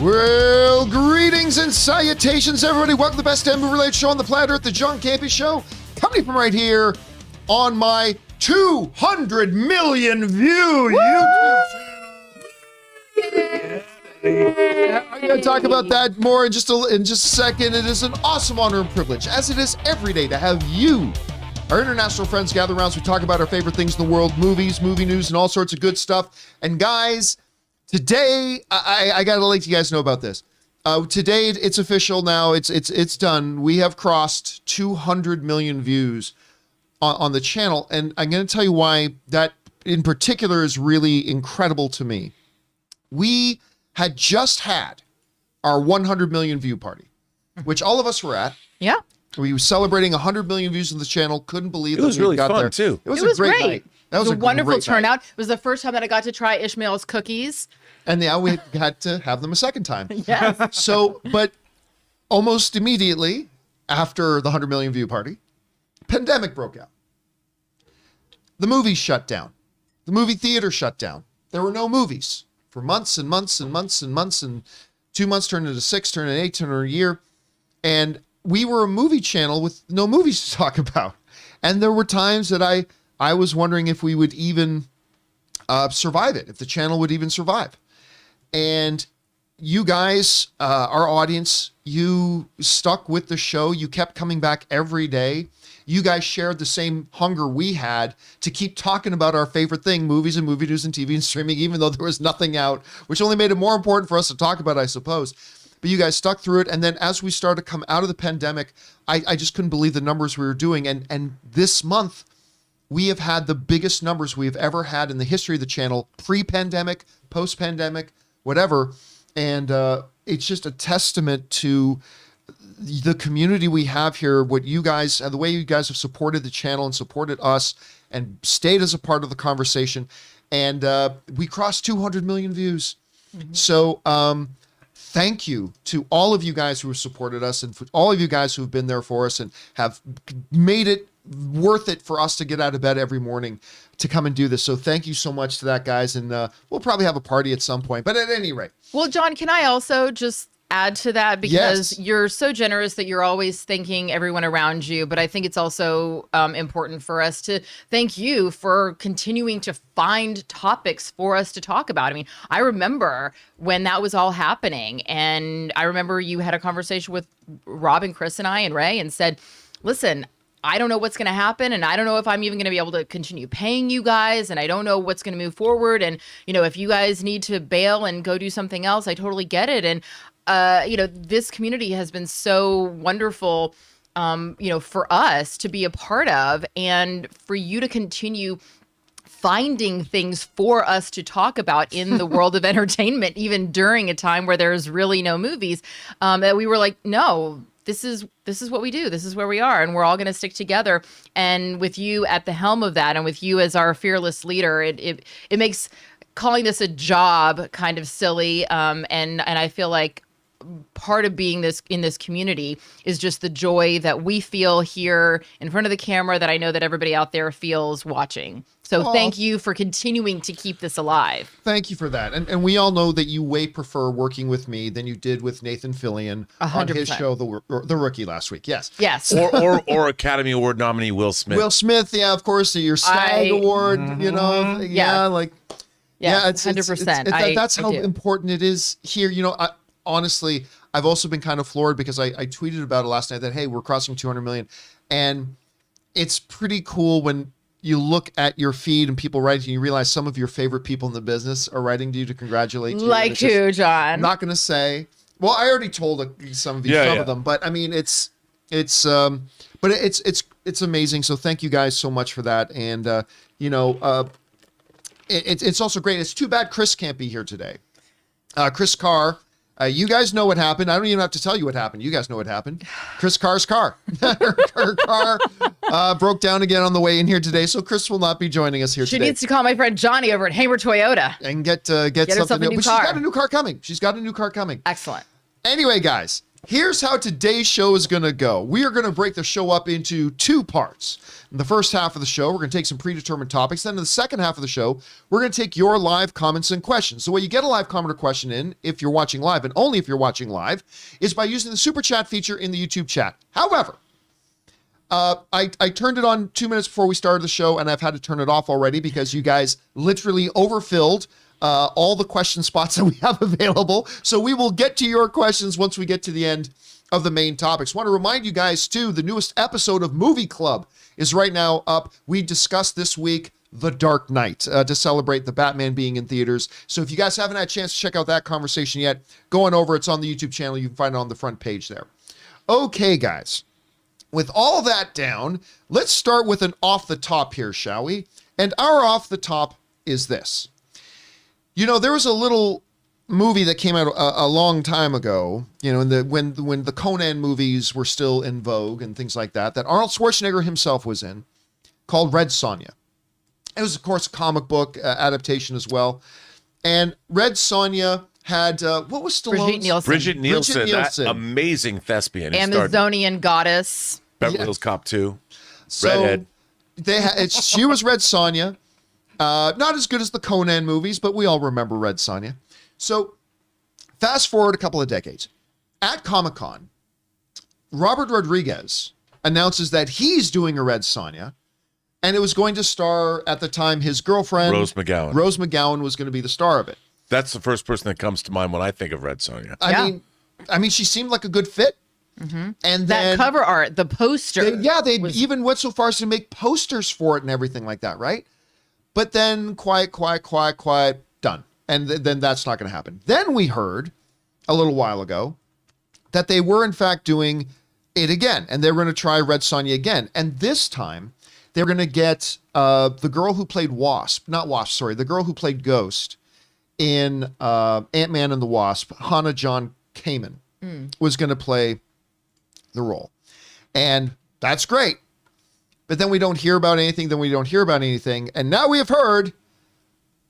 Well, greetings and salutations, everybody. Welcome to the best damn movie-related show on the planet Earth, the John Campea Show. Coming from right here on my 200 million view YouTube channel. I'm going to talk about that more in just a second. It is an awesome honor and privilege, as it is every day, to have you, our international friends, gather around as we talk about our favorite things in the world, movies, movie news, and all sorts of good stuff. And guys, today, I gotta let you guys know about this. Today, it's official now. It's done. We have crossed 200 million views on the channel, and I'm gonna tell you why that in particular is really incredible to me. We had just had our 100 million view party, which all of us were at. Yeah. We were celebrating 100 million views on the channel. Couldn't believe it was really fun there. too. It was a great night. That was a wonderful turnout. Night. It was the first time that I got to try Ishmael's cookies. And now we had to have them a second time. Yes. So, but almost immediately after the 100 million view party, pandemic broke out. The movies shut down. The movie theater shut down. There were no movies for months and months and months and months, and 2 months turned into 6, turned into 8, turned into a year. And we were a movie channel with no movies to talk about. And there were times that I was wondering if we would even survive it, if the channel would even survive. And you guys, our audience, you stuck with the show. You kept coming back every day. You guys shared the same hunger we had to keep talking about our favorite thing, movies and movie news and TV and streaming, even though there was nothing out, which only made it more important for us to talk about, I suppose. But you guys stuck through it. And then as we started to come out of the pandemic, I just couldn't believe the numbers we were doing. And this month, we have had the biggest numbers we've ever had in the history of the channel, pre-pandemic, post-pandemic, whatever. And it's just a testament to the community we have here, what you guys, the way you guys have supported the channel and supported us and stayed as a part of the conversation. And we crossed 200 million views. Mm-hmm. So thank you to all of you guys who have supported us, and for all of you guys who have been there for us and have made it worth it for us to get out of bed every morning to come and do this. So thank you so much to that, guys. And we'll probably have a party at some point, but at any rate. Well, John, can I also just add to that? Because you're so generous that you're always thanking everyone around you. But I think it's also important for us to thank you for continuing to find topics for us to talk about. I mean, I remember when that was all happening, and I remember you had a conversation with Rob and Chris and I and Ray and said, listen, I don't know what's going to happen, and I don't know if I'm even going to be able to continue paying you guys, and I don't know what's going to move forward. And, you know, if you guys need to bail and go do something else, I totally get it. And, you know, this community has been so wonderful, you know, for us to be a part of, and for you to continue finding things for us to talk about in the world of entertainment, even during a time where there's really no movies, that we were like, no, this is what we do. This is where we are. And we're all going to stick together. And with you at the helm of that, and with you as our fearless leader, it makes calling this a job kind of silly. And I feel like part of being in this community is just the joy that we feel here in front of the camera, that I know that everybody out there feels watching. So thank you for continuing to keep this alive. Thank you for that. And we all know that you way prefer working with me than you did with Nathan Fillion 100%. On his show, The Rookie, last week. Yes. Or Academy Award nominee Will Smith. Will Smith, yeah, of course, your SAG Award, you know, it's 100%. That's how important it is here. You know, honestly, I've also been kind of floored because I tweeted about it last night that, hey, we're crossing 200 million. And it's pretty cool when you look at your feed and people write, and you realize some of your favorite people in the business are writing to you to congratulate you. Like who, John? I'm not going to say. Well, I already told some of them, but I mean, it's amazing. So thank you guys so much for that. And, you know, it's also great. It's too bad Chris can't be here today. Chris Carr, you guys know what happened. I don't even have to tell you what happened. You guys know what happened. Chris Carr's car. Her car broke down again on the way in here today, so Chris will not be joining us here today. She needs to call my friend Johnny over at Hamer Toyota and get something new. But she's got a new car coming. Excellent. Anyway, guys, Here's how today's show is going to go. We are going to break the show up into 2 parts. In the first half of the show, we're going to take some predetermined topics. Then in the second half of the show, we're going to take your live comments and questions. So when you get a live comment or question in, if you're watching live, and only if you're watching live, is by using the super chat feature in the YouTube chat. However, I turned it on 2 minutes before we started the show, and I've had to turn it off already because you guys literally overfilled all the question spots that we have available. So we will get to your questions once we get to the end of the main topics. Want to remind you guys too, the newest episode of Movie Club is right now up. We discussed this week The Dark Knight to celebrate the Batman being in theaters. So if you guys haven't had a chance to check out that conversation yet, go on over. It's on the YouTube channel. You can find it on the front page there. Okay, guys. With all that down, let's start with an off the top here, shall we? And our off the top is this. You know, there was a little movie that came out a long time ago, you know, when the Conan movies were still in vogue and things like that, that Arnold Schwarzenegger himself was in, called Red Sonja. It was, of course, a comic book adaptation as well. And Red Sonja had, what was Stallone's? Bridget Nielsen, that amazing thespian. Amazonian goddess. Beverly Hills Cop 2. So Redhead. She was Red Sonja. Not as good as the Conan movies, but we all remember Red Sonja. So fast forward a couple of decades. At Comic-Con, Robert Rodriguez announces that he's doing a Red Sonja, and it was going to star, at the time, his girlfriend, Rose McGowan. Rose McGowan was going to be the star of it. That's the first person that comes to mind when I think of Red Sonja. I mean, she seemed like a good fit. Mm-hmm. And that cover art, the poster. They even went so far as to make posters for it and everything like that, right? But then quiet, done. And then that's not going to happen. Then we heard a little while ago that they were in fact doing it again. And they were going to try Red Sonja again. And this time they were going to get the girl who played the girl who played Ghost in Ant-Man and the Wasp, Hannah John Kamen, was going to play the role. And that's great. But then we don't hear about anything. And now we have heard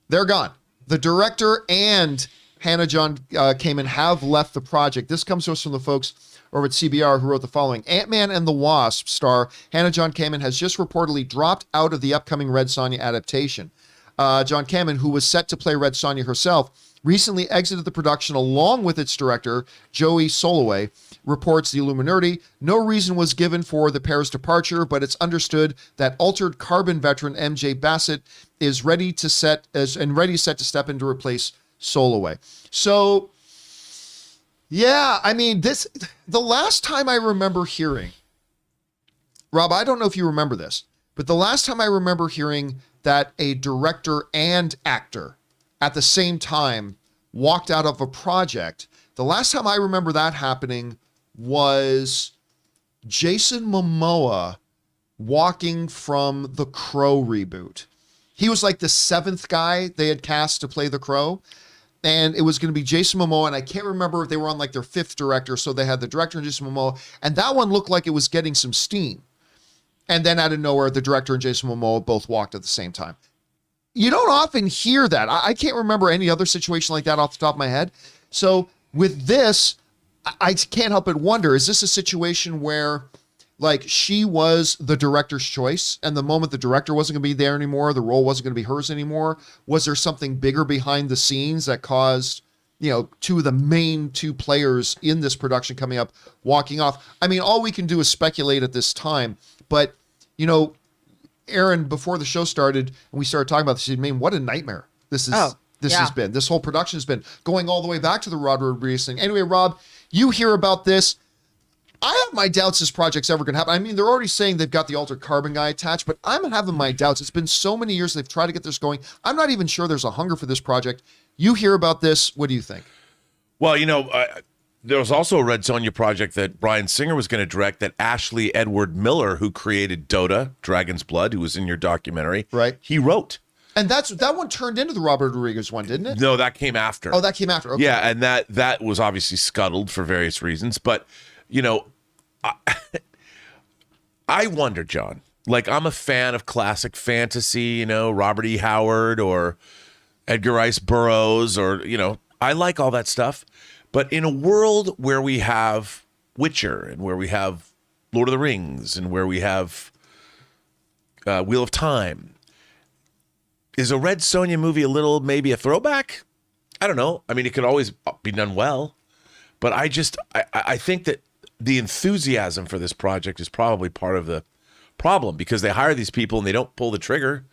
they're gone. The director and Hannah John Kamen have left the project. This comes to us from the folks over at CBR who wrote the following. Ant-Man and the Wasp star Hannah John Kamen has just reportedly dropped out of the upcoming Red Sonja adaptation. John Kamen, who was set to play Red Sonja herself, recently exited the production along with its director, Joey Soloway, reports the Illuminati. No reason was given for the pair's departure, but it's understood that Altered Carbon veteran MJ Bassett is ready to set to step in to replace Soloway. So, yeah, I mean, the last time I remember hearing, Rob, I don't know if you remember this, but the last time I remember hearing that a director and actor at the same time walked out of a project, the last time I remember that happening was Jason Momoa walking from the Crow reboot. He was like the 7th guy they had cast to play the Crow. And it was going to be Jason Momoa. And I can't remember if they were on like their 5th director. So they had the director and Jason Momoa. And that one looked like it was getting some steam. And then out of nowhere, the director and Jason Momoa both walked at the same time. You don't often hear that. I can't remember any other situation like that off the top of my head. So with this, I can't help but wonder, is this a situation where like she was the director's choice and the moment the director wasn't going to be there anymore, the role wasn't going to be hers anymore? Was there something bigger behind the scenes that caused, you know, 2 of the main 2 players in this production coming up walking off? I mean, all we can do is speculate at this time, but you know, Aaron, before the show started and we started talking about this, she said, man, what a nightmare this has been. This whole production has been going all the way back to the Rod Rodriguez thing. Anyway, Rob, you hear about this. I have my doubts this project's ever going to happen. I mean, they're already saying they've got the Altered Carbon guy attached, but I'm having my doubts. It's been so many years they've tried to get this going. I'm not even sure there's a hunger for this project. You hear about this. What do you think? Well, you know, there was also a Red Sonja project that Bryan Singer was going to direct that Ashley Edward Miller, who created Dota, Dragon's Blood, who was in your documentary, right? He wrote. And that one turned into the Robert Rodriguez one, didn't it? No, that came after. Oh, that came after. Okay. Yeah, and that was obviously scuttled for various reasons. But, you know, I wonder, John, like I'm a fan of classic fantasy, you know, Robert E. Howard or Edgar Rice Burroughs or, you know, I like all that stuff. But in a world where we have Witcher and where we have Lord of the Rings and where we have Wheel of Time. Is a Red Sonja movie maybe a throwback? I don't know. I mean, it could always be done well, but I think that the enthusiasm for this project is probably part of the problem because they hire these people and they don't pull the trigger.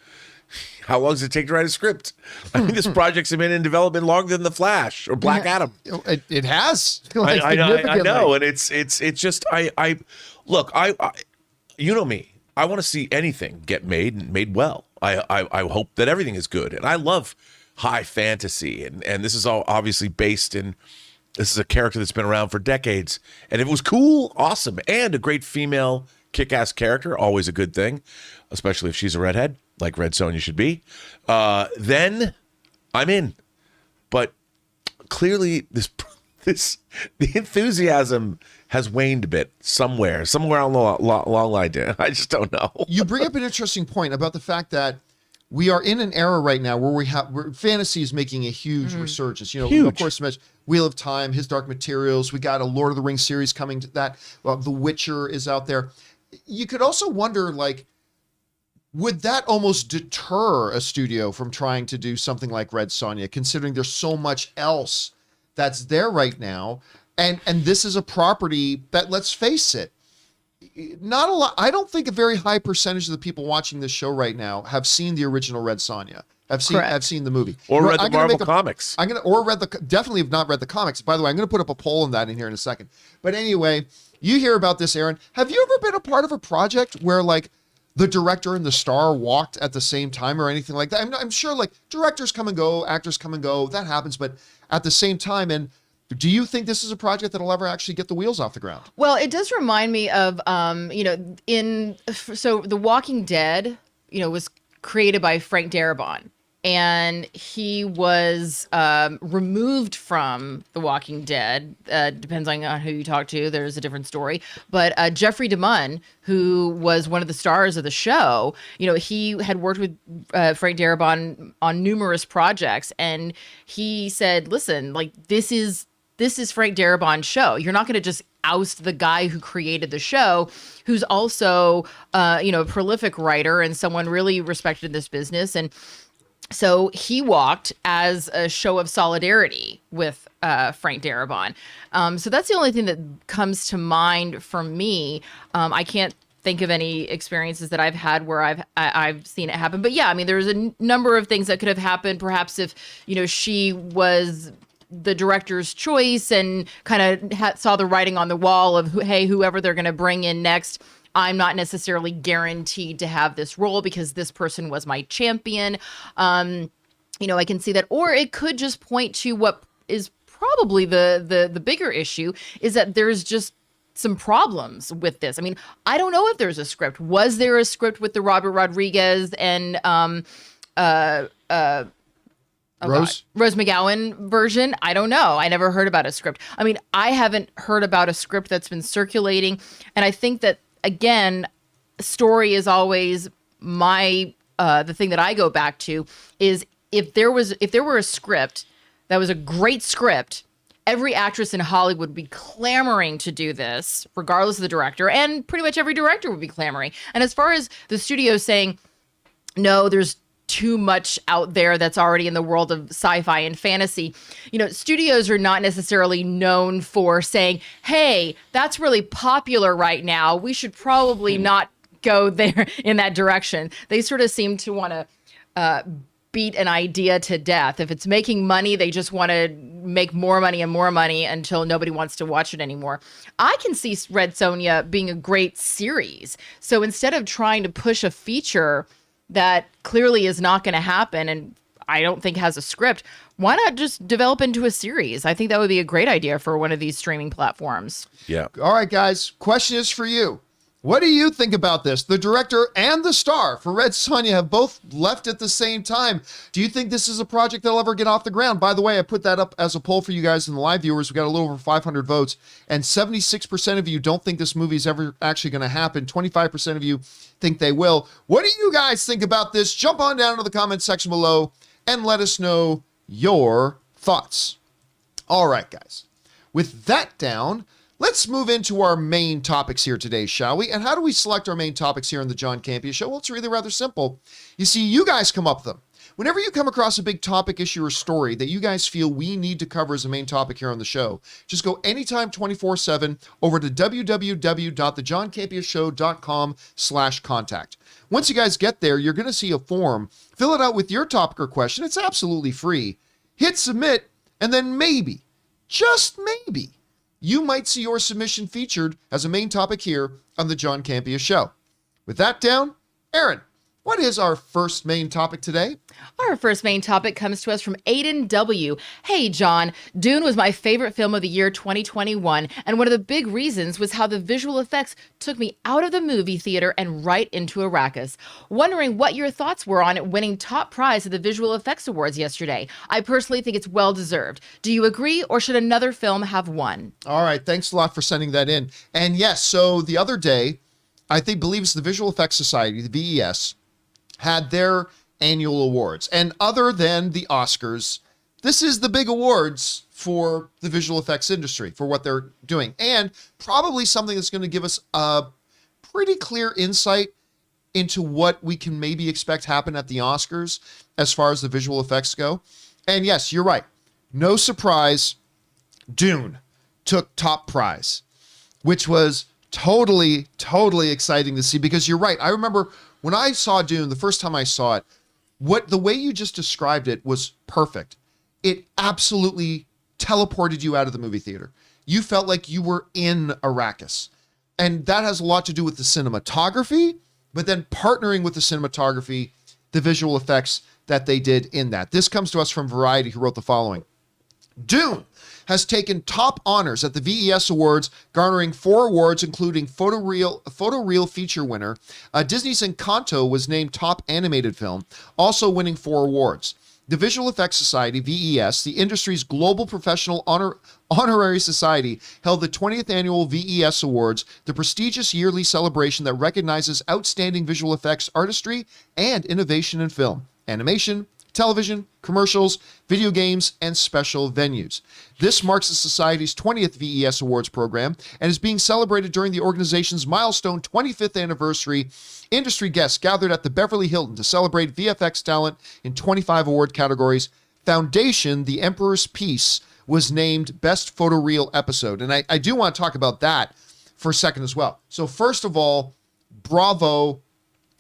How long does it take to write a script? I mean, this project's been in development longer than The Flash or Black Adam. It has. I know, and it's just look, you know me. I want to see anything get made and made well. I hope that everything is good, and I love high fantasy, and this is all obviously based in. This is a character that's been around for decades, and if it was cool, awesome, and a great female kick-ass character, always a good thing, especially if she's a redhead, like Red Sonja should be. Then I'm in, but clearly the enthusiasm has waned a bit somewhere along the line. I just don't know. You bring up an interesting point about the fact that we are in an era right now where fantasy is making a huge resurgence. Huge. Of course, Wheel of Time, His Dark Materials. We got a Lord of the Rings series coming to that. The Witcher is out there. You could also wonder, would that almost deter a studio from trying to do something like Red Sonja, considering there's so much else that's there right now? And this is a property that, let's face it, not a lot. I don't think a very high percentage of the people watching this show right now have seen the original Red Sonja. Have seen the movie or read the Marvel comics. Definitely have not read the comics. By the way, I'm going to put up a poll on that in here in a second. But anyway, you hear about this, Aaron. Have you ever been a part of a project where the director and the star walked at the same time or anything like that? I'm sure directors come and go, actors come and go. That happens, but at the same time. And do you think this is a project that'll ever actually get the wheels off the ground? Well, it does remind me of, The Walking Dead, was created by Frank Darabont, and he was removed from The Walking Dead. Depends on who you talk to. There's a different story. But Jeffrey DeMunn, who was one of the stars of the show, he had worked with Frank Darabont on numerous projects, and he said, "Listen, this is Frank Darabont's show. You're not going to just oust the guy who created the show, who's also, a prolific writer and someone really respected in this business." And so he walked as a show of solidarity with Frank Darabont. So that's the only thing that comes to mind for me. I can't think of any experiences that I've had where I've seen it happen. But yeah, I mean, there's a number of things that could have happened. Perhaps if, she was the director's choice and kind of saw the writing on the wall of, hey, whoever they're going to bring in next, I'm not necessarily guaranteed to have this role because this person was my champion. I can see that. Or it could just point to what is probably the bigger issue, is that there's just some problems with this. I mean, I don't know if there's a script. Was there a script with the Robert Rodriguez and Rose McGowan version? I don't know. I never heard about a script. I mean, I haven't heard about a script that's been circulating. And I think that, again, story is always my the thing that I go back to, is if there were a script that was a great script, every actress in Hollywood would be clamoring to do this, regardless of the director, and pretty much every director would be clamoring. And as far as the studio saying, no, there's too much out there that's already in the world of sci-fi and fantasy. Studios are not necessarily known for saying, hey, that's really popular right now, we should probably not go there in that direction. They sort of seem to want to beat an idea to death. If it's making money, they just want to make more money and more money until nobody wants to watch it anymore. I can see Red Sonja being a great series. So instead of trying to push a feature that clearly is not going to happen and I don't think has a script, why not just develop into a series? I think that would be a great idea for one of these streaming platforms. Yeah. All right, guys. Question is for you. What do you think about this? The director and the star for Red Sonja have both left at the same time. Do you think this is a project that'll ever get off the ground? By the way, I put that up as a poll for you guys in the live viewers. We got a little over 500 votes, and 76% of you don't think this movie is ever actually going to happen. 25% of you think they will. What do you guys think about this? Jump on down to the comment section below and let us know your thoughts. All right, guys. With that down, let's move into our main topics here today, shall we? And how do we select our main topics here on the John Campea Show? Well, it's really rather simple. You see, you guys come up with them. Whenever you come across a big topic, issue, or story that you guys feel we need to cover as a main topic here on the show, just go anytime 24/7 over to www.thejohncampeashow.com/contact. Once you guys get there, you're going to see a form. Fill it out with your topic or question. It's absolutely free. Hit submit, and then maybe, just maybe, you might see your submission featured as a main topic here on the John Campea Show. With that down, Aaron, what is our first main topic today? Our first main topic comes to us from Aiden W. Hey, John, Dune was my favorite film of the year 2021, and one of the big reasons was how the visual effects took me out of the movie theater and right into Arrakis. Wondering what your thoughts were on it winning top prize at the Visual Effects Awards yesterday. I personally think it's well-deserved. Do you agree, or should another film have won? All right, thanks a lot for sending that in. And yes, so the other day, believe it's the Visual Effects Society, the VES, had their annual awards. And other than the Oscars, this is the big awards for the visual effects industry, for what they're doing. And probably something that's going to give us a pretty clear insight into what we can maybe expect happen at the Oscars as far as the visual effects go. And yes, you're right. No surprise, Dune took top prize, which was totally exciting to see, because you're right. I remember when I saw Dune, the first time I saw it, the way you just described it was perfect. It absolutely teleported you out of the movie theater. You felt like you were in Arrakis. And that has a lot to do with the cinematography, but then partnering with the cinematography, the visual effects that they did in that. This comes to us from Variety, who wrote the following. Dune has taken top honors at the VES Awards, garnering 4 awards, including Photoreal Feature winner. Disney's Encanto was named Top Animated Film, also winning 4 awards. The Visual Effects Society, VES, the industry's global professional honorary society, held the 20th annual VES Awards, the prestigious yearly celebration that recognizes outstanding visual effects artistry and innovation in film, animation, television, commercials, video games, and special venues. This marks the Society's 20th VES Awards program and is being celebrated during the organization's milestone 25th anniversary. Industry guests gathered at the Beverly Hilton to celebrate VFX talent in 25 award categories. Foundation, The Emperor's Peace, was named Best Photoreal Episode. And I do want to talk about that for a second as well. So first of all, bravo.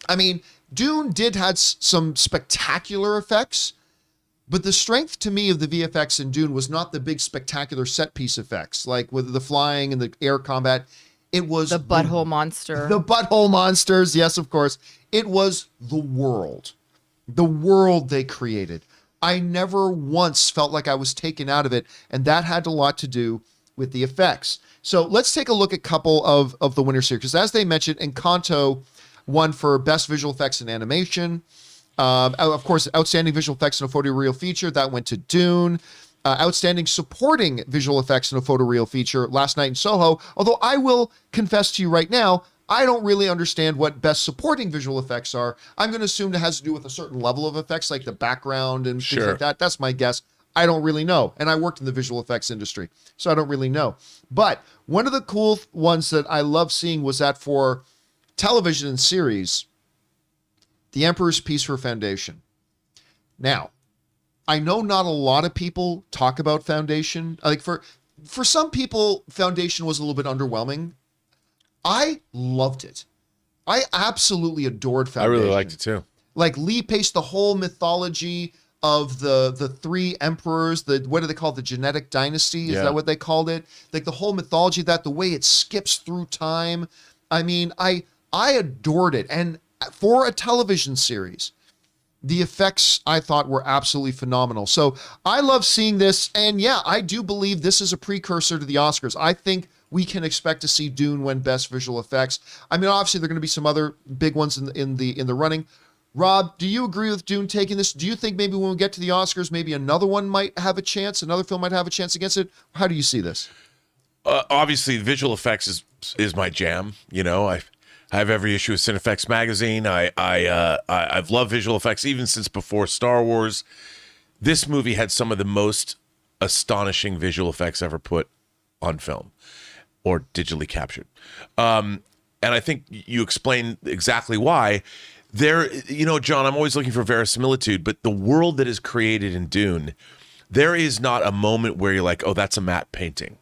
I mean, Dune did have some spectacular effects, but the strength to me of the VFX in Dune was not the big spectacular set piece effects, like with the flying and the air combat. It was the butthole monster. The butthole monsters, yes, of course. It was the world they created. I never once felt like I was taken out of it, and that had a lot to do with the effects. So let's take a look at a couple of the winners here, because as they mentioned, Encanto won for Best Visual Effects and Animation. Of course, Outstanding Visual Effects in a Photoreal Feature, that went to Dune. Outstanding Supporting Visual Effects in a Photoreal Feature, Last Night in Soho. Although I will confess to you right now, I don't really understand what Best Supporting Visual Effects are. I'm going to assume it has to do with a certain level of effects, like the background and things like that. That's my guess. I don't really know. And I worked in the visual effects industry, so I don't really know. But one of the cool ones that I love seeing was that for television and series, The Emperor's Peace for Foundation. Now, I know not a lot of people talk about Foundation. Like for some people, Foundation was a little bit underwhelming. I loved it. I absolutely adored Foundation. I really liked it too. Like Lee Pace, the whole mythology of the 3 emperors, what do they call it? The genetic dynasty? Is that what they called it? Like the whole mythology of that, the way it skips through time. I mean, I adored it. And for a television series, the effects I thought were absolutely phenomenal. So I love seeing this. And yeah, I do believe this is a precursor to the Oscars. I think we can expect to see Dune win Best Visual Effects. I mean, obviously there are going to be some other big ones in the running. Rob, do you agree with Dune taking this? Do you think maybe when we get to the Oscars, maybe another one might have a chance, another film might have a chance against it? How do you see this? Obviously, visual effects is my jam. You know, I have every issue of Cinefex magazine. I've loved visual effects even since before Star Wars. This movie had some of the most astonishing visual effects ever put on film. or digitally captured. And I think you explained exactly why. There, John, I'm always looking for verisimilitude, but the world that is created in Dune, there is not a moment where you're like, oh, that's a matte painting.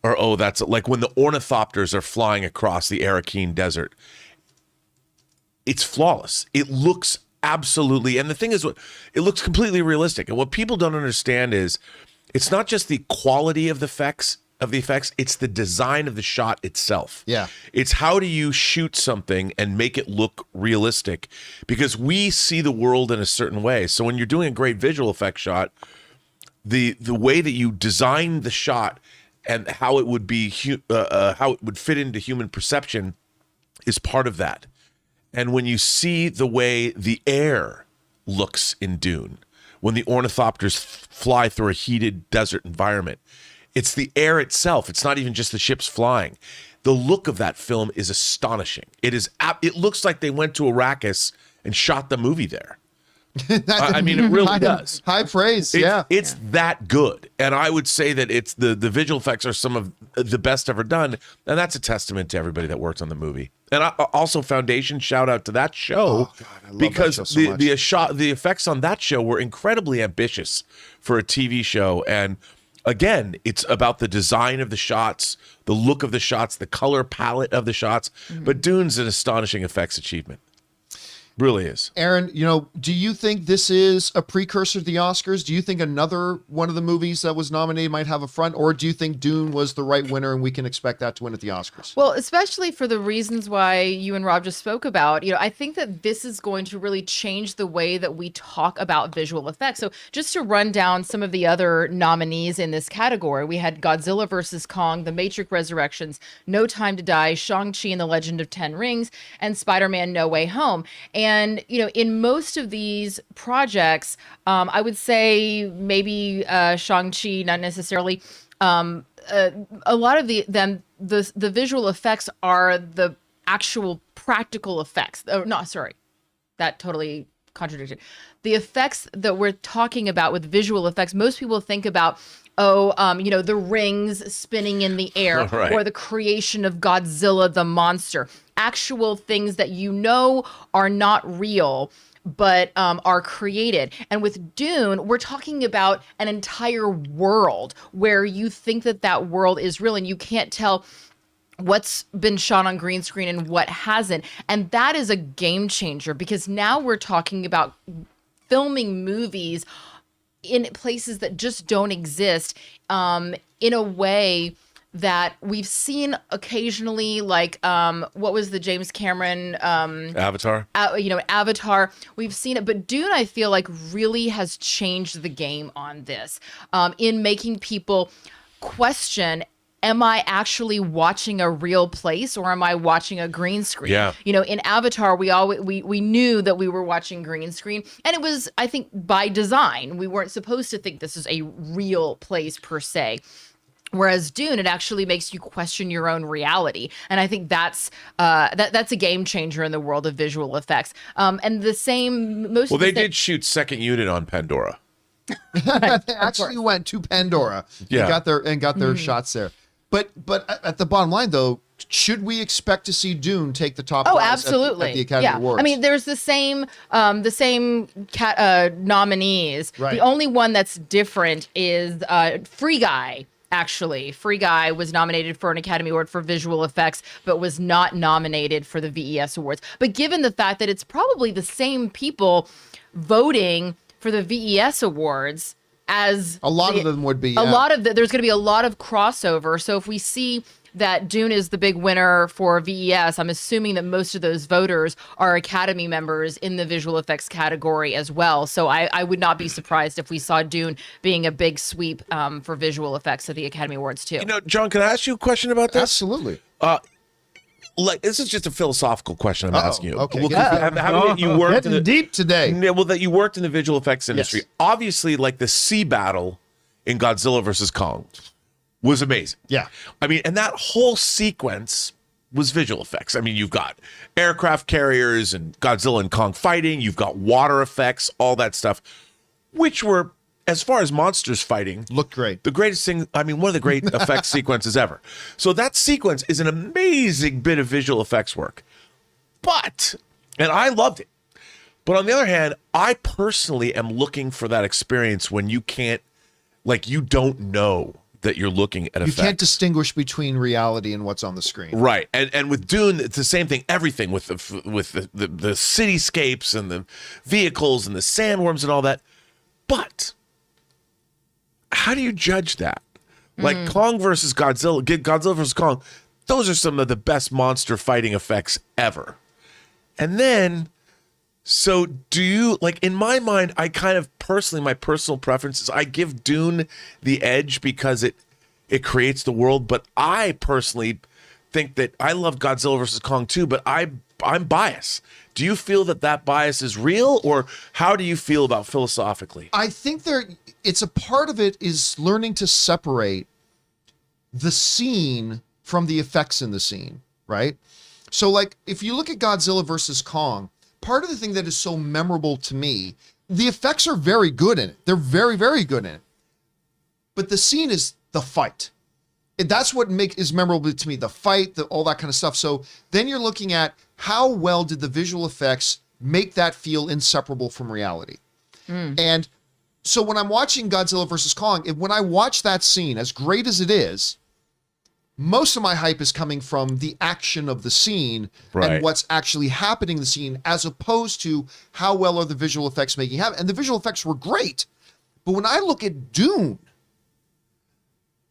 Or, oh, that's like when the ornithopters are flying across the Arrakeen desert. It's flawless. It looks absolutely, and the thing is, it looks completely realistic. And what people don't understand is it's not just the quality of the effects, it's the design of the shot itself. Yeah. It's how do you shoot something and make it look realistic? Because we see the world in a certain way. So when you're doing a great visual effect shot, the way that you design the shot and how it would be how it would fit into human perception is part of that. And when you see the way the air looks in Dune, when the ornithopters fly through a heated desert environment, it's the air itself. It's not even just the ships flying. The look of that film is astonishing. It looks like they went to Arrakis and shot the movie there. I mean, it really does. High praise. It's that good. And I would say that it's the visual effects are some of the best ever done. And that's a testament to everybody that worked on the movie. And also Foundation, shout out to that show. Oh, God, I love because that show so much. the effects on that show were incredibly ambitious for a TV show. And again, it's about the design of the shots, the look of the shots, the color palette of the shots. Mm-hmm. But Dune's an astonishing effects achievement. Really is. Aaron, do you think this is a precursor to the Oscars? Do you think another one of the movies that was nominated might have a front? Or do you think Dune was the right winner and we can expect that to win at the Oscars? Well, especially for the reasons why you and Rob just spoke about, I think that this is going to really change the way that we talk about visual effects. So just to run down some of the other nominees in this category, we had Godzilla vs. Kong, The Matrix Resurrections, No Time to Die, Shang-Chi and the Legend of Ten Rings, and Spider-Man No Way Home. And, in most of these projects, I would say maybe Shang-Chi, not necessarily. A lot of the visual effects are the actual practical effects. Oh, no, sorry. That totally contradicted. The effects that we're talking about with visual effects, most people think about the rings spinning in the air, right, or the creation of Godzilla the monster. Actual things that are not real, but are created. And with Dune, we're talking about an entire world where you think that world is real and you can't tell what's been shot on green screen and what hasn't. And that is a game changer, because now we're talking about filming movies in places that just don't exist, in a way that we've seen occasionally, like what was the James Cameron Avatar? Avatar. We've seen it, but Dune, I feel like, really has changed the game on this, in making people question, am I actually watching a real place or am I watching a green screen? Yeah. In Avatar, we knew that we were watching green screen, and it was, I think, by design. We weren't supposed to think this is a real place per se. Whereas Dune, it actually makes you question your own reality, and I think that's a game changer in the world of visual effects. And the same, they did shoot Second Unit on Pandora. They actually went to Pandora. Yeah. and got their shots there. But at the bottom line, though, should we expect to see Dune take the top prize absolutely. at the Academy Awards? I mean, there's the same nominees. Right. The only one that's different is Free Guy. Actually, Free Guy was nominated for an Academy Award for visual effects, but was not nominated for the VES Awards. But given the fact that it's probably the same people voting for the VES Awards, as a lot of them would be, there's going to be a lot of crossover. So if we see that Dune is the big winner for VES, I'm assuming that most of those voters are Academy members in the visual effects category as well. So I would not be surprised if we saw Dune being a big sweep for visual effects at the Academy Awards too. John, can I ask you a question about this? Absolutely. This is just a philosophical question I'm asking you. Okay. Having you worked deep today. That you worked in the visual effects industry. Yes. Obviously, like the sea battle in Godzilla versus Kong was amazing. Yeah. I mean, and that whole sequence was visual effects. I mean, you've got aircraft carriers and Godzilla and Kong fighting. You've got water effects, all that stuff, which were as far as monsters fighting, Looked great. the greatest thing, I mean, one of the great effects sequences ever. So that sequence is an amazing bit of visual effects work. And I loved it. But on the other hand, I personally am looking for that experience when you can't, like, you don't know that you're looking at effects. You can't distinguish between reality and what's on the screen. Right. And with Dune, it's the same thing. Everything with the cityscapes and the vehicles and the sandworms and all that. But how do you judge that? Like Kong versus Godzilla, Godzilla versus Kong, those are some of the best monster fighting effects ever. And then, so do you, like, in my mind, I kind of personally, my personal preference is I give Dune the edge because it creates the world, but I personally think that I love Godzilla versus Kong too, but I'm biased. Do you feel that bias is real, or how do you feel about philosophically? I think it's a part of it is learning to separate the scene from the effects in the scene, right? So, like, if you look at Godzilla versus Kong, part of the thing that is so memorable to me, the effects are very good in it. They're very, very good in it. But the scene is the fight. That's what is memorable to me, the fight, all that kind of stuff. So then you're looking at how well did the visual effects make that feel inseparable from reality. And so when I'm watching Godzilla versus Kong, when I watch that scene, as great as it is, most of my hype is coming from the action of the scene and what's actually happening in the scene, as opposed to how well are the visual effects making it happen. And the visual effects were great. But when I look at Dune,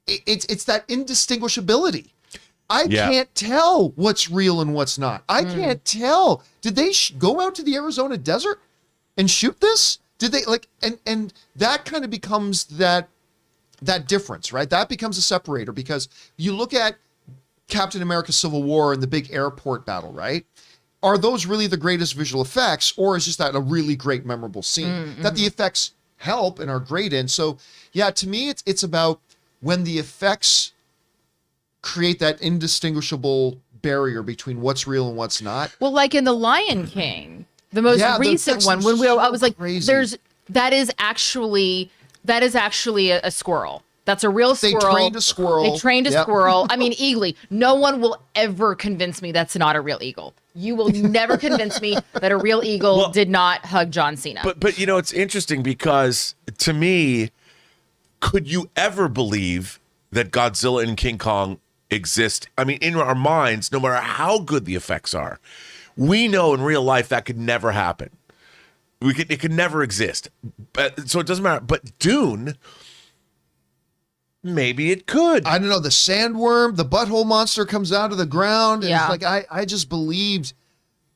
it's that indistinguishability. I can't tell what's real and what's not. I can't tell. Did they go out to the Arizona desert and shoot this? Did they and that kind of becomes that difference, right? That becomes a separator, because you look at Captain America Civil War and the big airport battle, right? Are those really the greatest visual effects, or is just that a really great, memorable scene that the effects help and are great in? So yeah, to me, it's about when the effects create that indistinguishable barrier between what's real and what's not. Well, like in The Lion King, the most recent one, when I was like, crazy. that is actually a squirrel. That's a real squirrel. They trained a squirrel. Squirrel. I mean, eagly. No one will ever convince me that's not a real eagle. You will never convince me that a real eagle did not hug John Cena. But you know, it's interesting because to me, could you ever believe that Godzilla and King Kong exist? I mean, in our minds, no matter how good the effects are, we know in real life that could never happen. It could never exist. So it doesn't matter. But Dune, maybe it could. I don't know. The sandworm, the butthole monster comes out of the ground. And it's like, I just believed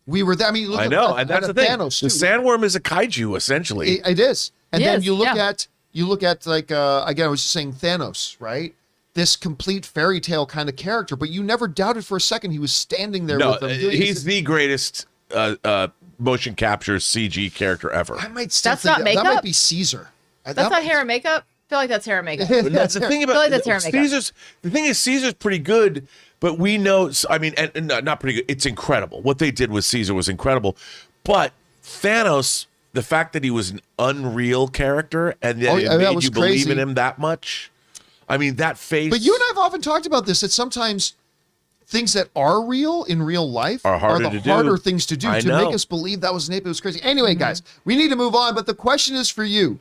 we were there. I mean, look and that's the thing. Thanos, the sandworm is a kaiju, essentially. It is. And then you look at like, again, I was just saying Thanos, right? This complete fairy tale kind of character, but you never doubted for a second he was standing there with them. He's the greatest motion capture CG character ever. I might still that's think not makeup? That might be Caesar. That's not hair and makeup? I feel like that's hair and makeup. That's the thing about I feel like that's hair and makeup. Caesar's. The thing is, Caesar's pretty good, but we know. I mean, and not pretty good. It's incredible. What they did with Caesar was incredible. But Thanos, the fact that he was an unreal character and that it made you believe in him that much. I mean, that face. But you and I have often talked about this, that sometimes things that are real in real life are the harder things to do, to make us believe that was an ape. It was crazy. Anyway, guys, we need to move on. But the question is for you.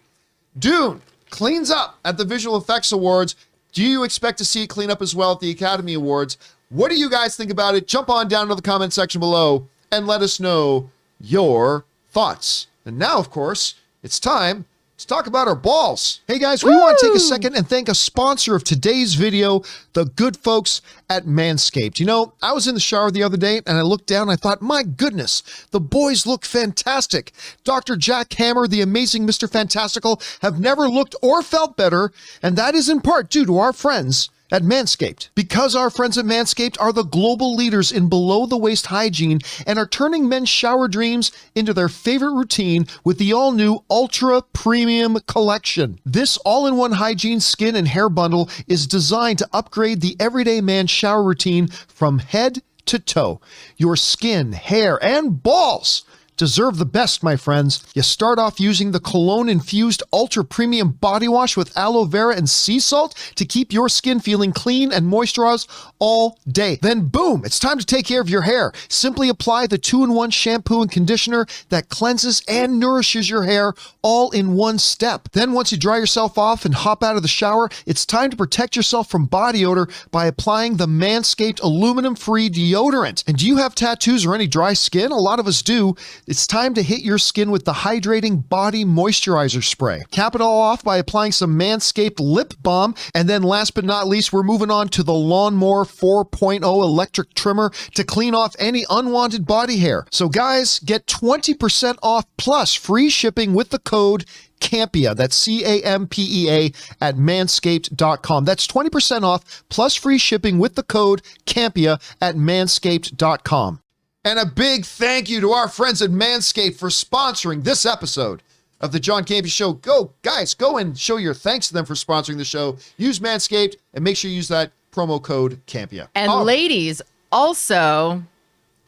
Dune cleans up at the Visual Effects Awards. Do you expect to see it clean up as well at the Academy Awards? What do you guys think about it? Jump on down to the comment section below and let us know your thoughts. And now, of course, it's time to talk about our balls. Hey guys, we want to take a second and thank a sponsor of today's video, the good folks at Manscaped. You know, I was in the shower the other day and I looked down and I thought, my goodness, the boys look fantastic. Dr. Jack Hammer, the amazing Mr. Fantastical, have never looked or felt better, and that is in part due to our friends at Manscaped. Because our friends at Manscaped are the global leaders in below-the-waist hygiene and are turning men's shower dreams into their favorite routine with the all-new Ultra Premium Collection. This all-in-one hygiene skin and hair bundle is designed to upgrade the everyday man's shower routine from head to toe. Your skin, hair, and balls deserve the best, my friends. You start off using the cologne-infused ultra-premium body wash with aloe vera and sea salt to keep your skin feeling clean and moisturized all day. Then boom, it's time to take care of your hair. Simply apply the 2-in-1 shampoo and conditioner that cleanses and nourishes your hair all in one step. Then once you dry yourself off and hop out of the shower, it's time to protect yourself from body odor by applying the Manscaped aluminum-free deodorant. And do you have tattoos or any dry skin? A lot of us do. It's time to hit your skin with the hydrating body moisturizer spray. Cap it all off by applying some Manscaped lip balm. And then last but not least, we're moving on to the Lawnmower 4.0 electric trimmer to clean off any unwanted body hair. So guys, get 20% off plus free shipping with the code Campea, that's Campea at manscaped.com. That's 20% off plus free shipping with the code Campea at manscaped.com. And a big thank you to our friends at Manscaped for sponsoring this episode of the John Campea Show. Go, guys, go and show your thanks to them for sponsoring the show. Use Manscaped and make sure you use that promo code Campea. And ladies, also,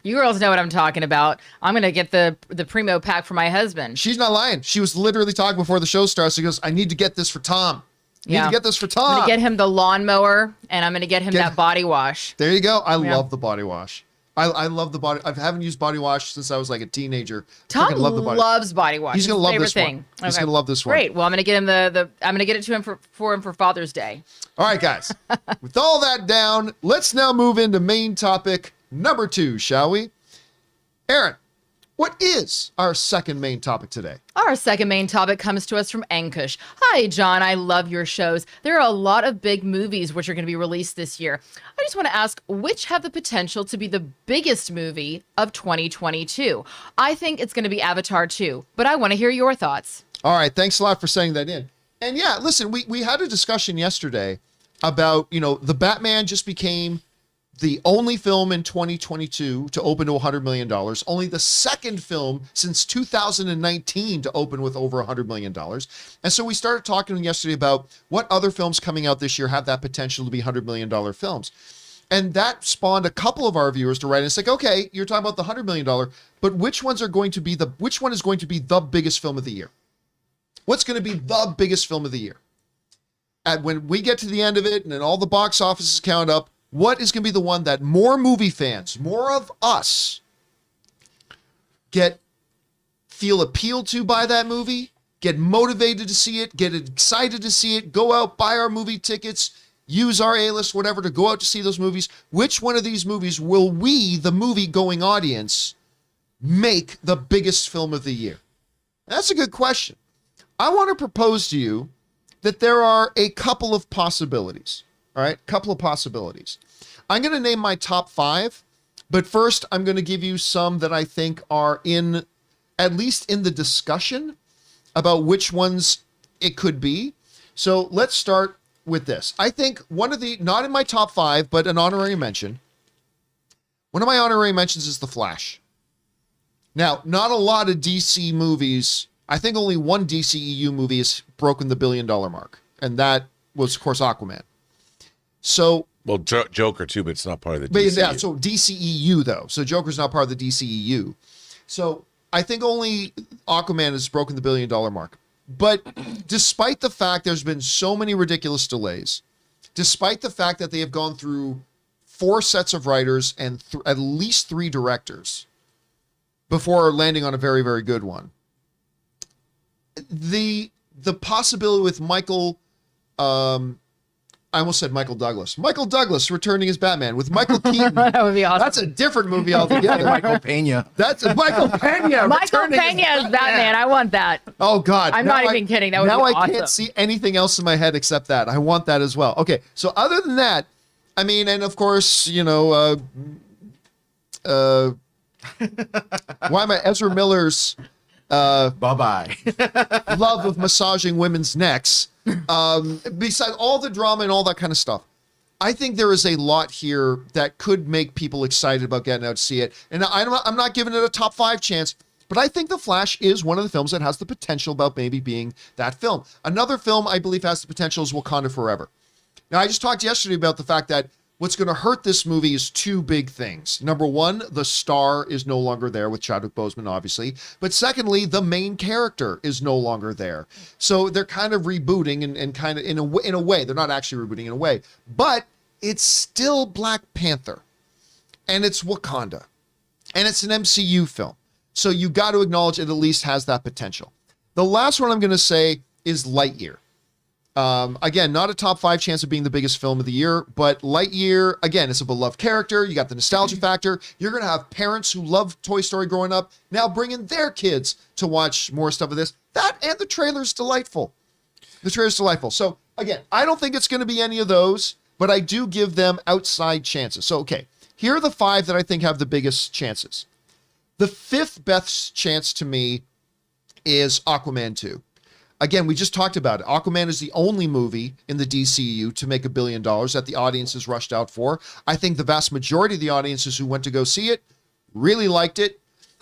you girls know what I'm talking about. I'm going to get the Primo pack for my husband. She's not lying. She was literally talking before the show starts. She goes, I need to get this for Tom. I need to get this for Tom. I'm going to get him the lawnmower, and I'm going to get him that body wash. There you go. I love the body wash. I love the body. I haven't used body wash since I was like a teenager. Tom loves body wash. He's gonna love this thing. one. He's gonna love this one. Great. Well, I'm gonna get him I'm gonna get it to him for him for Father's Day. All right, guys. With all that down, let's now move into main topic number 2, shall we? Aaron, what is our second main topic today? Our second main topic comes to us from Ankush. Hi, John. I love your shows. There are a lot of big movies which are going to be released this year. I just want to ask, which have the potential to be the biggest movie of 2022? I think it's going to be Avatar 2, but I want to hear your thoughts. All right. Thanks a lot for saying that in. And yeah, listen, we had a discussion yesterday about, the Batman just became the only film in 2022 to open to $100 million, only the second film since 2019 to open with over $100 million. And so we started talking yesterday about what other films coming out this year have that potential to be $100 million films. And that spawned a couple of our viewers to write. And it's like, okay, you're talking about the $100 million, but which one is going to be the biggest film of the year? What's going to be the biggest film of the year? And when we get to the end of it and then all the box offices count up, what is going to be the one that more movie fans, more of us, feel appealed to by that movie, get motivated to see it, get excited to see it, go out, buy our movie tickets, use our A-list, whatever, to go out to see those movies? Which one of these movies will we, the movie-going audience, make the biggest film of the year? That's a good question. I want to propose to you that there are a couple of possibilities. All right, couple of possibilities. I'm going to name my top 5, but first I'm going to give you some that I think are at least in the discussion about which ones it could be. So let's start with this. I think not in my top 5, but an honorary mention. One of my honorary mentions is The Flash. Now, not a lot of DC movies. I think only one DCEU movie has broken the $1 billion mark, and that was, of course, Aquaman. So, well, Joker too, but it's not part of the DCEU. Yeah, so DCEU though. So Joker's not part of the DCEU. So I think only Aquaman has broken the $1 billion mark. But despite the fact there's been so many ridiculous delays, despite the fact that they have gone through 4 sets of writers and at least 3 directors before landing on a very, very good one, the possibility with Michael, I almost said Michael Douglas. Michael Douglas returning as Batman with Michael Keaton. That would be awesome. That's a different movie altogether. Michael Pena. That's Michael Pena. Michael Pena as Batman. I want that. Oh, God. I'm not even kidding. That would be awesome. Now I can't see anything else in my head except that. I want that as well. Okay, so other than that, I mean, and of course, why am I Ezra Miller's Bye-bye. love of massaging women's necks, besides all the drama and all that kind of stuff. I think there is a lot here that could make people excited about getting out to see it. And I'm not giving it a top 5 chance, but I think The Flash is one of the films that has the potential about maybe being that film. Another film I believe has the potential is Wakanda Forever. Now, I just talked yesterday about the fact that what's going to hurt this movie is two big things. Number one, the star is no longer there with Chadwick Boseman, obviously. But secondly, the main character is no longer there. So they're kind of rebooting and kind of in a way, they're not actually rebooting in a way, but it's still Black Panther and it's Wakanda and it's an MCU film. So you got to acknowledge it at least has that potential. The last one I'm going to say is Lightyear. Again, not a top 5 chance of being the biggest film of the year, but Lightyear, again, it's a beloved character. You got the nostalgia factor. You're going to have parents who love Toy Story growing up now bringing their kids to watch more stuff of this. That and the trailer's delightful. The trailer's delightful. So again, I don't think it's going to be any of those, but I do give them outside chances. So, okay, here are the 5 that I think have the biggest chances. The 5th best chance to me is Aquaman 2. Again, we just talked about it. Aquaman is the only movie in the DCEU to make $1 billion that the audiences rushed out for. I think the vast majority of the audiences who went to go see it really liked it.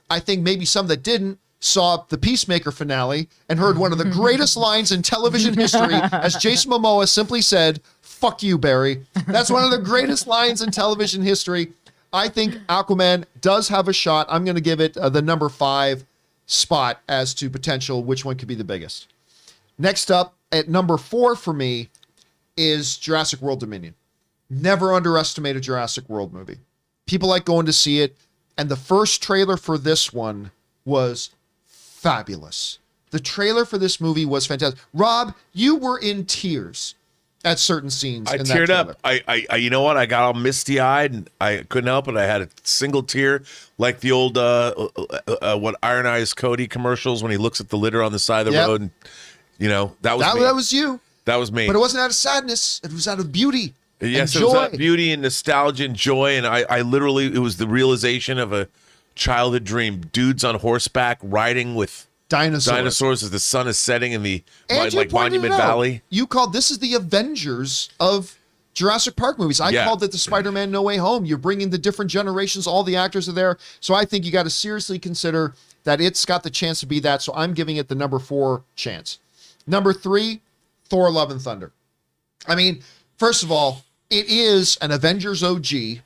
I think maybe some that didn't saw the Peacemaker finale and heard one of the greatest lines in television history as Jason Momoa simply said, "Fuck you, Barry." That's one of the greatest lines in television history. I think Aquaman does have a shot. I'm going to give it the number 5 spot as to potential, which one could be the biggest. Next up, at number 4 for me, is Jurassic World Dominion. Never underestimate a Jurassic World movie. People like going to see it, and the first trailer for this one was fabulous. The trailer for this movie was fantastic. Rob, you were in tears at certain scenes. I teared up. I you know what? I got all misty eyed, and I couldn't help it. I had a single tear, like the old what Iron Eyes Cody commercials when he looks at the litter on the side of the road. And, you know, that was me. That was you. That was me. But it wasn't out of sadness. It was out of beauty. Yes, and it joy. was out of beauty and nostalgia and joy. And I literally, it was the realization of a childhood dream. Dudes on horseback riding with dinosaurs as the sun is setting in the Monument Valley. You called this is the Avengers of Jurassic Park movies. I called it the Spider-Man No Way Home. You're bringing the different generations. All the actors are there. So I think you got to seriously consider that it's got the chance to be that. So I'm giving it the number 4 chance. Number 3, Thor: Love and Thunder. I mean, first of all, it is an Avengers OG.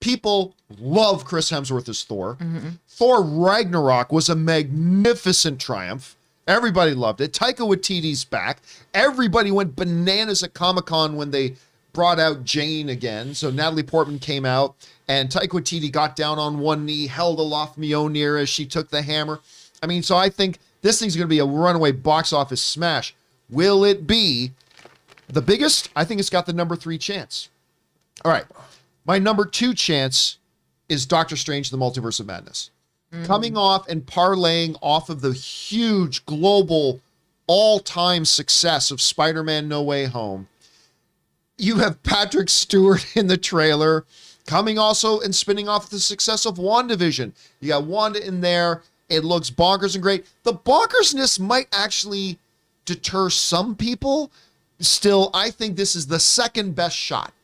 People love Chris Hemsworth as Thor. Mm-hmm. Thor Ragnarok was a magnificent triumph. Everybody loved it. Taika Waititi's back. Everybody went bananas at Comic-Con when they brought out Jane again. So Natalie Portman came out, and Taika Waititi got down on one knee, held aloft Mjolnir as she took the hammer. I mean, so I think this thing's going to be a runaway box office smash. Will it be the biggest? I think it's got the number 3 chance. All right. My number 2 chance is Doctor Strange: The Multiverse of Madness. Coming off and parlaying off of the huge global all-time success of Spider-Man No Way Home. You have Patrick Stewart in the trailer, coming also and spinning off the success of WandaVision. You got Wanda in there. It looks bonkers and great. The bonkersness might actually deter some people. Still, I think this is the second best shot.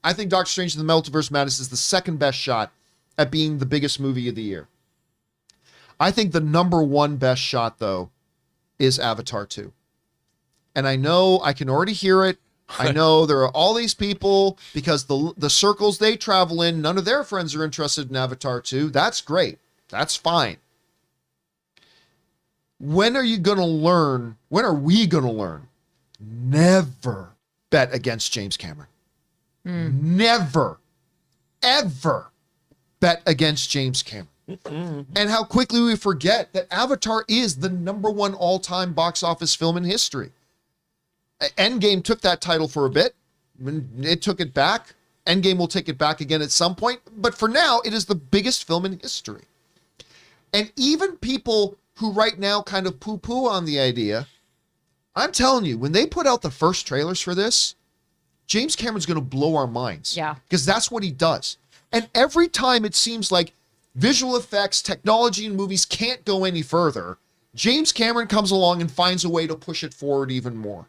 I think Doctor Strange in the Multiverse of Madness is the second best shot at being the biggest movie of the year. I think the number 1 best shot, though, is Avatar 2. And I know I can already hear it. I know there are all these people, because the circles they travel in, none of their friends are interested in Avatar 2. That's great. That's fine. When are you going to learn? When are we going to learn? Never bet against James Cameron. Never, ever bet against James Cameron. And how quickly we forget that Avatar is the number 1 all-time box office film in history. Endgame took that title for a bit. It took it back. Endgame will take it back again at some point. But for now, it is the biggest film in history. And even people who right now kind of poo-poo on the idea, I'm telling you, when they put out the first trailers for this, James Cameron's going to blow our minds. Yeah. Because that's what he does. And every time it seems like visual effects, technology in movies can't go any further, James Cameron comes along and finds a way to push it forward even more.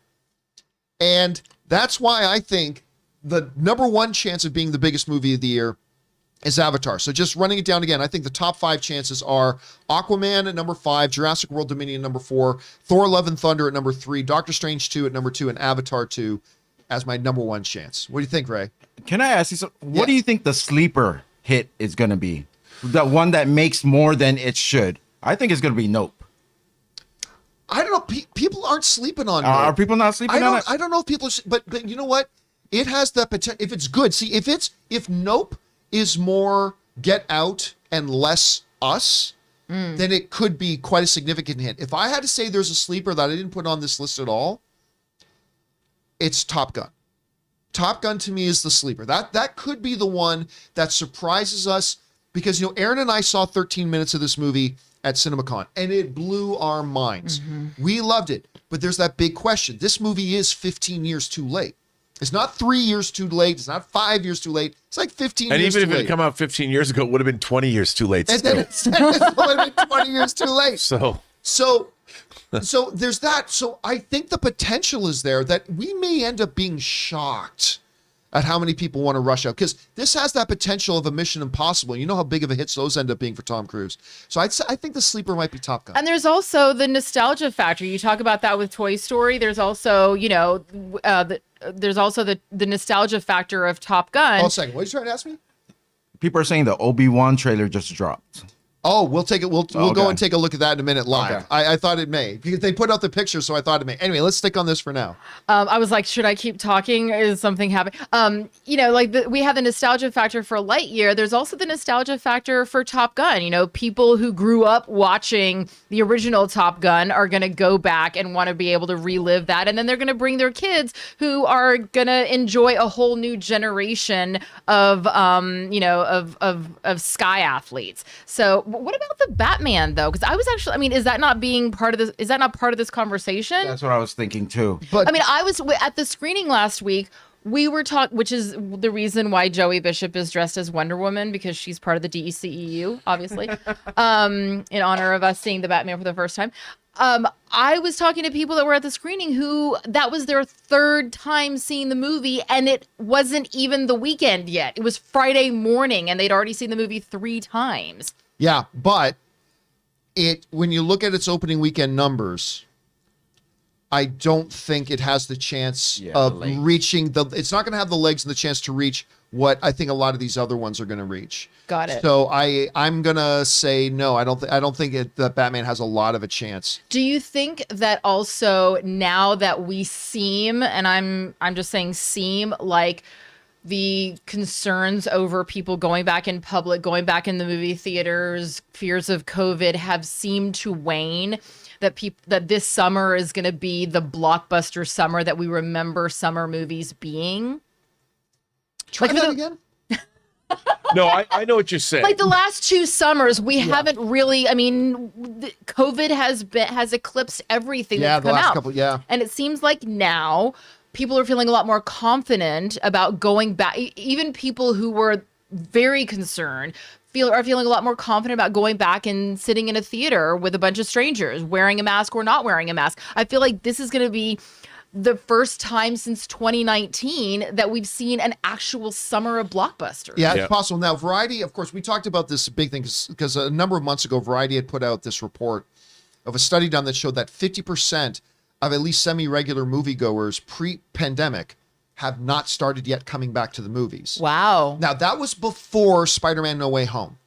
And that's why I think the number 1 chance of being the biggest movie of the year is Avatar. So just running it down again, I think the top 5 chances are Aquaman at number 5, Jurassic World Dominion at number 4, Thor: Love and Thunder at number 3, Doctor Strange 2 at number 2, and Avatar 2 as my number one chance. What do you think, Ray? Can I ask you something? What do you think the sleeper hit is going to be? The one that makes more than it should. I think it's going to be Nope. I don't know. People aren't sleeping on Nope. Are people not sleeping on it? I don't know if people are, but you know what? It has the potential. If it's good, see, if Nope is more Get Out and less Us, then it could be quite a significant hit. If I had to say there's a sleeper that I didn't put on this list at all, it's Top Gun. Top Gun to me is the sleeper. That could be the one that surprises us because, you know, Aaron and I saw 13 minutes of this movie at CinemaCon and it blew our minds. We loved it, but there's that big question. This movie is 15 years too late. It's not 3 years too late. It's not 5 years too late. It's like 15 years too late. And even if it had come out 15 years ago, it would have been 20 years too late. And then it would have been 20 years too late. So there's that. So I think the potential is there that we may end up being shocked at how many people want to rush out because this has that potential of a Mission Impossible. You know how big of a hits those end up being for Tom Cruise. So I think the sleeper might be Top Gun. And there's also the nostalgia factor. You talk about that with Toy Story. There's also, you know, there's also the nostalgia factor of Top Gun. Hold on a second. What are you trying to ask me? People are saying the Obi-Wan trailer just dropped. Oh, we'll take it. We'll go and take a look at that in a minute live. Okay. I thought it may because they put out the picture, so I thought it may. Anyway, let's stick on this for now. I was like, should I keep talking? Is something happening? You know, like we have the nostalgia factor for Lightyear. There's also the nostalgia factor for Top Gun. You know, people who grew up watching the original Top Gun are going to go back and want to be able to relive that, and then they're going to bring their kids who are going to enjoy a whole new generation of, you know, of sky athletes. So. What about the Batman though? Because I was actually, I mean, is that not being part of this? Is that not part of this conversation? That's what I was thinking too. But I mean, I was at the screening last week. We were talking, which is the reason why Joey Bishop is dressed as Wonder Woman because she's part of the DCEU, obviously, in honor of us seeing the Batman for the first time. I was talking to people that were at the screening who that was their third time seeing the movie and it wasn't even the weekend yet. It was Friday morning and they'd already seen the movie 3 times. yeah, but when you look at its opening weekend numbers, I don't think it has the chance of reaching it's not going to have the legs and the chance to reach what I think a lot of these other ones are going to reach. Got it. So I'm going to say no. I don't think that Batman has a lot of a chance. Do you think that also now that we seem, and I'm just saying seem like the concerns over people going back in public, going back in the movie theaters, fears of COVID have seemed to wane, that this summer is going to be the blockbuster summer that we remember summer movies being? Try that again? no, I know what you're saying. Like the last 2 summers, we haven't really. I mean, COVID has eclipsed everything that's come out. And it seems like now people are feeling a lot more confident about going back. Even people who were very concerned are feeling a lot more confident about going back and sitting in a theater with a bunch of strangers, wearing a mask or not wearing a mask. I feel like this is going to be the first time since 2019 that we've seen an actual summer of blockbusters. Yeah, it's possible. Now, Variety, of course, we talked about this big thing because a number of months ago, Variety had put out this report of a study done that showed that 50% of at least semi-regular moviegoers pre-pandemic have not started yet coming back to the movies. Wow. Now, that was before Spider-Man No Way Home.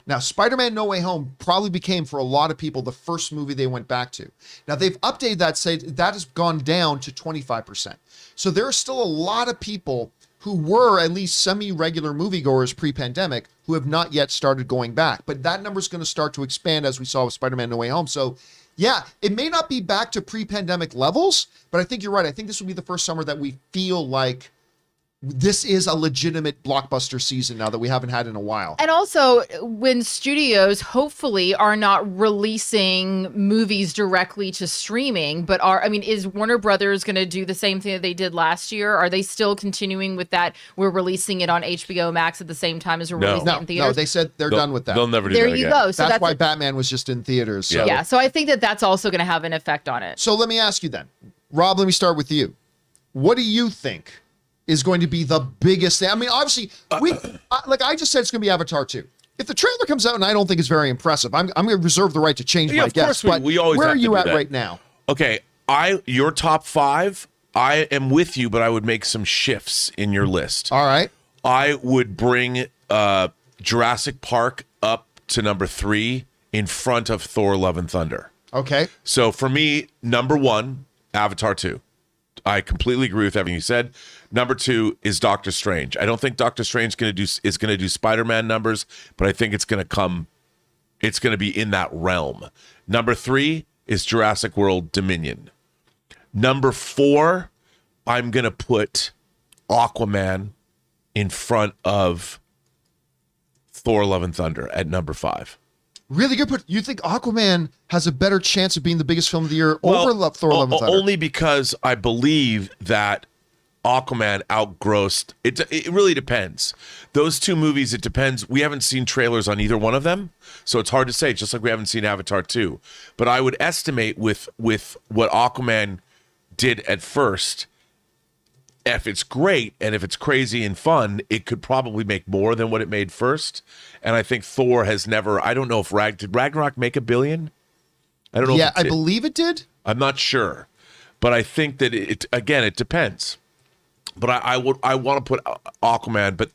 Now, Spider-Man No Way Home probably became, for a lot of people, the first movie they went back to. Now, they've updated that, say that has gone down to 25%. So there are still a lot of people who were at least semi-regular moviegoers pre-pandemic who have not yet started going back. But that number is going to start to expand as we saw with Spider-Man No Way Home. So, yeah, it may not be back to pre-pandemic levels, but I think you're right. I think this will be the first summer that we feel like this is a legitimate blockbuster season now that we haven't had in a while. And also when studios hopefully are not releasing movies directly to streaming, but is Warner Brothers going to do the same thing that they did last year? Are they still continuing with that? We're releasing it on HBO Max at the same time as we're releasing it in theaters? No, they said they're done with that. They'll never do that again. There you go. So that's why Batman was just in theaters. So. Yeah, so I think that's also going to have an effect on it. So let me ask you then. Rob, let me start with you. What do you think is going to be the biggest thing? I mean, obviously, like I just said, it's going to be Avatar 2. If the trailer comes out and I don't think it's very impressive, I'm going to reserve the right to change my guess. Of course, we always where have are to you do at that. right now? Okay, your top 5 I am with you, but I would make some shifts in your list. All right. I would bring Jurassic Park up to number 3 in front of Thor: Love and Thunder. Okay. So for me, number 1, Avatar 2. I completely agree with everything you said. Number 2 is Doctor Strange. I don't think Doctor Strange is going to do Spider-Man numbers, but I think it's going to be in that realm. Number 3 is Jurassic World Dominion. Number 4, I'm going to put Aquaman in front of Thor: Love and Thunder at number 5. Really good. But you think Aquaman has a better chance of being the biggest film of the year over Thor: Love and Thunder? Only because I believe that Aquaman outgrossed it. It really depends. Those two movies, it depends. We haven't seen trailers on either one of them, so it's hard to say. Just like we haven't seen Avatar 2. But I would estimate with what Aquaman did at first, if it's great and if it's crazy and fun, it could probably make more than what it made first. And I think Thor has never. I don't know if did Ragnarok make $1 billion? I don't know. Yeah, I believe it did. I'm not sure, but I think that it depends. But I want to put Aquaman, but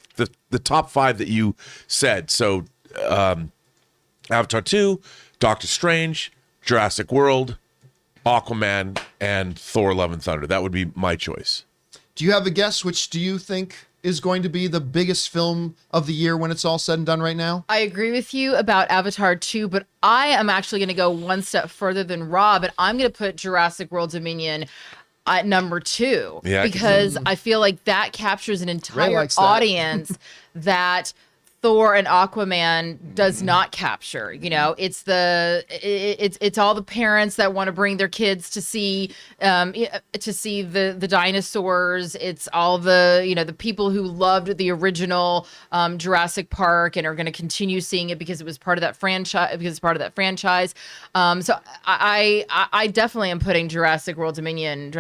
the top 5 that you said. So Avatar 2, Doctor Strange, Jurassic World, Aquaman, and Thor: Love and Thunder. That would be my choice. Do you have a guess? Which do you think is going to be the biggest film of the year when it's all said and done right now? I agree with you about Avatar 2, but I am actually going to go one step further than Rob, and I'm going to put Jurassic World Dominion at number 2, because I feel like that captures an entire audience that Thor and Aquaman does not capture. You know, it's all the parents that want to bring their kids to see the dinosaurs. It's all the people who loved the original Jurassic Park and are going to continue seeing it because it was part of that franchise. So I definitely am putting Jurassic Park World Dominion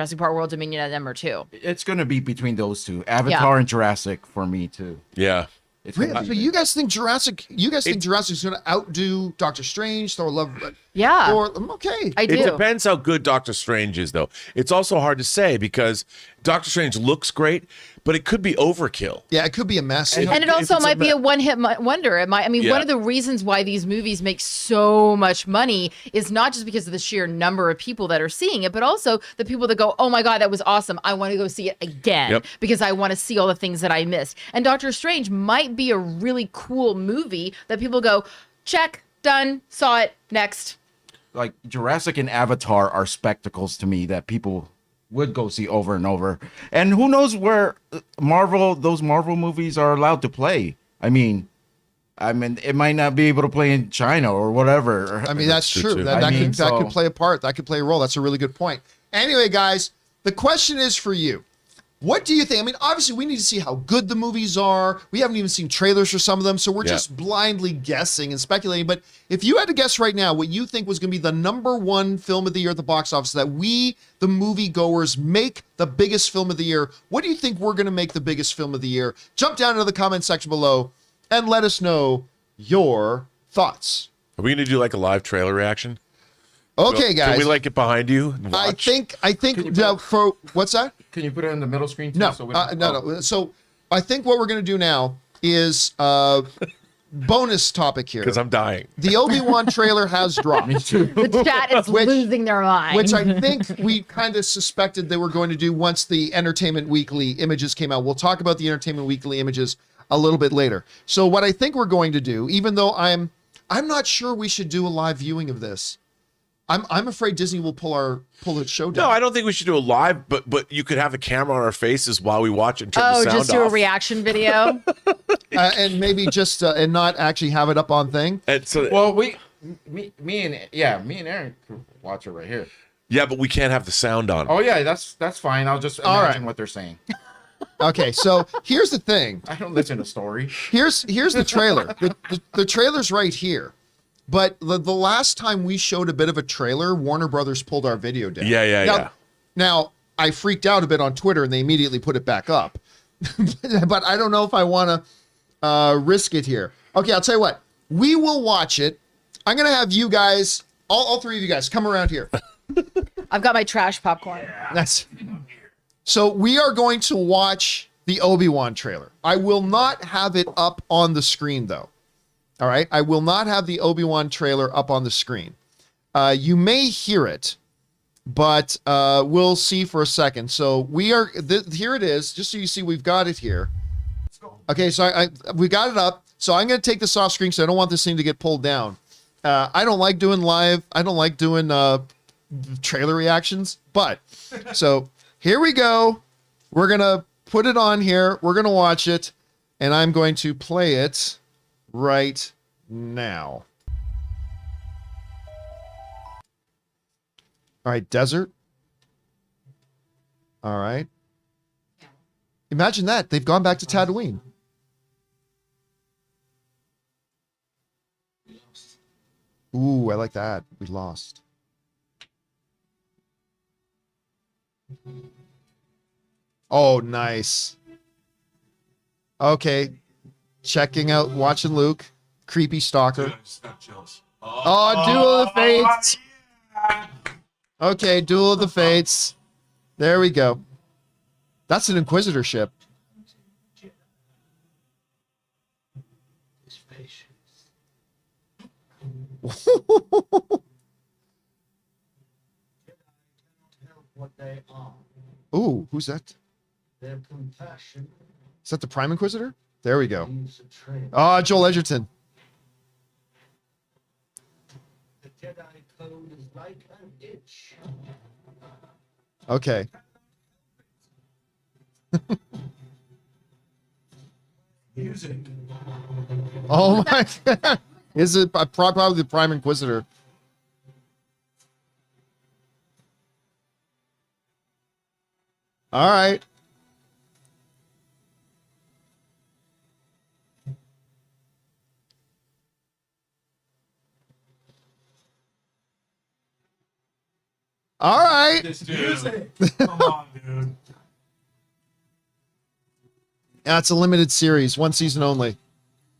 at number 2. It's going to be between those two, Avatar and Jurassic, for me too. Yeah. So you guys think Jurassic? You guys think Jurassic's going to outdo Doctor Strange, Thor: Love? Yeah. Okay. I do. It depends how good Doctor Strange is, though. It's also hard to say because Doctor Strange looks great, but it could be overkill. Yeah, it could be a mess. And it also might be a one-hit wonder. One of the reasons why these movies make so much money is not just because of the sheer number of people that are seeing it, but also the people that go, oh my God, that was awesome. I want to go see it again because I want to see all the things that I missed. And Doctor Strange might be a really cool movie that people go, check, done, saw it, next. Like Jurassic and Avatar are spectacles to me that people would go see over and over. And who knows where those Marvel movies are allowed to play. I mean, it might not be able to play in China or whatever. I mean, that's true. That could play a part. That could play a role. That's a really good point. Anyway, guys, the question is for you. What do you think? I mean, obviously, we need to see how good the movies are. We haven't even seen trailers for some of them, so we're just blindly guessing and speculating. But if you had to guess right now what you think was going to be the number 1 film of the year at the box office, that we, the moviegoers, make the biggest film of the year, what do you think we're going to make the biggest film of the year? Jump down into the comment section below and let us know your thoughts. Are we going to do like a live trailer reaction? Okay, guys. Can we like it behind you? And watch? I think for what's that? Can you put it in the middle screen too? No, no. So I think what we're going to do now is bonus topic here. Because I'm dying. The Obi-Wan trailer has dropped. Me too. The chat is losing their mind. Which I think we kind of suspected they were going to do once the Entertainment Weekly images came out. We'll talk about the Entertainment Weekly images a little bit later. So what I think we're going to do, even though I'm not sure we should do a live viewing of this. I'm afraid Disney will pull its show down. No, I don't think we should do a live, but you could have a camera on our faces while we watch it and turn the sound off. Just do a reaction video. And maybe just and not actually have it up on thing. And so, well, me and Aaron could watch it right here. Yeah, but we can't have the sound on. Oh yeah, that's fine. I'll just imagine what they're saying. Okay, so here's the thing. I don't listen to story. Here's the trailer. The trailer's right here. But the last time we showed a bit of a trailer, Warner Brothers pulled our video down. Yeah. Now, I freaked out a bit on Twitter, and they immediately put it back up. But I don't know if I want to risk it here. Okay, I'll tell you what. We will watch it. I'm going to have you guys, all 3 of you guys, come around here. I've got my trash popcorn. That's So we are going to watch the Obi-Wan trailer. I will not have it up on the screen, though. All right? I will not have the Obi-Wan trailer up on the screen. You may hear it, but we'll see for a second. So we are, here it is, just so you see we've got it here. Okay, so we got it up. So I'm going to take this off screen because I don't want this thing to get pulled down. I don't like doing live. I don't like doing trailer reactions. But, so here we go. We're going to put it on here. We're going to watch it. And I'm going to play it right now. All right, desert. All right. Imagine that. They've gone back to Tatooine. Ooh, I like that. We lost. Oh, nice. Okay. Checking out, watching Luke. Creepy stalker. Dude, I just got chills. Oh, Duel of the Fates. Yeah. Okay, Duel of the Fates. There we go. That's an Inquisitor ship. Ooh, who's that? Their compassion Is that the Prime Inquisitor? There we go. leaves a trail. Oh, Joel Edgerton. The Jedi code is like an itch. Okay. Music. Oh my God. Is it probably the Prime Inquisitor? All right. All right. This music. Come on, dude. Yeah, it's a limited series, one season only.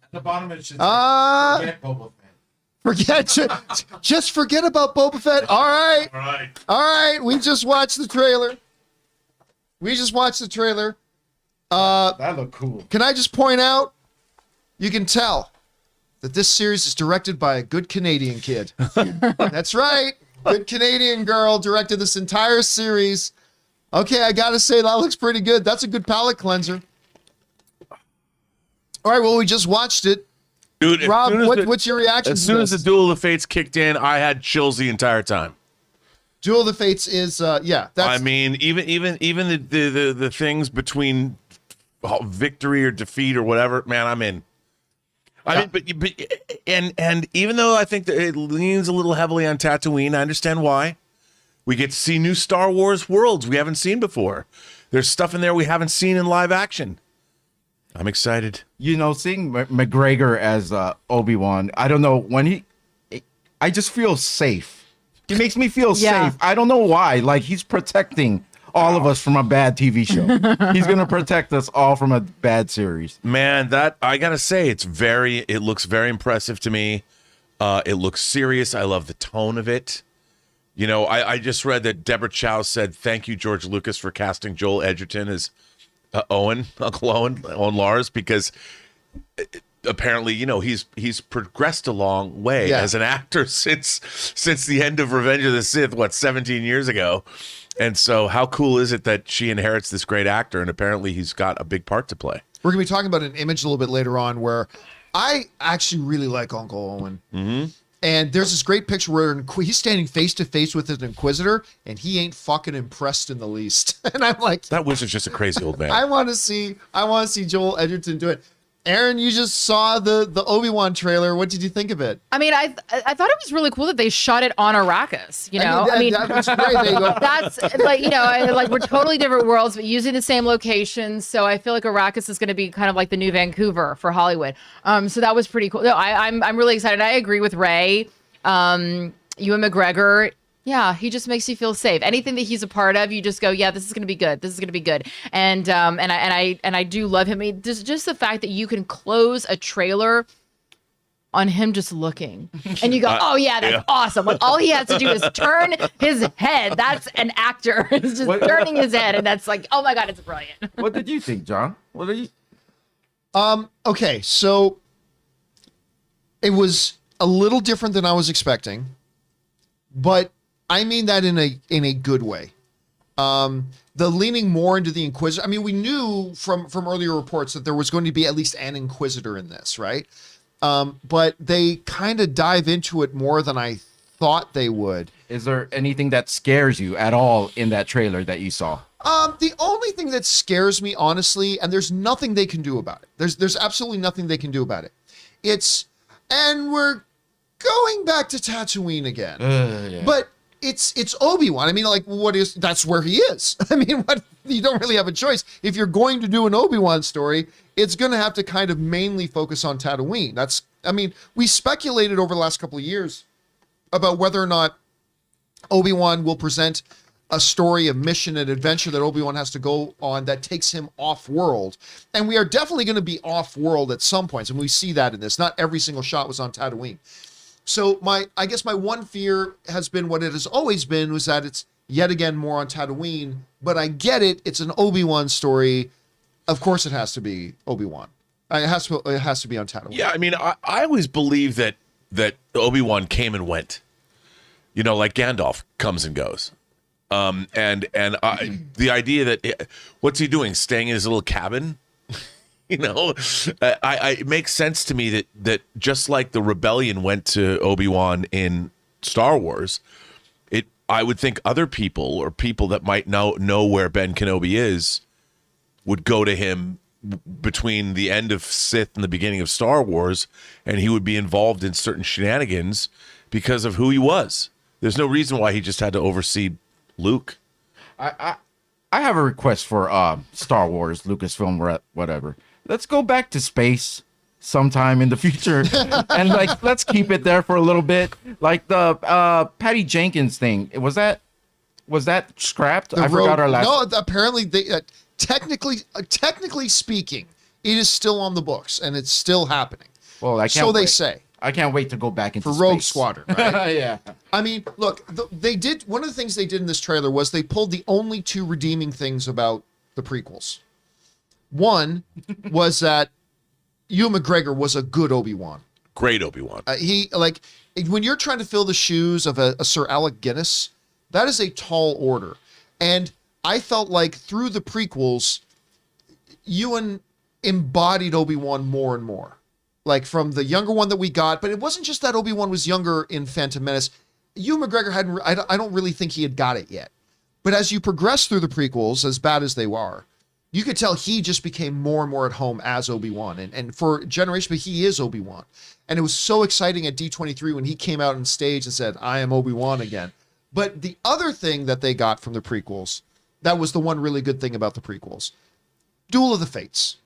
At the bottom it should Uh, say, forget Boba Fett. just forget about Boba Fett. All right. All right. All right. We just watched the trailer. That looked cool. Can I just point out, you can tell that this series is directed by a good Canadian kid. That's right. Good Canadian girl directed this entire series. Okay, I gotta say that looks pretty good. That's a good palate cleanser. All right, well, we just watched it. Dude, as Rob, soon as what's your reaction as to soon as this? the Duel of the Fates kicked in, I had chills the entire time. Duel of the Fates is, yeah. That's, I mean, even the things between victory or defeat or whatever, man, I'm in. I mean, but and even though I think that it leans a little heavily on Tatooine, I understand why. We get to see new Star Wars worlds we haven't seen before. There's stuff in there we haven't seen in live action. I'm excited. You know, seeing McGregor as Obi-Wan, I don't know, I just feel safe. He makes me feel Yeah. safe. I don't know why. Like, he's protecting all of us from a bad TV show. He's going to protect us all from a bad series. Man, that I gotta say, it looks very impressive to me. It looks serious. I love the tone of it. You know, I just read that Deborah Chow said, "Thank you, George Lucas, for casting Joel Edgerton as Owen, Uncle Owen, on Lars," because apparently, you know, he's progressed a long way as an actor since the end of Revenge of the Sith, 17 years ago. And so how cool is it that she inherits this great actor, and apparently he's got a big part to play. we're going to be talking about an image a little bit later on where I actually really like Uncle Owen. Mm-hmm. And there's this great picture where he's standing face to face with an Inquisitor, and he ain't fucking impressed in the least. And I'm like, That wizard's just a crazy old man. I want to see Joel Edgerton do it. Aaron, you just saw the Obi-Wan trailer. What did you think of it? I mean, I thought it was really cool that they shot it on Arrakis. You know, that was great. There you go. that's like, you know, like we're totally different worlds, but using the same locations. So I feel like Arrakis is going to be kind of like the new Vancouver for Hollywood. So that was pretty cool. No, I'm really excited. I agree with Ray. Ewan McGregor. Yeah, he just makes you feel safe. Anything that he's a part of, you just go, yeah, this is going to be good. This is going to be good. And I do love him. I mean, just the fact that you can close a trailer on him just looking. And you go, oh yeah, that's awesome. Like all he has to do is turn his head. That's an actor. It's just turning his head. And that's like, oh my God, it's brilliant. What did you think, John? What are you? Okay, so it was a little different than I was expecting, but I mean that in a good way. The leaning more into the Inquisitor. I mean, we knew from earlier reports that there was going to be at least an Inquisitor in this, right? But they kind of dive into it more than I thought they would. Is there anything that scares you at all in that trailer that you saw? The only thing that scares me, honestly, and there's nothing they can do about it. There's absolutely nothing they can do about it. And we're going back to Tatooine again. Yeah. But it's Obi-Wan. I mean, like, that's where he is. I mean, you don't really have a choice. If you're going to do an Obi-Wan story, it's going to have to kind of mainly focus on Tatooine. We speculated over the last couple of years about whether or not Obi-Wan will present a story of mission and adventure that Obi-Wan has to go on that takes him off-world. And we are definitely going to be off-world at some points, and we see that in this. Not every single shot was on Tatooine. So I guess my one fear has been what it has always been, was that it's yet again more on Tatooine, but I get it. It's an Obi-Wan story. Of course it has to be Obi-Wan. It has to be on Tatooine. Yeah, I mean, I always believe that Obi-Wan came and went. You know, like Gandalf comes and goes. The idea that what's he doing? Staying in his little cabin? You know, it makes sense to me that just like the rebellion went to Obi-Wan in Star Wars, I would think other people or people that might know where Ben Kenobi is would go to him between the end of Sith and the beginning of Star Wars, and he would be involved in certain shenanigans because of who he was. There's no reason why he just had to oversee Luke. I have a request for Star Wars, Lucasfilm, whatever. Let's go back to space sometime in the future, and let's keep it there for a little bit. Like the Patty Jenkins thing, was that scrapped? I forgot our last. No, apparently they technically speaking, it is still on the books and it's still happening. Well, I can't. So they wait. say. I can't wait to go back into for space. Rogue Squadron, right? Yeah. I mean, look, they did one of the things they did in this trailer was they pulled the only two redeeming things about the prequels. One was that Ewan McGregor was a good Obi-Wan. Great Obi-Wan. When you're trying to fill the shoes of a Sir Alec Guinness, that is a tall order. And I felt like through the prequels, Ewan embodied Obi-Wan more and more. Like from the younger one that we got, but it wasn't just that Obi-Wan was younger in Phantom Menace. Ewan McGregor I don't really think he had got it yet. But as you progress through the prequels, as bad as they are, you could tell he just became more and more at home as Obi-Wan. And for generations, but he is Obi-Wan. And it was so exciting at D23 when he came out on stage and said, I am Obi-Wan again. But the other thing that they got from the prequels, that was the one really good thing about the prequels. Duel of the Fates.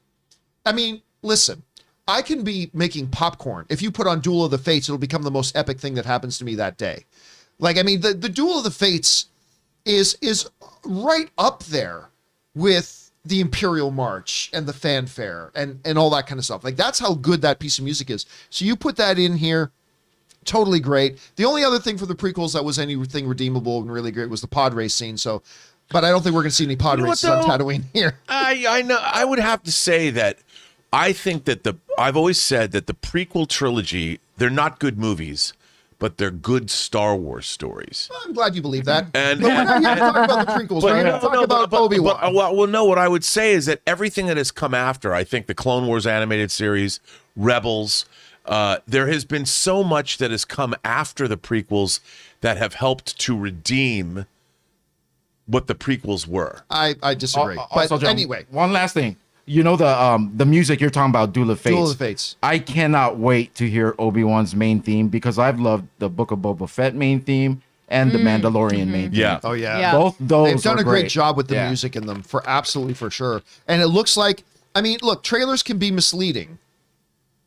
I mean, listen, I can be making popcorn. If you put on Duel of the Fates, it'll become the most epic thing that happens to me that day. The Duel of the Fates is right up there with the Imperial March and the fanfare and all that kind of stuff. Like, that's how good that piece of music is. So you put that in here, totally great. The only other thing for the prequels that was anything redeemable and really great was the pod race scene. So, but I don't think we're going to see any pod races on Tatooine here. I know. I would have to say that I think that I've always said that the prequel trilogy, they're not good movies, but they're good Star Wars stories. I'm glad you believe that. And but we're not here to talk about the prequels. We're here to talk about Obi-Wan. What I would say is that everything that has come after, I think the Clone Wars animated series, Rebels, there has been so much that has come after the prequels that have helped to redeem what the prequels were. I disagree. But John, anyway. One last thing. You know the music you're talking about, Duel of Fates. Duel of the Fates. I cannot wait to hear Obi-Wan's main theme because I've loved the Book of Boba Fett main theme and the Mandalorian main theme. Yeah. Oh, yeah. Both those They've done are a great job with the Yeah. music in them, for sure. And it looks like, I mean, look, trailers can be misleading,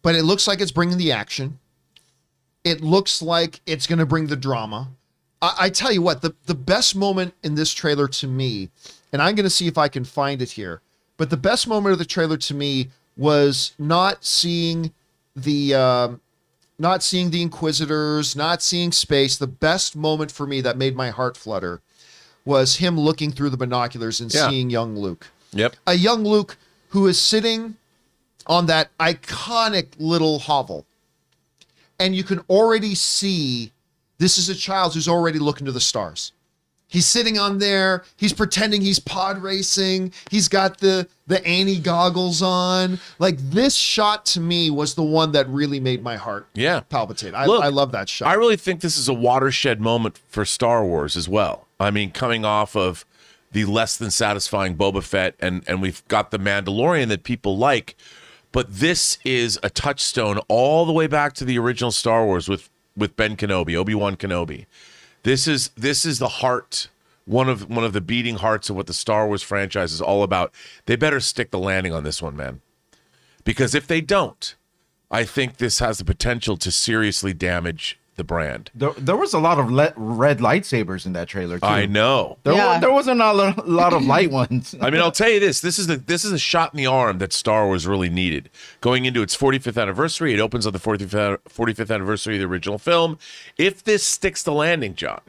but it looks like it's bringing the action. It looks like it's going to bring the drama. I tell you what, the best moment in this trailer to me, and I'm going to see if I can find it here, but the best moment of the trailer to me was not seeing the not seeing the Inquisitors, not seeing space, the best moment for me that made my heart flutter was him looking through the binoculars and seeing young Luke. Yep. A young Luke who is sitting on that iconic little hovel. And you can already see this is a child who's already looking to the stars. He's sitting on there. He's pretending he's pod racing. He's got the Annie goggles on. Like, this shot to me was the one that really made my heart palpitate. I love that shot. I really think this is a watershed moment for Star Wars as well. I mean, coming off of the less than satisfying Boba Fett, and we've got the Mandalorian that people like, but this is a touchstone all the way back to the original Star Wars with Ben Kenobi, Obi-Wan Kenobi. This is the heart, one of the beating hearts of what the Star Wars franchise is all about. They better stick the landing on this one, man. Because if they don't, I think this has the potential to seriously damage the brand. There was a lot of red lightsabers in that trailer too. I know. There wasn't a lot of light ones. I mean, I'll tell you this. This is a shot in the arm that Star Wars really needed. Going into its 45th anniversary, it opens on the 45th anniversary of the original film. If this sticks the landing, John,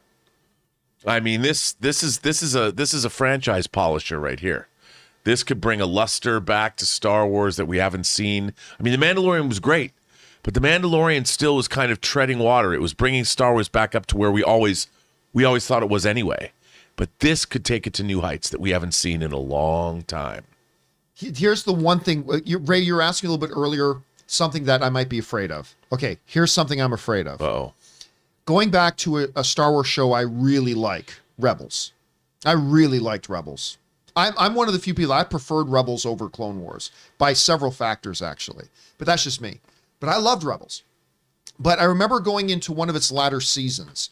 I mean, this is a franchise polisher right here. This could bring a luster back to Star Wars that we haven't seen. I mean, The Mandalorian was great, but The Mandalorian still was kind of treading water. It was bringing Star Wars back up to where we always thought it was anyway. But this could take it to new heights that we haven't seen in a long time. Here's the one thing, Ray, you were asking a little bit earlier, something that I might be afraid of. Okay, here's something I'm afraid of. Uh-oh. Going back to a Star Wars show I really like, Rebels. I really liked Rebels. I'm one of the few people, I preferred Rebels over Clone Wars by several factors, actually. But that's just me. But I loved Rebels. But I remember going into one of its latter seasons.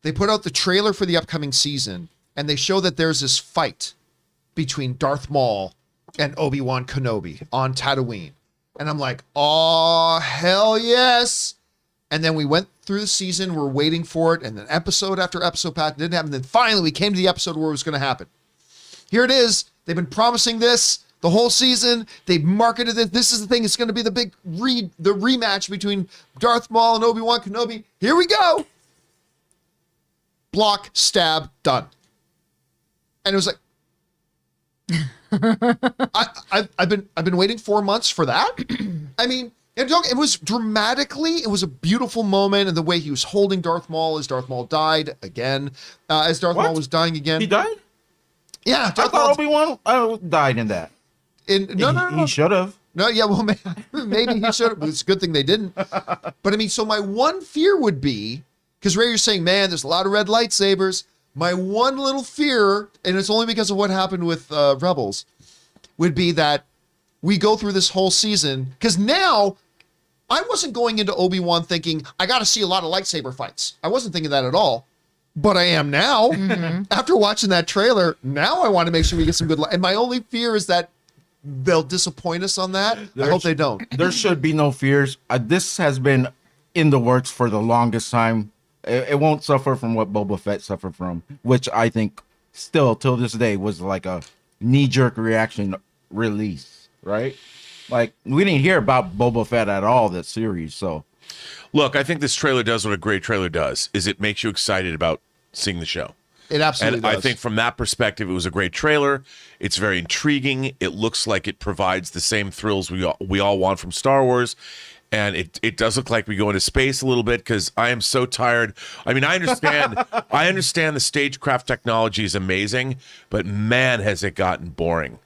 They put out the trailer for the upcoming season, and they show that there's this fight between Darth Maul and Obi-Wan Kenobi on Tatooine. And I'm like, oh, hell yes. And then we went through the season, we're waiting for it, and then episode after episode passed, didn't happen. Then finally we came to the episode where it was going to happen. Here it is. They've been promising this the whole season. They've marketed it. This is the thing. It's going to be the big the rematch between Darth Maul and Obi-Wan Kenobi. Here we go. Block, stab, done. And it was like, I've been waiting 4 months for that. I mean, it was dramatically, it was a beautiful moment, and the way he was holding Darth Maul as Darth Maul died again, as Darth Maul was dying again. He died? Yeah, I thought Obi-Wan died in that. No. He should have. No, yeah, well, maybe he should have. It's a good thing they didn't. But I mean, so my one fear would be, because Ray, you're saying, man, there's a lot of red lightsabers. My one little fear, and it's only because of what happened with Rebels, would be that we go through this whole season, because now I wasn't going into Obi-Wan thinking, I got to see a lot of lightsaber fights. I wasn't thinking that at all. But I am now. Mm-hmm. After watching that trailer, now I want to make sure we get some good and my only fear is that they'll disappoint us on that. I hope they don't. There should be no fears. This has been in the works for the longest time. It won't suffer from what Boba Fett suffered from, which I think still till this day was like a knee-jerk reaction release, right? Like, we didn't hear about Boba Fett at all this series, so. Look, I think this trailer does what a great trailer does, is it makes you excited about seeing the show. It absolutely does. I think from that perspective, it was a great trailer. It's very intriguing. It looks like it provides the same thrills we all want from Star Wars. And it does look like we go into space a little bit, because I am so tired. I mean, I understand the stagecraft technology is amazing, but man, has it gotten boring.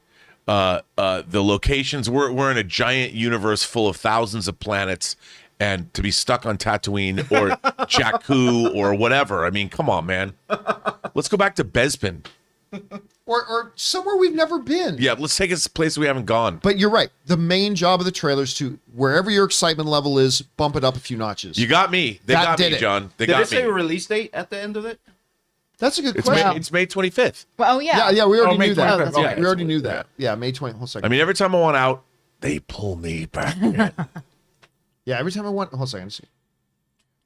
The locations, we're in a giant universe full of thousands of planets, and to be stuck on Tatooine or Jakku or whatever. I mean, come on, man. Let's go back to Bespin. Or somewhere we've never been. Yeah, let's take us to a place we haven't gone. But you're right. The main job of the trailer is to, wherever your excitement level is, bump it up a few notches. You got me. They got me, John. They got me. Did it say a release date at the end of it? That's a good question. It's May 25th. Oh, yeah. Yeah, we already knew that. that's right. We already knew that. Yeah, May 20th. Hold on a second. I mean, every time I want out, they pull me back in. Yeah, every time I want. Hold on a second.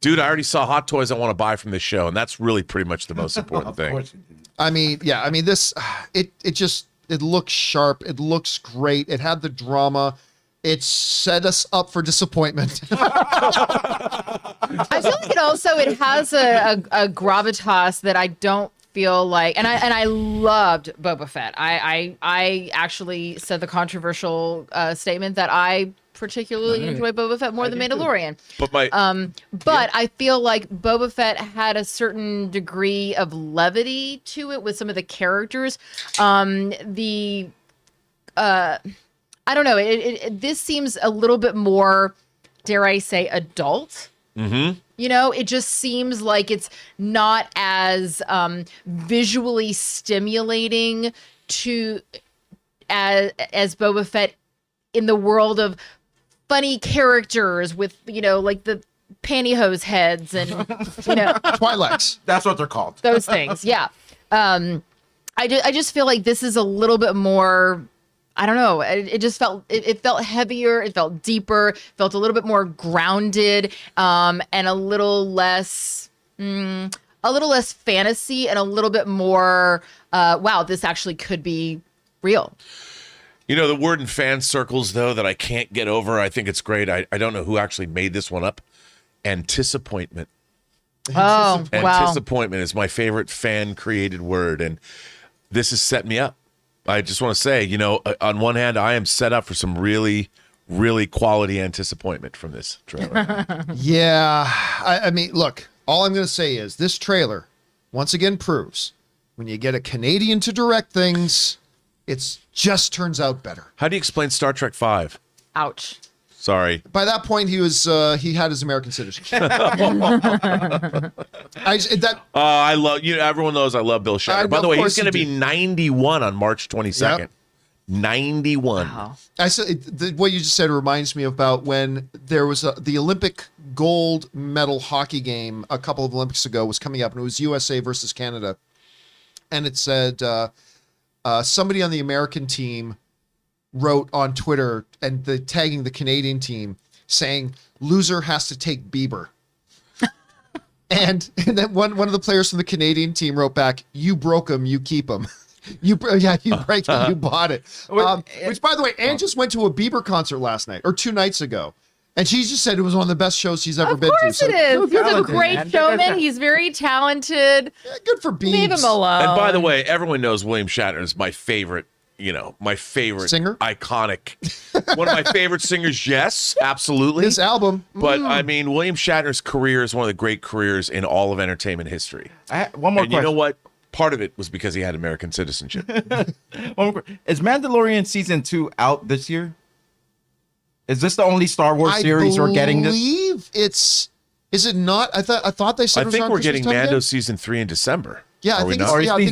Dude, I already saw Hot Toys I want to buy from this show, and that's really pretty much the most important thing. I mean, yeah, this, it looks sharp. It looks great. It had the drama. It set us up for disappointment. I feel like it has a gravitas that I don't feel like, and I loved Boba Fett. I actually said the controversial statement that I particularly enjoy Boba Fett more than Mandalorian. But I feel like Boba Fett had a certain degree of levity to it with some of the characters. I don't know. This seems a little bit more, dare I say, adult. Mm-hmm. You know, it just seems like it's not as visually stimulating as Boba Fett in the world of funny characters with, you know, like the pantyhose heads and, you know, Twi'leks. That's what they're called. Those things. Yeah. I just feel like this is a little bit more, I don't know. It just felt, it felt heavier. It felt deeper, felt a little bit more grounded, and a little less fantasy and a little bit more, wow, this actually could be real. You know, the word in fan circles, though, that I can't get over, I think it's great. I don't know who actually made this one up. Anticipantment. Oh, wow. Anticipantment is my favorite fan-created word, and this has set me up. I just want to say, you know, on one hand, I am set up for some really, really quality anticipantment from this trailer. Yeah. I mean, look, all I'm going to say is this trailer, once again, proves when you get a Canadian to direct things, it just turns out better. How do you explain Star Trek V? Ouch. Sorry. By that point, he had his American citizenship. I love you. Everyone knows I love Bill Shatner. By the way, he's going to be 91 on March 22nd. Yep. 91. 91. Wow. I said what you just said reminds me about when there was the Olympic gold medal hockey game a couple of Olympics ago was coming up, and it was USA versus Canada, and it said somebody on the American team wrote on Twitter and tagging the Canadian team saying loser has to take Bieber. and then one of the players from the Canadian team wrote back, you broke him, you keep him. You break it, you bought it. Which, by the way, Ann just went to a Bieber concert last night or 2 nights ago. And she just said it was one of the best shows she's ever been to. Of course it is. He's a great showman. He's very talented. Yeah, good for Biebs. Leave him alone. And by the way, everyone knows William Shatner is my favorite, my favorite singer, iconic, one of my favorite singers. Yes, absolutely. This album, but I mean, William Shatner's career is one of the great careers in all of entertainment history. One more question. You know what? Part of it was because he had American citizenship. Is Mandalorian season 2 out this year? Is this the only Star Wars series we're getting this? I believe it's. Is it not? I thought they said. I think we're getting Mando season 3 in December. Yeah, I think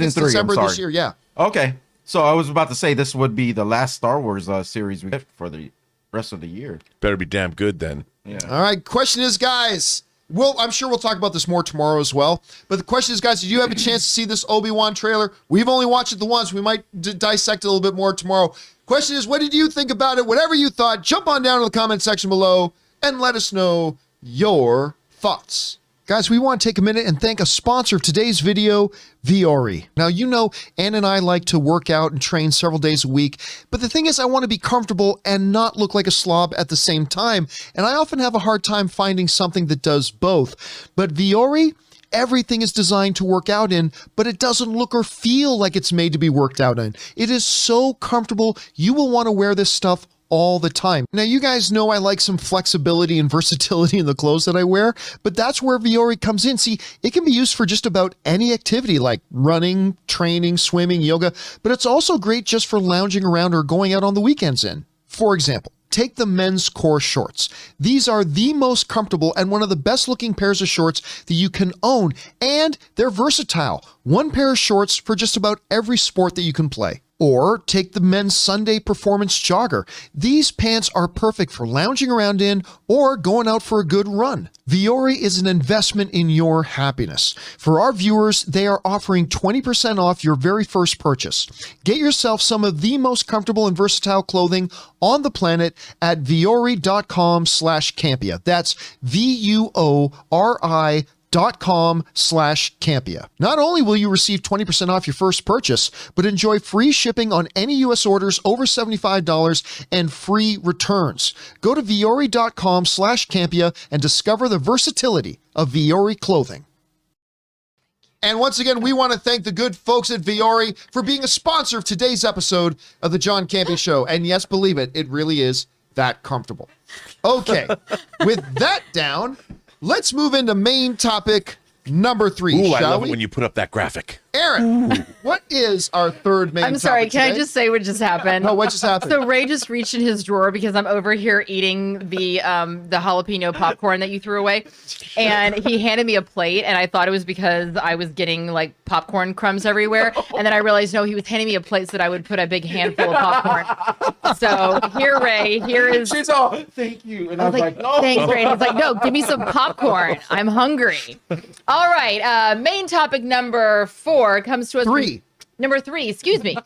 it's December this year. Yeah. Okay, so I was about to say this would be the last Star Wars series we get for the rest of the year. Better be damn good then. Yeah. All right. Question is, guys. I'm sure we'll talk about this more tomorrow as well. But the question is, guys, did you have a chance to see this Obi-Wan trailer? We've only watched it the once. We might dissect it a little bit more tomorrow. Question is, what did you think about it? Whatever you thought, jump on down to the comment section below and let us know your thoughts. Guys, we want to take a minute and thank a sponsor of today's video, Viore. Now, you know, Ann and I like to work out and train several days a week, but the thing is I want to be comfortable and not look like a slob at the same time, and I often have a hard time finding something that does both. But Viore, everything is designed to work out in, but it doesn't look or feel like it's made to be worked out in. It is so comfortable, you will want to wear this stuff all the time. Now, you guys know I like some flexibility and versatility in the clothes that I wear, but that's where Viore comes in. See, it can be used for just about any activity like running, training, swimming, yoga, but it's also great just for lounging around or going out on the weekends in. For example, take the men's core shorts. These are the most comfortable and one of the best looking pairs of shorts that you can own, and they're versatile. One pair of shorts for just about every sport that you can play. Or take the men's Sunday performance jogger. These pants are perfect for lounging around in or going out for a good run. Viore is an investment in your happiness. For our viewers, they are offering 20% off your very first purchase. Get yourself some of the most comfortable and versatile clothing on the planet at viore.com/Campea. That's VUORI.com/Campea. viore.com/Campea. Not only will you receive 20% off your first purchase, but enjoy free shipping on any U.S. orders over $75 and free returns. Go to viore.com/Campea and discover the versatility of Viore clothing. And once again, we want to thank the good folks at Viore for being a sponsor of today's episode of the John Campea Show. And yes, believe it, it really is that comfortable. Okay, with that down, let's move into main topic number 3, Ooh, I shall love we? it when you put up that graphic. Aaron, what is our third main topic I'm sorry, can I today? just say what just happened? No, what just happened? So Ray just reached in his drawer because I'm over here eating the jalapeno popcorn that you threw away, and he handed me a plate, and I thought it was because I was getting like popcorn crumbs everywhere, and then I realized no, he was handing me a plate so that I would put a big handful of popcorn. So here, Ray, here is. She's all, thank you. And I was like, no. thanks, Ray. And he's like, no, give me some popcorn. I'm hungry. All right, main topic number 4 comes to us. Number 3, excuse me,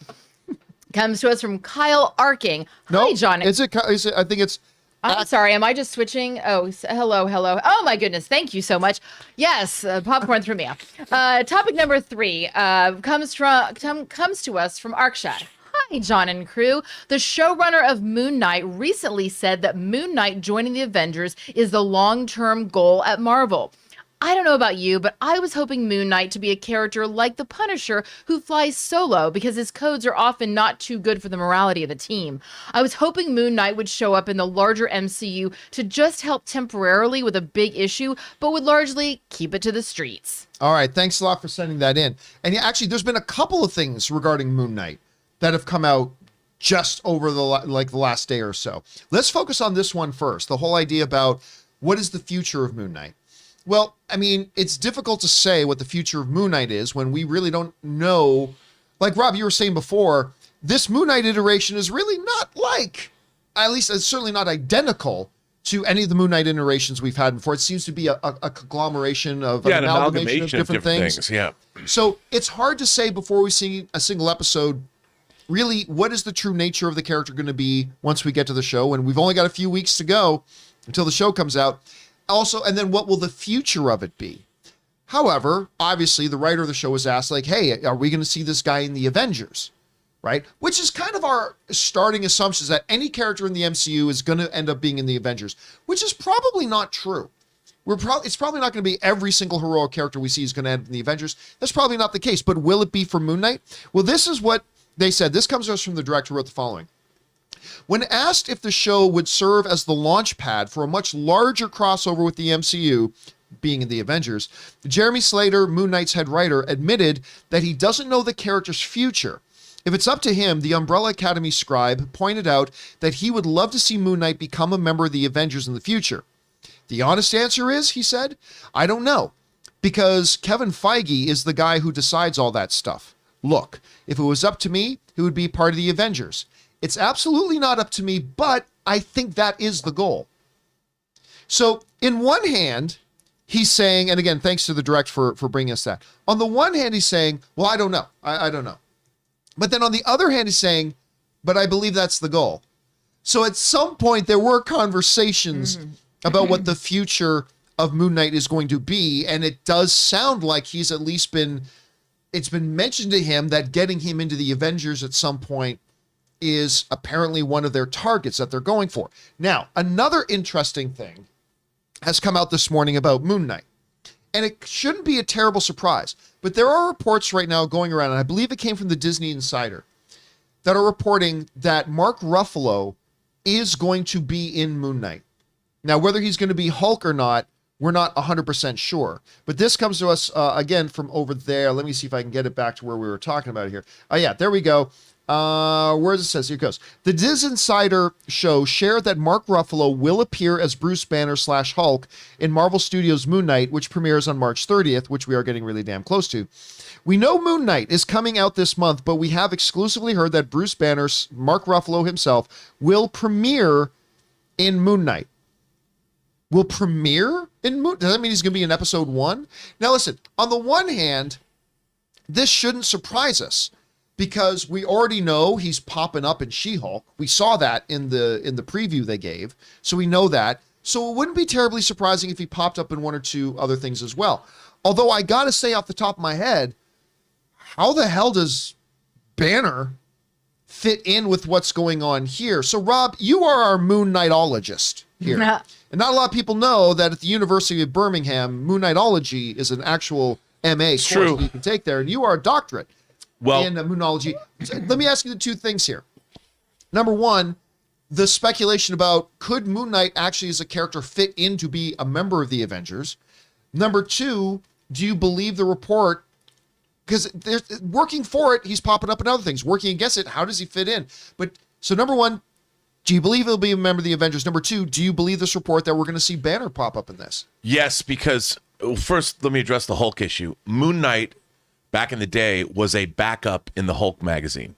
comes to us from Kyle Arking. Hi, John. Is it? I think it's. I'm sorry. Am I just switching? Oh, hello. Oh my goodness. Thank you so much. Yes, popcorn threw me off. Topic number 3 comes to us from Arkshad. Hi, John and crew. The showrunner of Moon Knight recently said that Moon Knight joining the Avengers is the long-term goal at Marvel. I don't know about you, but I was hoping Moon Knight to be a character like the Punisher who flies solo because his codes are often not too good for the morality of the team. I was hoping Moon Knight would show up in the larger MCU to just help temporarily with a big issue, but would largely keep it to the streets. All right, thanks a lot for sending that in. And yeah, actually, there's been a couple of things regarding Moon Knight that have come out just over the last day or so. Let's focus on this one first. The whole idea about what is the future of Moon Knight. Well, I mean, it's difficult to say what the future of Moon Knight is when we really don't know. Like Rob, you were saying before, this Moon Knight iteration is really not like, at least it's certainly not identical to any of the Moon Knight iterations we've had before. It seems to be a conglomeration of an amalgamation of different things. Yeah. So it's hard to say before we see a single episode, really, what is the true nature of the character going to be once we get to the show? And we've only got a few weeks to go until the show comes out. Also, and then what will the future of it be? However, obviously, the writer of the show was asked, like, hey, are we going to see this guy in the Avengers? Right? Which is kind of our starting assumption, that any character in the MCU is going to end up being in the Avengers, which is probably not true. It's probably not going to be every single heroic character we see is going to end up in the Avengers. That's probably not the case. But will it be for Moon Knight? Well, this is what they said. This comes to us from the director who wrote the following. When asked if the show would serve as the launch pad for a much larger crossover with the MCU, being in the Avengers, Jeremy Slater, Moon Knight's head writer, admitted that he doesn't know the character's future. If it's up to him, the Umbrella Academy scribe pointed out that he would love to see Moon Knight become a member of the Avengers in the future. The honest answer is, he said, I don't know, because Kevin Feige is the guy who decides all that stuff. Look, if it was up to me, he would be part of the Avengers. It's absolutely not up to me, but I think that is the goal. So, in one hand, he's saying, and again, thanks to the direct for bringing us that. On the one hand, he's saying, well, I don't know. I don't know. But then on the other hand, he's saying, but I believe that's the goal. So at some point, there were conversations about what the future of Moon Knight is going to be. And it does sound like he's at least it's been mentioned to him that getting him into the Avengers at some point is apparently one of their targets that they're going for. Now, another interesting thing has come out this morning about Moon Knight. And it shouldn't be a terrible surprise, but there are reports right now going around, and I believe it came from the Disney Insider, that are reporting that Mark Ruffalo is going to be in Moon Knight. Now, whether he's going to be Hulk or not, we're not 100% sure. But this comes to us, again, from over there. Let me see if I can get it back to where we were talking about it here. Oh, yeah, there we go. Where does it says? Here it goes. The Diz Insider show shared that Mark Ruffalo will appear as Bruce Banner / Hulk in Marvel Studios' Moon Knight, which premieres on March 30th, which we are getting really damn close to. We know Moon Knight is coming out this month, but we have exclusively heard that Bruce Banner, Mark Ruffalo himself, will premiere in Moon Knight. Will premiere in Moon? Does that mean he's going to be in episode 1? Now listen, on the one hand, this shouldn't surprise us, because we already know he's popping up in She-Hulk. We saw that in the preview they gave, so we know that. So it wouldn't be terribly surprising if he popped up in one or two other things as well. Although I got to say off the top of my head, how the hell does Banner fit in with what's going on here? So Rob, you are our Moon Knightologist here. And not a lot of people know that at the University of Birmingham, Moon Knightology is an actual MA course true. that you can take there, and you are a doctorate Well, in Moonology. So let me ask you the two things here. Number one, the speculation about could Moon Knight actually as a character fit in to be a member of the Avengers? Number two, do you believe the report? Because there's working for it, he's popping up in other things. Working against it, how does he fit in? But so number one, do you believe he'll be a member of the Avengers? Number two, do you believe this report that we're going to see Banner pop up in this? yes, because first, let me address the Hulk issue. Moon Knight, back in the day, was a backup in the Hulk magazine.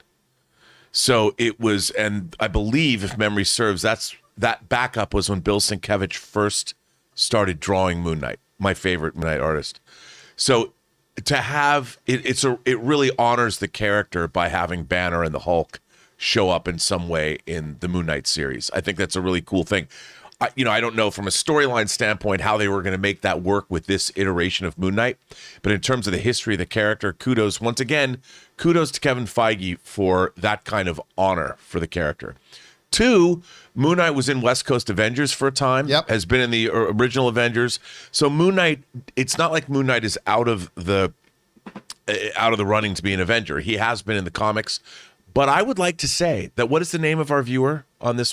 So it was, and I believe, if memory serves, that backup was when Bill Sienkiewicz first started drawing Moon Knight, my favorite Moon Knight artist. So to have it really honors the character by having Banner and the Hulk show up in some way in the Moon Knight series. I think that's a really cool thing. I don't know from a storyline standpoint how they were going to make that work with this iteration of Moon Knight, but in terms of the history of the character, kudos to Kevin Feige for that kind of honor for the character. Two, Moon Knight was in West Coast Avengers for a time, has been in the original Avengers. So Moon Knight, it's not like Moon Knight is out of the running to be an Avenger. He has been in the comics. But I would like to say that what is the name of our viewer on this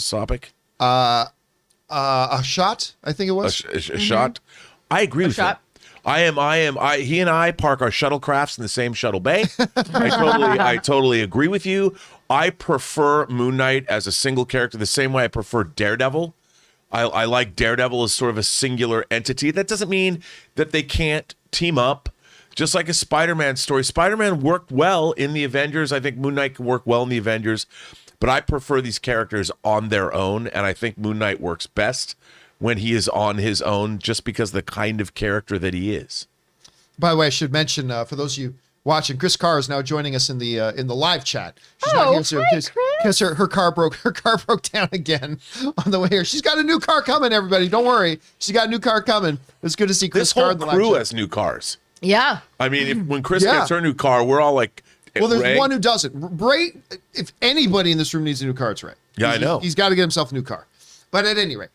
topic? A shot, I think it was. A shot. I agree with shot. him. He and I park our shuttlecrafts in the same shuttle bay. I totally agree with you. I prefer Moon Knight as a single character the same way I prefer Daredevil. I like Daredevil as sort of a singular entity. That doesn't mean that they can't team up. Just like a Spider-Man story. Spider-Man worked well in the Avengers. I think Moon Knight can work well in the Avengers. But I prefer these characters on their own, and I think Moon Knight works best when he is on his own, just because of the kind of character that he is. By the way, I should mention for those of you watching, Chris Carr is now joining us in the live chat. She's not here because her car broke down again on the way here. She's got a new car coming, everybody. Don't worry, she's got a new car coming. It's good to see Chris Carr in the live chat. This whole crew has new cars. Yeah. I mean, when Chris gets her new car, we're all like, well, there's Ray? one who doesn't. Ray, if anybody in this room needs a new car, it's Ray. Yeah, I know. He's got to get himself a new car. But at any rate.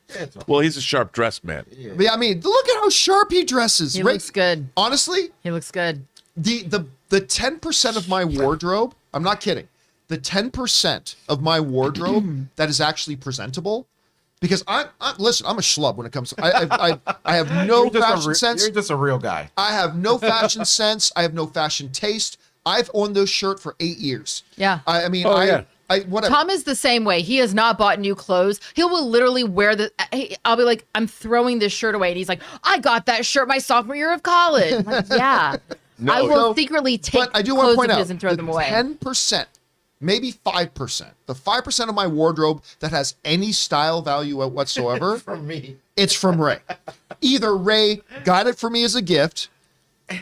Well, he's a sharp dressed man. But yeah, I mean, look at how sharp he dresses. He looks good. Honestly, He looks good. the 10% of my wardrobe, I'm not kidding, the 10% of my wardrobe that is actually presentable, because listen, I'm a schlub when it comes to, I have no fashion sense. You're just a real guy. I have no fashion sense. I have no fashion taste. I've owned this shirt for 8 years. Yeah. I mean, whatever. Tom is the same way. He has not bought new clothes. He will literally wear I'll be like, I'm throwing this shirt away. And he's like, I got that shirt my sophomore year of college. I'm like, yeah. I will secretly take but I do want to clothes point of out his and throw them away. 10%, maybe 5%, the 5% of my wardrobe that has any style value whatsoever, From me. it's from Ray. Either Ray got it for me as a gift,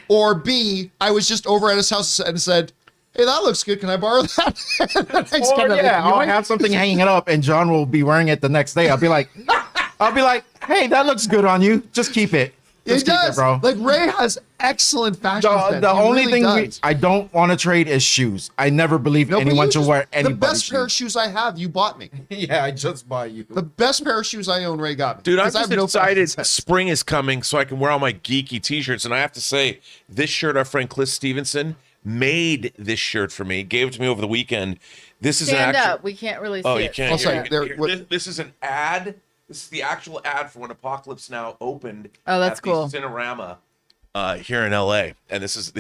or B, I was just over at his house and said, hey, that looks good. Can I borrow that? I'll have something hanging it up, and John will be wearing it the next day. I'll be like, hey, that looks good on you. Just keep it. It does, bro. Like Ray has excellent fashion sense. The He only really thing does. I don't want to trade is shoes. I never believe No, but anyone you should just- wear the anybody's best pair of shoes I have, you bought me. Yeah, I just buy you. The best pair of shoes I own, Ray got me. Dude, I'm 'Cause I just have no fashion excited sense. spring is coming so I can wear all my geeky t-shirts. And I have to say, this shirt, our friend Cliff Stevenson made this shirt for me, gave it to me over the weekend. This is Stand an actual, up. We can't really see Oh, you it. can't. Also, Here, there- here, what- this is an ad. This is the actual ad for when Apocalypse Now opened. Oh, that's at the cool. Cinerama here in LA. And this is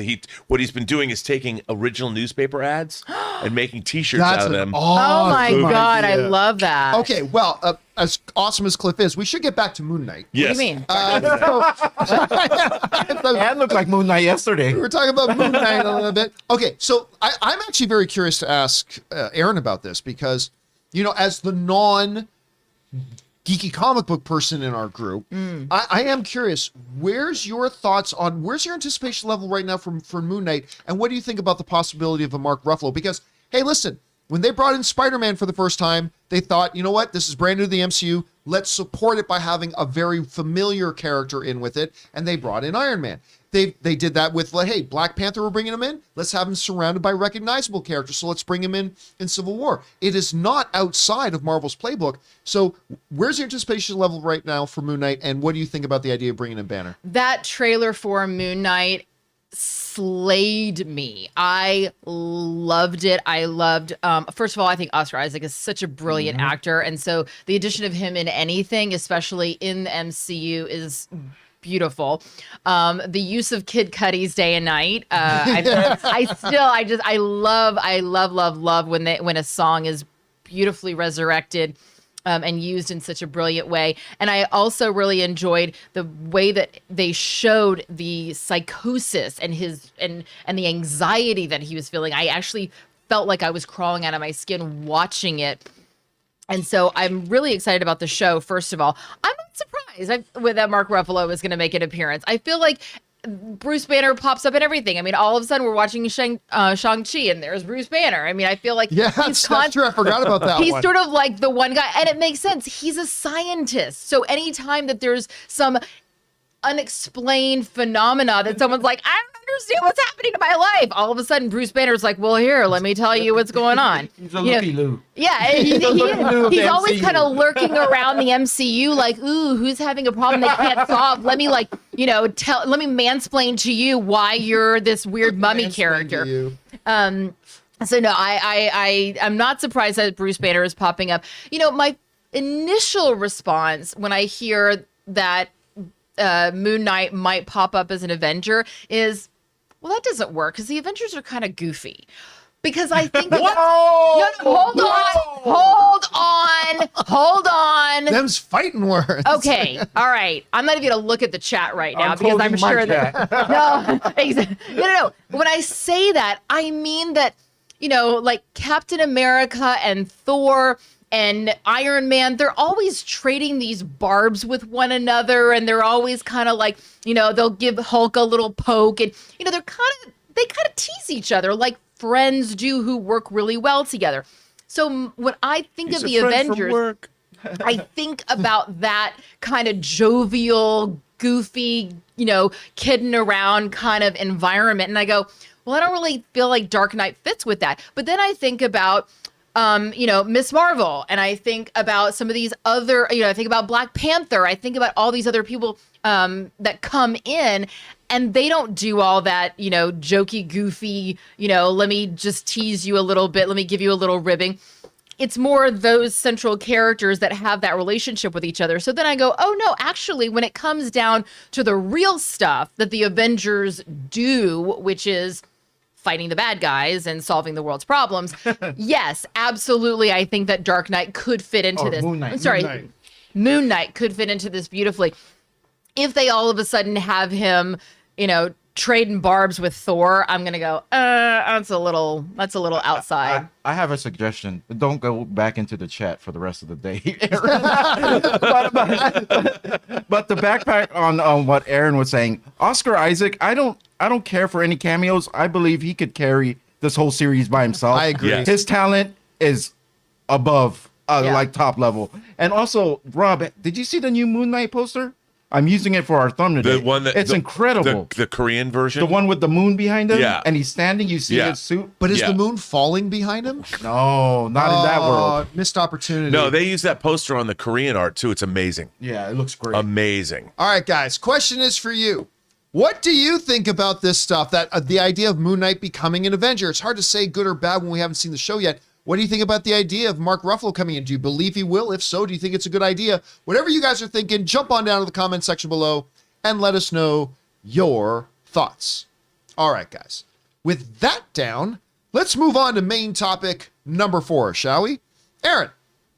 what he's been doing is taking original newspaper ads and making t-shirts That's out of an them. Oh my awesome God. I idea. love that. Okay, well, as awesome as Cliff is, we should get back to Moon Knight. Yes. What do you mean? That looked like Moon Knight yesterday. We were talking about Moon Knight a little bit. Okay, so I'm actually very curious to ask Aaron about this because, as the non-geeky comic book person in our group, I am curious, where's your anticipation level right now for Moon Knight, and what do you think about the possibility of a Mark Ruffalo? Because, hey, listen, when they brought in Spider-Man for the first time, they thought, you know what, this is brand new to the MCU, Let's support it by having a very familiar character in with it. And they brought in Iron Man. They did that with, like, hey, Black Panther, we're bringing him in. Let's have him surrounded by recognizable characters. So let's bring him in Civil War. It is not outside of Marvel's playbook. So where's your anticipation level right now for Moon Knight? And what do you think about the idea of bringing in Banner? That trailer for Moon Knight slayed me. I loved it. I loved, first of all, I think Oscar Isaac is such a brilliant actor. And so the addition of him in anything, especially in the MCU, is beautiful. The use of Kid Cudi's Day and Night. I love when a song is beautifully resurrected and used in such a brilliant way. And I also really enjoyed the way that they showed the psychosis and the anxiety that he was feeling. I actually felt like I was crawling out of my skin watching it. And so I'm really excited about the show. First of all, I'm not surprised that Mark Ruffalo is going to make an appearance. I feel like Bruce Banner pops up in everything. I mean, all of a sudden we're watching Shang-Chi and there's Bruce Banner. I mean, I feel like that's true. I forgot about that he's one. sort of like the one guy, and it makes sense. He's a scientist. So anytime that there's some unexplained phenomena that someone's like, I don't understand what's happening to my life, all of a sudden Bruce Banner's like, well, here, let me tell you what's going on. He's a looky-loo. Yeah, he's always kind of lurking around the MCU like, ooh, who's having a problem they can't solve? Let me let me mansplain to you why you're this weird mummy character. So no, I'm not surprised that Bruce Banner is popping up. You know, my initial response when I hear that Moon Knight might pop up as an Avenger is, well, that doesn't work because the Avengers are kind of goofy. Because I think hold on. Them's fighting words. Okay, all right. I'm not even gonna look at the chat right now because I'm sure that no. When I say that, I mean that, you know, like Captain America and Thor and Iron Man, they're always trading these barbs with one another, and they're always kind of like, you know, they'll give Hulk a little poke, and you know, they kind of tease each other like friends do who work really well together. So when I think of the Avengers, I think about that kind of jovial, goofy, you know, kidding around kind of environment, and I go, well, I don't really feel like Dark Knight fits with that. But then I think about Miss Marvel, and I think about some of these other, I think about Black Panther. I think about all these other people that come in, and they don't do all that, jokey, goofy, let me just tease you a little bit. Let me give you a little ribbing. It's more those central characters that have that relationship with each other. So then I go, oh no, actually, when it comes down to the real stuff that the Avengers do, which is fighting the bad guys and solving the world's problems. Yes, absolutely. I think that Dark Knight could fit into this. Moon Knight could fit into this beautifully. If they all of a sudden have him, trading barbs with Thor, I'm going to go, that's a little outside. I have a suggestion. Don't go back into the chat for the rest of the day. but the backpack on what Aaron was saying, Oscar Isaac, I don't care for any cameos. I believe he could carry this whole series by himself. I agree. Yes. His talent is above, like top level. And also, Rob, did you see the new Moon Knight poster? I'm using it for our thumb today. The one it's incredible. The Korean version? The one with the moon behind him? Yeah. And he's standing, you see his suit? But is the moon falling behind him? No, not in that world. Missed opportunity. No, they use that poster on the Korean art too. It's amazing. Yeah, it looks great. Amazing. All right, guys. Question is for you. What do you think about this stuff? That the idea of Moon Knight becoming an Avenger. It's hard to say good or bad when we haven't seen the show yet. What do you think about the idea of Mark Ruffalo coming in? Do you believe he will? If so, do you think it's a good idea? Whatever you guys are thinking, jump on down to the comment section below and let us know your thoughts. All right, guys. With that down, let's move on to main topic number 4, shall we? Aaron,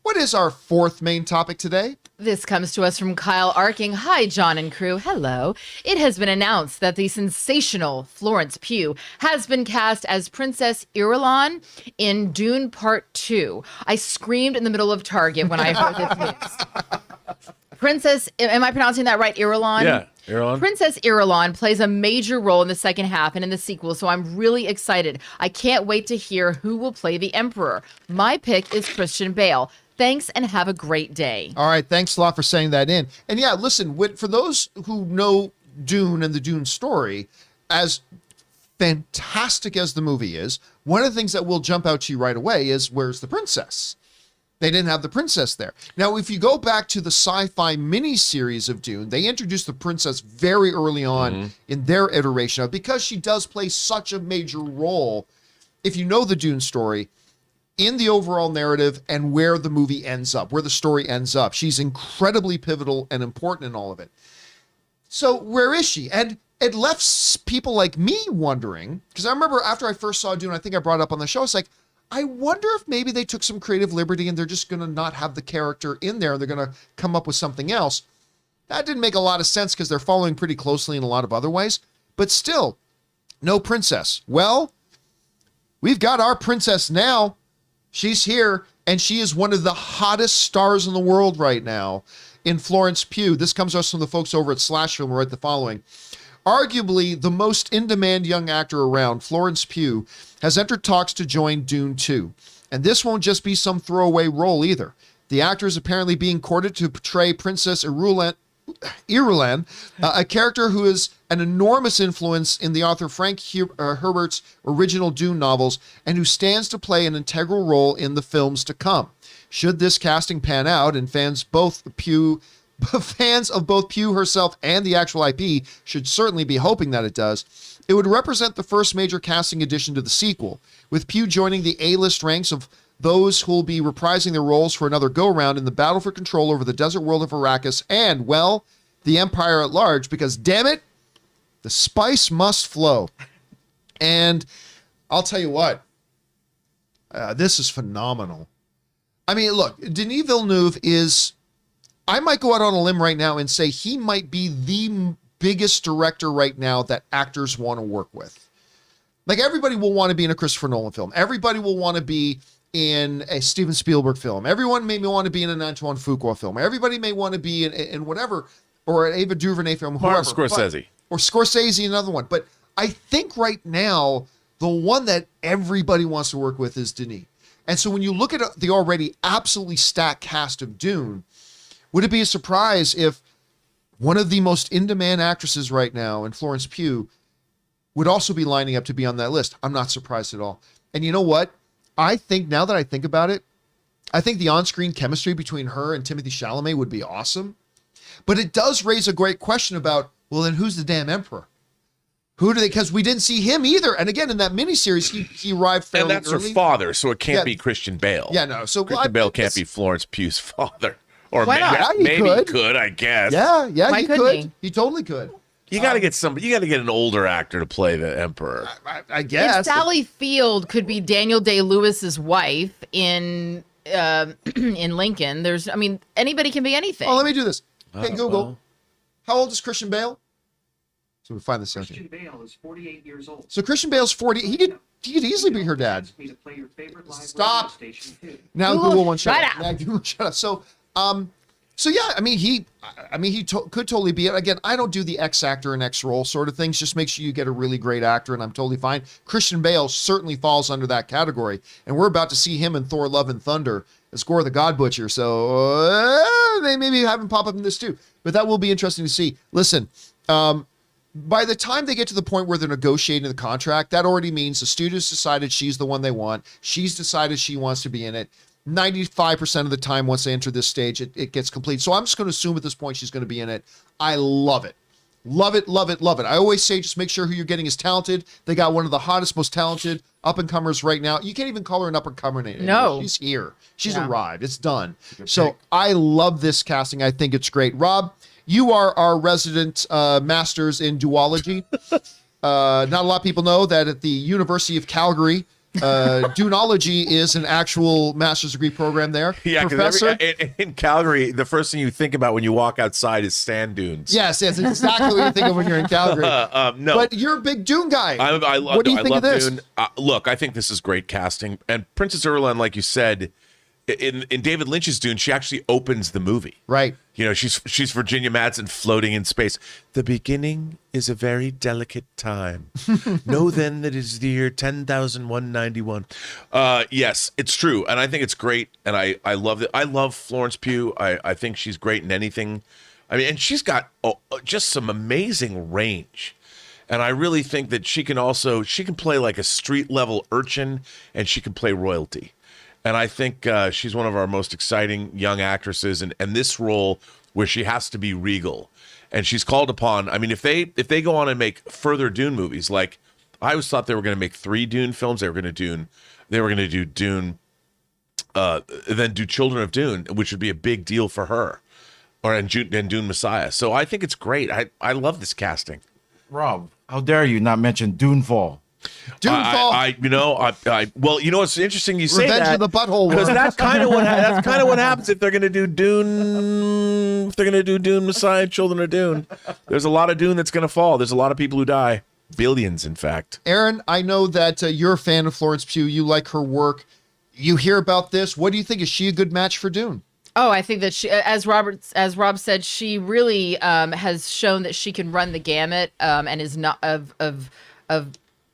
what is our 4th main topic today? This comes to us from Kyle Arking. Hi, John and crew. Hello. It has been announced that the sensational Florence Pugh has been cast as Princess Irulan in Dune Part 2. I screamed in the middle of Target when I heard this news. Princess, am I pronouncing that right? Irulan? Yeah, Irulan. Princess Irulan plays a major role in the second half and in the sequel, so I'm really excited. I can't wait to hear who will play the Emperor. My pick is Christian Bale. Thanks and have a great day. All right, thanks a lot for sending that in. And yeah, listen, for those who know Dune and the Dune story, as fantastic as the movie is, one of the things that will jump out to you right away is, where's the princess? They didn't have the princess there. Now, if you go back to the sci-fi miniseries of Dune, they introduced the princess very early on in their iteration of it, because she does play such a major role, if you know the Dune story, in the overall narrative and where the movie ends up, where the story ends up. She's incredibly pivotal and important in all of it. So where is she? And it left people like me wondering, because I remember after I first saw Dune, I think I brought it up on the show, it's like, I wonder if maybe they took some creative liberty and they're just going to not have the character in there. They're going to come up with something else. That didn't make a lot of sense because they're following pretty closely in a lot of other ways. But still, no princess. Well, we've got our princess now. She's here, and she is one of the hottest stars in the world right now in Florence Pugh. This comes to us from the folks over at Slash Film, who write the following. Arguably the most in-demand young actor around, Florence Pugh, has entered talks to join Dune 2. And this won't just be some throwaway role either. The actor is apparently being courted to portray Princess Irulan, a character who is an enormous influence in the author Frank Herbert's original Dune novels, and who stands to play an integral role in the films to come. Should this casting pan out, and fans of both Pugh herself and the actual IP should certainly be hoping that it does, it would represent the first major casting addition to the sequel, with Pugh joining the A-list ranks of those who will be reprising their roles for another go-round in the battle for control over the desert world of Arrakis and, well, the Empire at large, because, damn it, the spice must flow. And I'll tell you what, this is phenomenal. I mean, look, Denis Villeneuve is... I might go out on a limb right now and say he might be the biggest director right now that actors want to work with. Like, everybody will want to be in a Christopher Nolan film. Everybody will want to be in a Steven Spielberg film. Everyone may want to be in an Antoine Fuqua film. Everybody may want to be in whatever, or an Ava DuVernay film. Martin Scorsese. Or Scorsese, another one. But I think right now, the one that everybody wants to work with is Denis. And so when you look at the already absolutely stacked cast of Dune, would it be a surprise if one of the most in-demand actresses right now in Florence Pugh would also be lining up to be on that list? I'm not surprised at all. And you know what? I think, now that I think about it, I think the on-screen chemistry between her and Timothée Chalamet would be awesome. But it does raise a great question about, well, then who's the damn emperor? Who do they, because we didn't see him either. And again, in that miniseries, he arrived fairly early. And that's her father, so it can't be Christian Bale. Yeah, no. So Christian Bale can't be Florence Pugh's father. Or Why not? maybe Yeah, he could, I guess. Yeah, Why he couldn't could. he? He totally could. You got to get somebody. You got to get an older actor to play the emperor. I guess. If Sally Field could be Daniel Day-Lewis's wife in Lincoln, anybody can be anything. Oh, let me do this. Hey, Google. How old is Christian Bale? So we find this out here. Christian Bale is 48 years old. So Christian Bale's 40. He could easily be her dad. Asked me to play your favorite live Stop. radio station too. Now Google, Google won't shut shut up. up. Now Google shut up. So yeah, he could totally be it. Again, I don't do the X actor and X role sort of things. Just make sure you get a really great actor, and I'm totally fine. Christian Bale certainly falls under that category, and we're about to see him in Thor: Love and Thunder as Gore the God Butcher. So they maybe have him pop up in this too, but that will be interesting to see. Listen, by the time they get to the point where they're negotiating the contract, that already means the studio's decided she's the one they want. She's decided she wants to be in it. 95% of the time, once they enter this stage, it gets complete. So I'm just going to assume at this point she's going to be in it. I love it. Love it, love it, love it. I always say just make sure who you're getting is talented. They got one of the hottest, most talented up-and-comers right now. You can't even call her an up-and-comer anymore. No. She's here. She's Yeah. arrived. It's done. So I love this casting. I think it's great. Rob, you are our resident masters in duology. Not a lot of people know that at the University of Calgary, Dunology is an actual master's degree program there. Yeah, Professor. in Calgary, the first thing you think about when you walk outside is sand dunes. Yes, it's exactly what you think of when you're in Calgary. No, But you're a big Dune guy. what do you think of this? Dune. Look, I think this is great casting, and Princess Irulan, like you said, in David Lynch's Dune, she actually opens the movie. Right. You know, she's Virginia Madsen floating in space. The beginning is a very delicate time. Know then that it is the year 10,191. Yes, it's true. And I think it's great. And I love it. I love Florence Pugh. I think she's great in anything. I mean, and she's got just some amazing range. And I really think that she can play like a street level urchin, and she can play royalty. And I think she's one of our most exciting young actresses, and this role where she has to be regal, and she's called upon. I mean, if they go on and make further Dune movies, like I always thought they were going to make 3 Dune films. They were going to do Dune, then do Children of Dune, which would be a big deal for her, and Dune Messiah. So I think it's great. I love this casting. Rob, how dare you not mention Dunefall? Dunefall. Well, you know, it's interesting you say Revenge that of the Butthole because Worm. that's kind of what happens if they're going to do Dune. If they're going to do Dune Messiah, Children of Dune, there's a lot of Dune that's going to fall. There's a lot of people who die, billions, in fact. Aaron, I know that you're a fan of Florence Pugh. You like her work. You hear about this. What do you think? Is she a good match for Dune? Oh, I think that she, as Rob said, she really has shown that she can run the gamut and is not of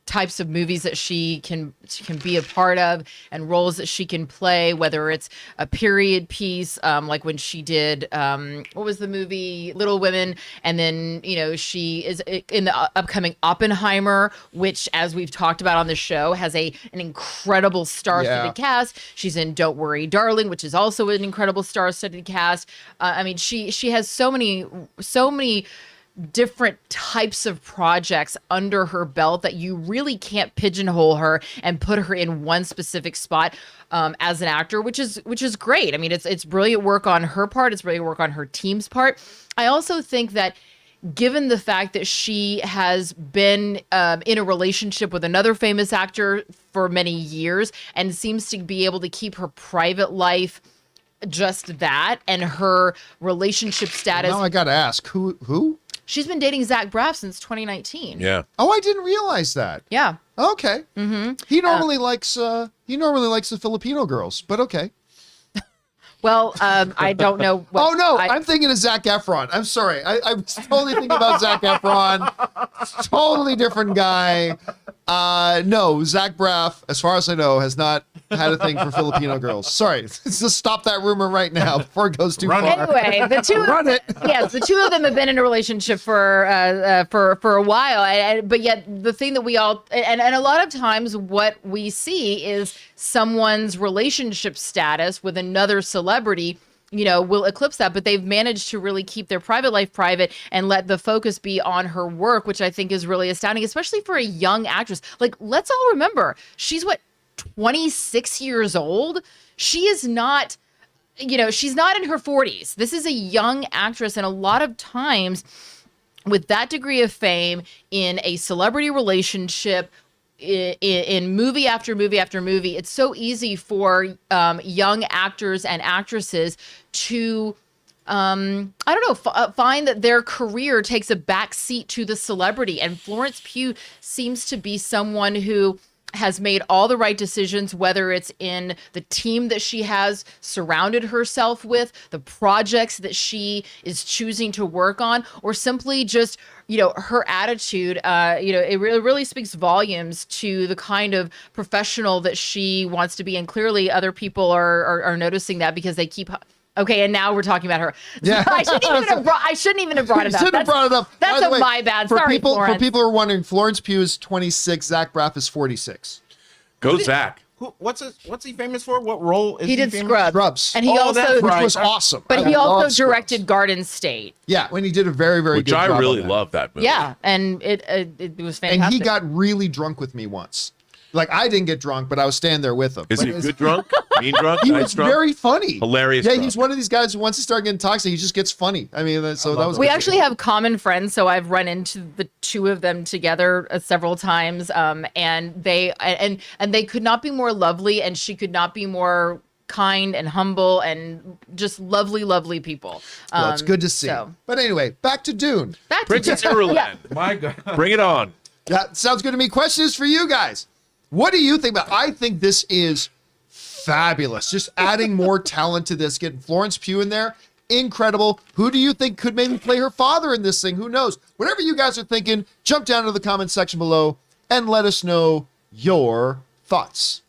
types of movies that she can be a part of and roles that she can play, whether it's a period piece, like when she did, what was the movie, Little Women? And then, you know, she is in the upcoming Oppenheimer, which, as we've talked about on the show, has an incredible star-studded cast. She's in Don't Worry, Darling, which is also an incredible star-studded cast. I mean, she has so many different types of projects under her belt that you really can't pigeonhole her and put her in one specific spot as an actor, which is great. I mean, it's brilliant work on her part. It's brilliant work on her team's part. I also think that given the fact that she has been in a relationship with another famous actor for many years and seems to be able to keep her private life just that, and her relationship status. Now I got to ask, who? She's been dating Zach Braff since 2019. Yeah. Oh, I didn't realize that. Yeah. Okay. Mm-hmm. He normally likes the Filipino girls, but okay. Well, I don't know. Oh no, I'm thinking of Zac Efron. I'm sorry, I was totally thinking about Zac Efron. Totally different guy. No, Zach Braff, as far as I know, has not had a thing for Filipino girls. Sorry, just stop that rumor right now before it goes too far. Anyway, the two of them have been in a relationship for a while, but yet the thing that we all and a lot of times what we see is someone's relationship status with another celebrity, you know, will eclipse that, but they've managed to really keep their private life private and let the focus be on her work, which I think is really astounding, especially for a young actress. Like, let's all remember, she's 26 years old. She is not, you know, she's not in her 40s. This is a young actress, and a lot of times with that degree of fame in a celebrity relationship, in movie after movie after movie, it's so easy for young actors and actresses to find that their career takes a back seat to the celebrity. And Florence Pugh seems to be someone who has made all the right decisions, whether it's in the team that she has surrounded herself with, the projects that she is choosing to work on, or simply just, you know, her attitude. It really speaks volumes to the kind of professional that she wants to be. And clearly other people are noticing that because they keep... Okay, and now we're talking about her. Yeah. I shouldn't even have brought it up. Shouldn't have brought it up. That's By the way, my bad. Sorry, Florence. For people who are wondering, Florence Pugh is 26, Zach Braff is 46. Go Zach. What's he famous for? What role is he did famous? Scrubs. And he which was awesome. But he also directed Garden State. Yeah, when he did a very, very Which good job. I really on that. love that movie. Yeah, and it was fantastic. And he got really drunk with me once. Like, I didn't get drunk, but I was standing there with him. Is he a good drunk? Mean drunk? He Nice was drunk? very funny. Hilarious Yeah, drunk. he's one of these guys who once he starts getting toxic, he just gets funny. I mean, that was. We actually have common friends, so I've run into the two of them together several times, and they could not be more lovely, and she could not be more kind and humble and just lovely people. Well, it's good to see. But anyway, back to Dune. Princess Irulan. My God. Bring it on. That sounds good to me. Question is for you guys. What do you think about? I think this is fabulous. Just adding more talent to this, getting Florence Pugh in there. Incredible. Who do you think could maybe play her father in this thing? Who knows? Whatever you guys are thinking, jump down to the comment section below and let us know your thoughts.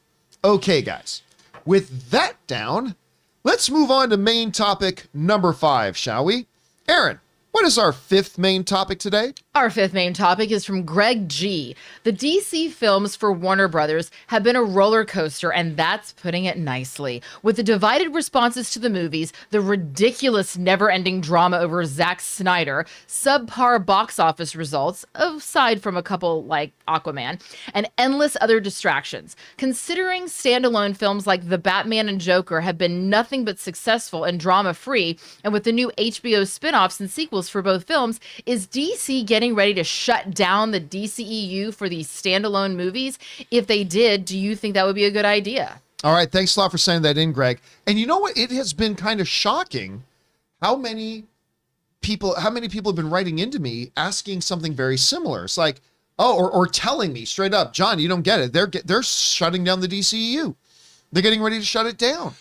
Okay, guys. With that down, let's move on to main topic number 5, shall we? Aaron, what is our 5th main topic today? Our 5th main topic is from Greg G. The DC films for Warner Brothers have been a roller coaster, and that's putting it nicely. With the divided responses to the movies, the ridiculous never-ending drama over Zack Snyder, subpar box office results, aside from a couple like Aquaman, and endless other distractions. Considering standalone films like The Batman and Joker have been nothing but successful and drama-free, and with the new HBO spin-offs and sequels for both films, is DC getting ready to shut down the DCEU for these standalone movies? If they did, do you think that would be a good idea? All right, thanks a lot for sending that in, Greg. And you know what? It has been kind of shocking how many people have been writing into me asking something very similar. It's like, or telling me straight up, John, you don't get it. They're shutting down the DCEU. They're getting ready to shut it down.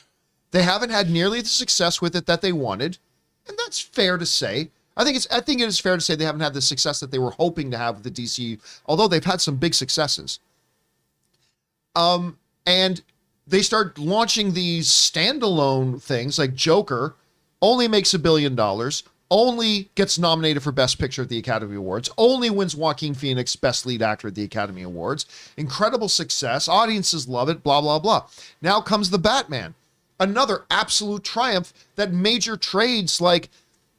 They haven't had nearly the success with it that they wanted, and that's fair to say. I think it is fair to say they haven't had the success that they were hoping to have with the DCU, although they've had some big successes. And they start launching these standalone things like Joker, only makes $1 billion, only gets nominated for Best Picture at the Academy Awards, only wins Joaquin Phoenix Best Lead Actor at the Academy Awards. Incredible success. Audiences love it, blah, blah, blah. Now comes The Batman, another absolute triumph that major trades like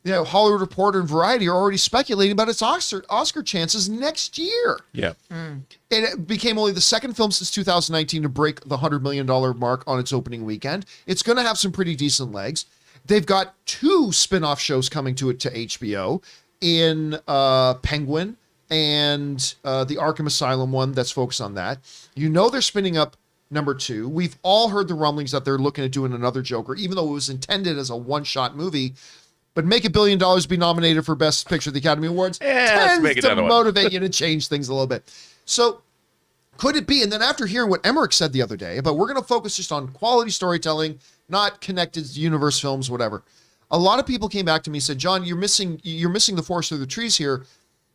Hollywood Reporter and Variety are already speculating about its Oscar chances next year. Yeah. And it became only the second film since 2019 to break the $100 million mark on its opening weekend. It's going to have some pretty decent legs. They've got 2 spin-off shows coming to HBO in Penguin and the Arkham Asylum one that's focused on that. They're spinning up number 2. We've all heard the rumblings that they're looking at doing another Joker, even though it was intended as a one-shot movie. But make $1 billion, be nominated for Best Picture at the Academy Awards tends to motivate you to change things a little bit. So could it be? And then after hearing what Emmerich said the other day, but we're going to focus just on quality storytelling, not connected universe films, whatever. A lot of people came back to me and said, John, you're missing the forest through the trees here.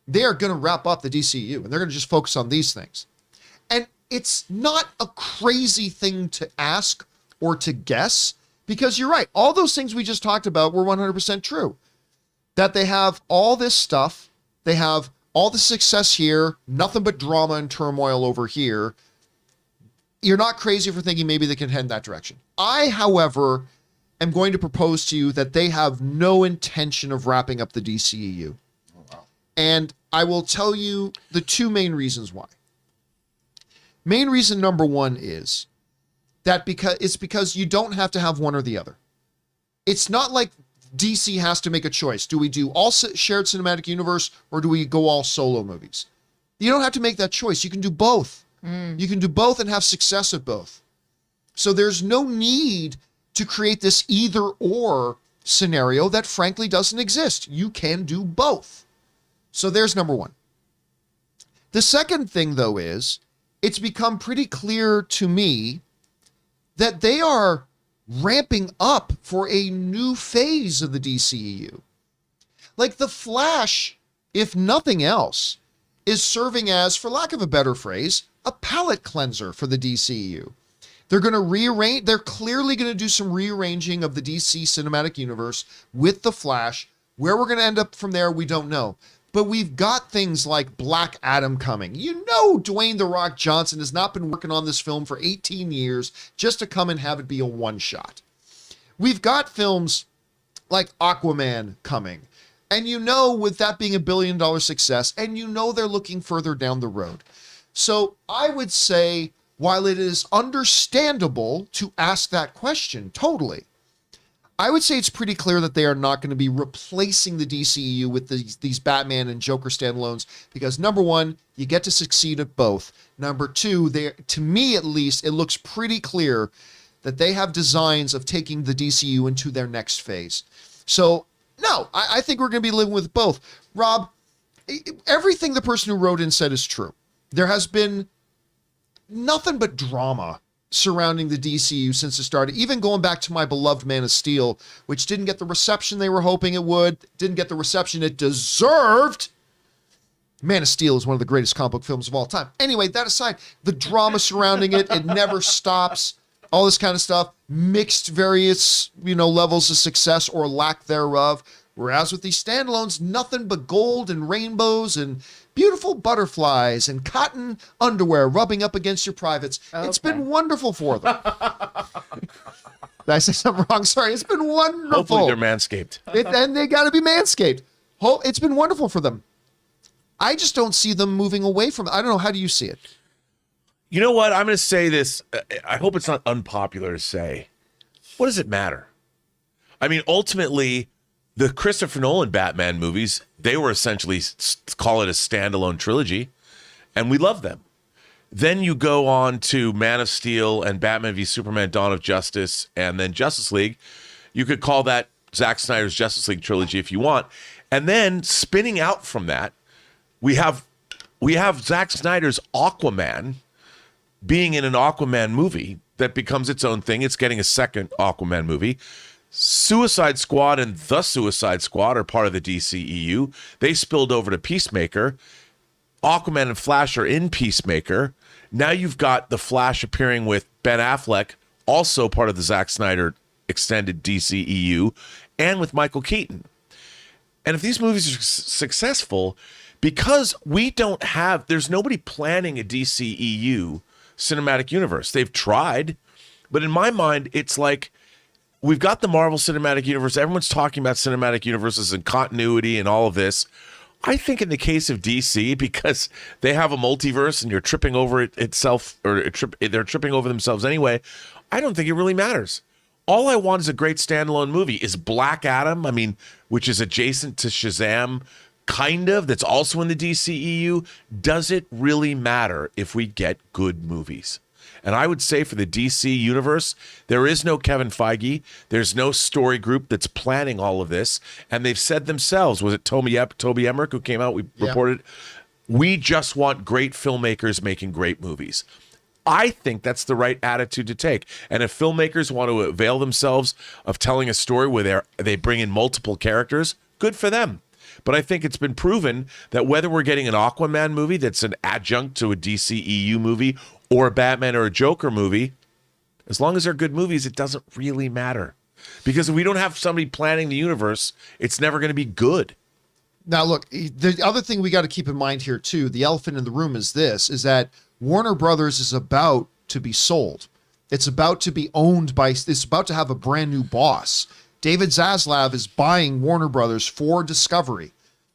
They are going to wrap up the DCU and they're going to just focus on these things. And it's not a crazy thing to ask or to guess, because you're right. All those things we just talked about were 100% true. That they have all this stuff. They have all the success here, nothing but drama and turmoil over here. You're not crazy for thinking maybe they can head in that direction. I, however, am going to propose to you that they have no intention of wrapping up the DCEU. Oh, wow. And I will tell you the 2 main reasons why. Main reason number 1 is that because you don't have to have one or the other. It's not like DC has to make a choice. Do we do all shared cinematic universe or do we go all solo movies? You don't have to make that choice. You can do both. You can do both and have success at both. So there's no need to create this either or scenario that frankly doesn't exist. You can do both. So there's number 1. The second thing, though, is it's become pretty clear to me that they are ramping up for a new phase of the DCEU. Like The Flash, if nothing else, is serving as, for lack of a better phrase, a palate cleanser for the DCEU. They're going to rearrange, they're clearly going to do some rearranging of the DC cinematic universe with The Flash. Where we're going to end up from there, we don't know. But we've got things like Black Adam coming. Dwayne "The Rock" Johnson has not been working on this film for 18 years just to come and have it be a one-shot. We've got films like Aquaman coming. And with that being $1 billion success, and they're looking further down the road. So I would say, while it is understandable to ask that question, totally, I would say it's pretty clear that they are not going to be replacing the DCEU with these Batman and Joker standalones, because number 1, you get to succeed at both. Number 2, to me at least, it looks pretty clear that they have designs of taking the DCEU into their next phase. So no, I think we're going to be living with both. Rob, everything the person who wrote in said is true. There has been nothing but drama surrounding the DCU since it started, even going back to my beloved Man of Steel, which didn't get the reception they were hoping it would, didn't get the reception it deserved. Man of Steel is one of the greatest comic book films of all time. Anyway, that aside, the drama surrounding it, it never stops, all this kind of stuff, mixed various, levels of success or lack thereof. Whereas with these standalones, nothing but gold and rainbows and beautiful butterflies and cotton underwear rubbing up against your privates. Okay. It's been wonderful for them. Did I say something wrong? Sorry. It's been wonderful. Hopefully they're manscaped. And they got to be manscaped. It's been wonderful for them. I just don't see them moving away from it. I don't know. How do you see it? You know what? I'm going to say this. I hope it's not unpopular to say. What does it matter? I mean, ultimately, the Christopher Nolan Batman movies, they were essentially, call it a standalone trilogy, and we love them. Then you go on to Man of Steel and Batman v Superman Dawn of Justice and then Justice League. You could call that Zack Snyder's Justice League trilogy if you want. And then spinning out from that, we have Zack Snyder's Aquaman being in an Aquaman movie that becomes its own thing. It's getting a second Aquaman movie. Suicide Squad and The Suicide Squad are part of the DCEU. They spilled over to Peacemaker. Aquaman and Flash are in Peacemaker. Now you've got The Flash appearing with Ben Affleck, also part of the Zack Snyder extended DCEU, and with Michael Keaton. And if these movies are successful, because there's nobody planning a DCEU cinematic universe. They've tried, but in my mind, it's like, we've got the Marvel Cinematic Universe. Everyone's talking about cinematic universes and continuity and all of this. I think in the case of DC, because they have a multiverse and you're tripping over itself, or they're tripping over themselves anyway, I don't think it really matters. All I want is a great standalone movie. Is Black Adam, which is adjacent to Shazam, kind of, that's also in the DCEU. Does it really matter if we get good movies? And I would say for the DC universe, there is no Kevin Feige. There's no story group that's planning all of this. And they've said themselves, was it Toby Emmerich who came out? We reported, we just want great filmmakers making great movies. I think that's the right attitude to take. And if filmmakers want to avail themselves of telling a story where they bring in multiple characters, good for them. But I think it's been proven that whether we're getting an Aquaman movie that's an adjunct to a DCEU movie or a Batman or a Joker movie, as long as they're good movies, it doesn't really matter. Because if we don't have somebody planning the universe, it's never going to be good. Now, look, the other thing we got to keep in mind here, too, the elephant in the room is that Warner Brothers is about to be sold. It's about to be owned it's about to have a brand new boss. David Zaslav is buying Warner Brothers for Discovery,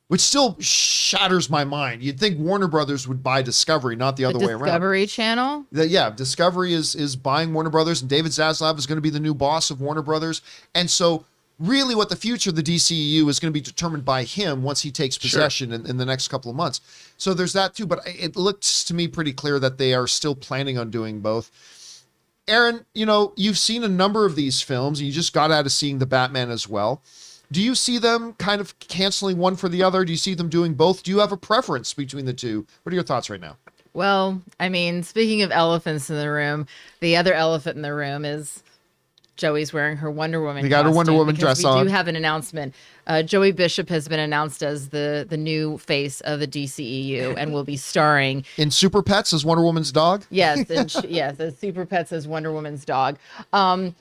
which still shatters my mind. You'd think Warner Brothers would buy Discovery, not the other way around. Discovery Channel? Discovery is buying Warner Brothers, and David Zaslav is going to be the new boss of Warner Brothers. And so really what the future of the DCEU is going to be determined by him once he takes possession in the next couple of months. So there's that too, but it looks to me pretty clear that they are still planning on doing both. Aaron, you've seen a number of these films. You just got out of seeing the Batman as well. Do you see them kind of canceling one for the other? Do you see them doing both? Do you have a preference between the two? What are your thoughts right now? Well, speaking of elephants in the room, the other elephant in the room is Joey's wearing her Wonder Woman. We got her Wonder Woman dress on. We do have an announcement. Joey Bishop has been announced as the new face of the DCEU and will be starring in Super Pets as Wonder Woman's dog. Yes, yes, as Super Pets as Wonder Woman's dog. No,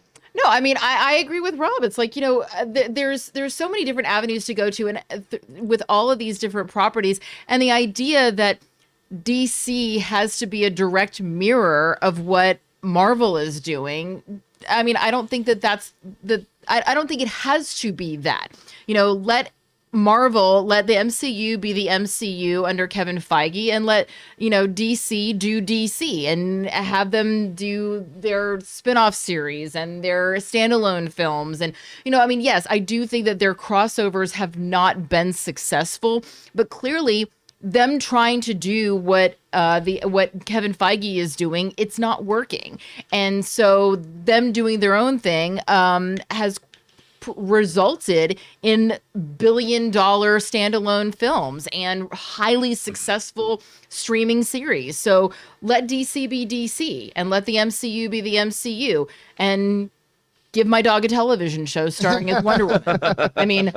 I agree with Rob. It's like, there's so many different avenues to go to, and with all of these different properties, and the idea that DC has to be a direct mirror of what Marvel is doing. I don't think that's I don't think it has to be that. Let the MCU be the MCU under Kevin Feige, and let DC do DC and have them do their spin-off series and their standalone films. And yes, I do think that their crossovers have not been successful, but clearly them trying to do what Kevin Feige is doing, it's not working. And so them doing their own thing has resulted in billion-dollar standalone films and highly successful streaming series. So let DC be DC and let the MCU be the MCU and give my dog a television show starring as Wonder Woman. I mean,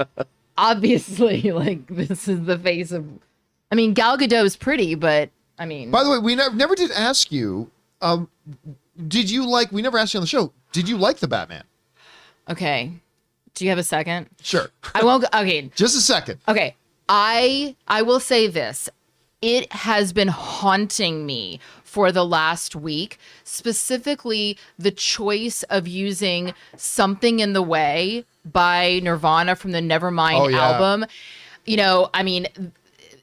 obviously, like, this is the face of... I mean, Gal Gadot is pretty, but, I mean... By the way, we never did ask you, did you like... We never asked you on the show, did you like the Batman? Okay. Do you have a second? Sure. I won't... Okay. Just a second. Okay. I will say this. It has been haunting me for the last week, specifically the choice of using Something in the Way by Nirvana from the Nevermind album. You know, I mean,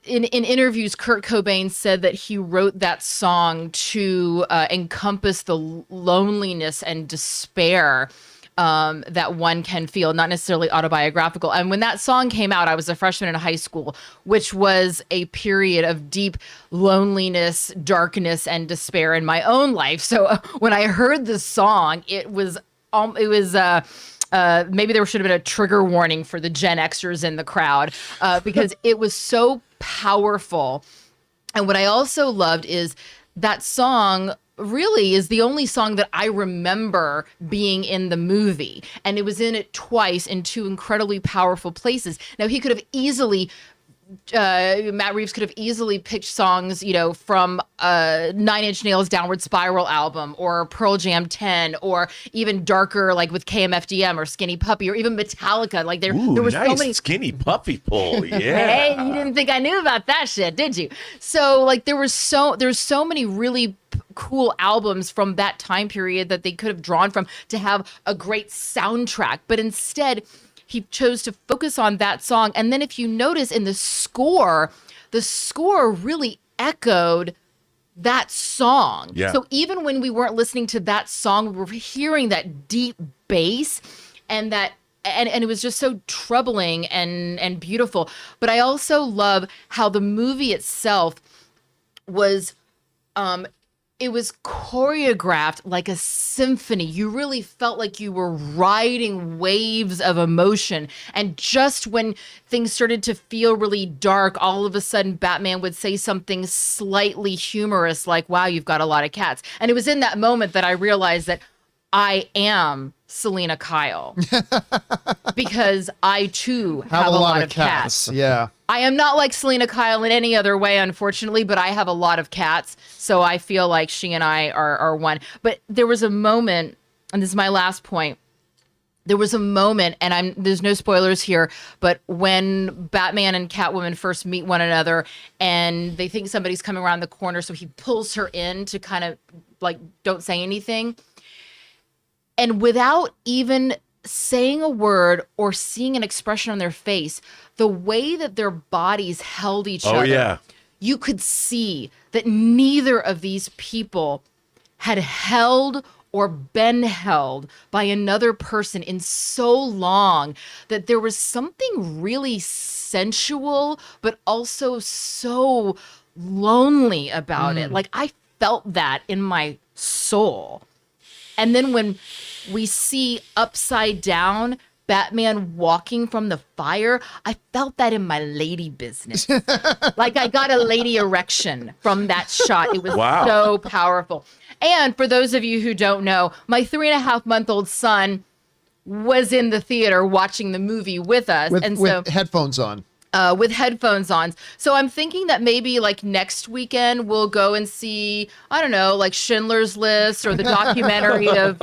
in interviews, Kurt Cobain said that he wrote that song to encompass the loneliness and despair that one can feel, not necessarily autobiographical. And when that song came out, I was a freshman in high school, which was a period of deep loneliness, darkness, and despair in my own life. So when I heard the song, it was maybe there should have been a trigger warning for the Gen Xers in the crowd because it was so powerful. And what I also loved is that song really is the only song that I remember being in the movie. And it was in it twice in two incredibly powerful places. Now, he could have easily... Matt Reeves could have easily picked songs, you know, from Nine Inch Nails' Downward Spiral album or Pearl Jam 10 or even darker, like with KMFDM or Skinny Puppy or even Metallica. Like there were nice so many Skinny Puppy pull. Yeah. Hey, you didn't think I knew about that shit, did you? So like there's so many really cool albums from that time period that they could have drawn from to have a great soundtrack, but instead he chose to focus on that song. And then if you notice in the score really echoed that song. Yeah. So even when we weren't listening to that song, we were hearing that deep bass and that and it was just so troubling and beautiful. But I also love how the movie itself was it was choreographed like a symphony. You really felt like you were riding waves of emotion. And just when things started to feel really dark, all of a sudden Batman would say something slightly humorous like, wow, you've got a lot of cats. And it was in that moment that I realized that I am Selena Kyle because I too have a lot of cats. Yeah. I am not like Selena Kyle in any other way, unfortunately, but I have a lot of cats. So I feel like she and I are one. But there was a moment, and this is my last point. There was a moment, and there's no spoilers here, but when Batman and Catwoman first meet one another and they think somebody's coming around the corner, so he pulls her in to kind of like, don't say anything. And without even saying a word or seeing an expression on their face, the way that their bodies held each other, you could see that neither of these people had held or been held by another person in so long that there was something really sensual, but also so lonely about it. Like I felt that in my soul. And then when we see upside down Batman walking from the fire, I felt that in my lady business. Like I got a lady erection from that shot. It was so powerful. And for those of you who don't know, my 3.5-month-old son was in the theater watching the movie with us. With headphones on. With headphones on. So I'm thinking that maybe like next weekend we'll go and see, I don't know, like Schindler's List or the documentary of,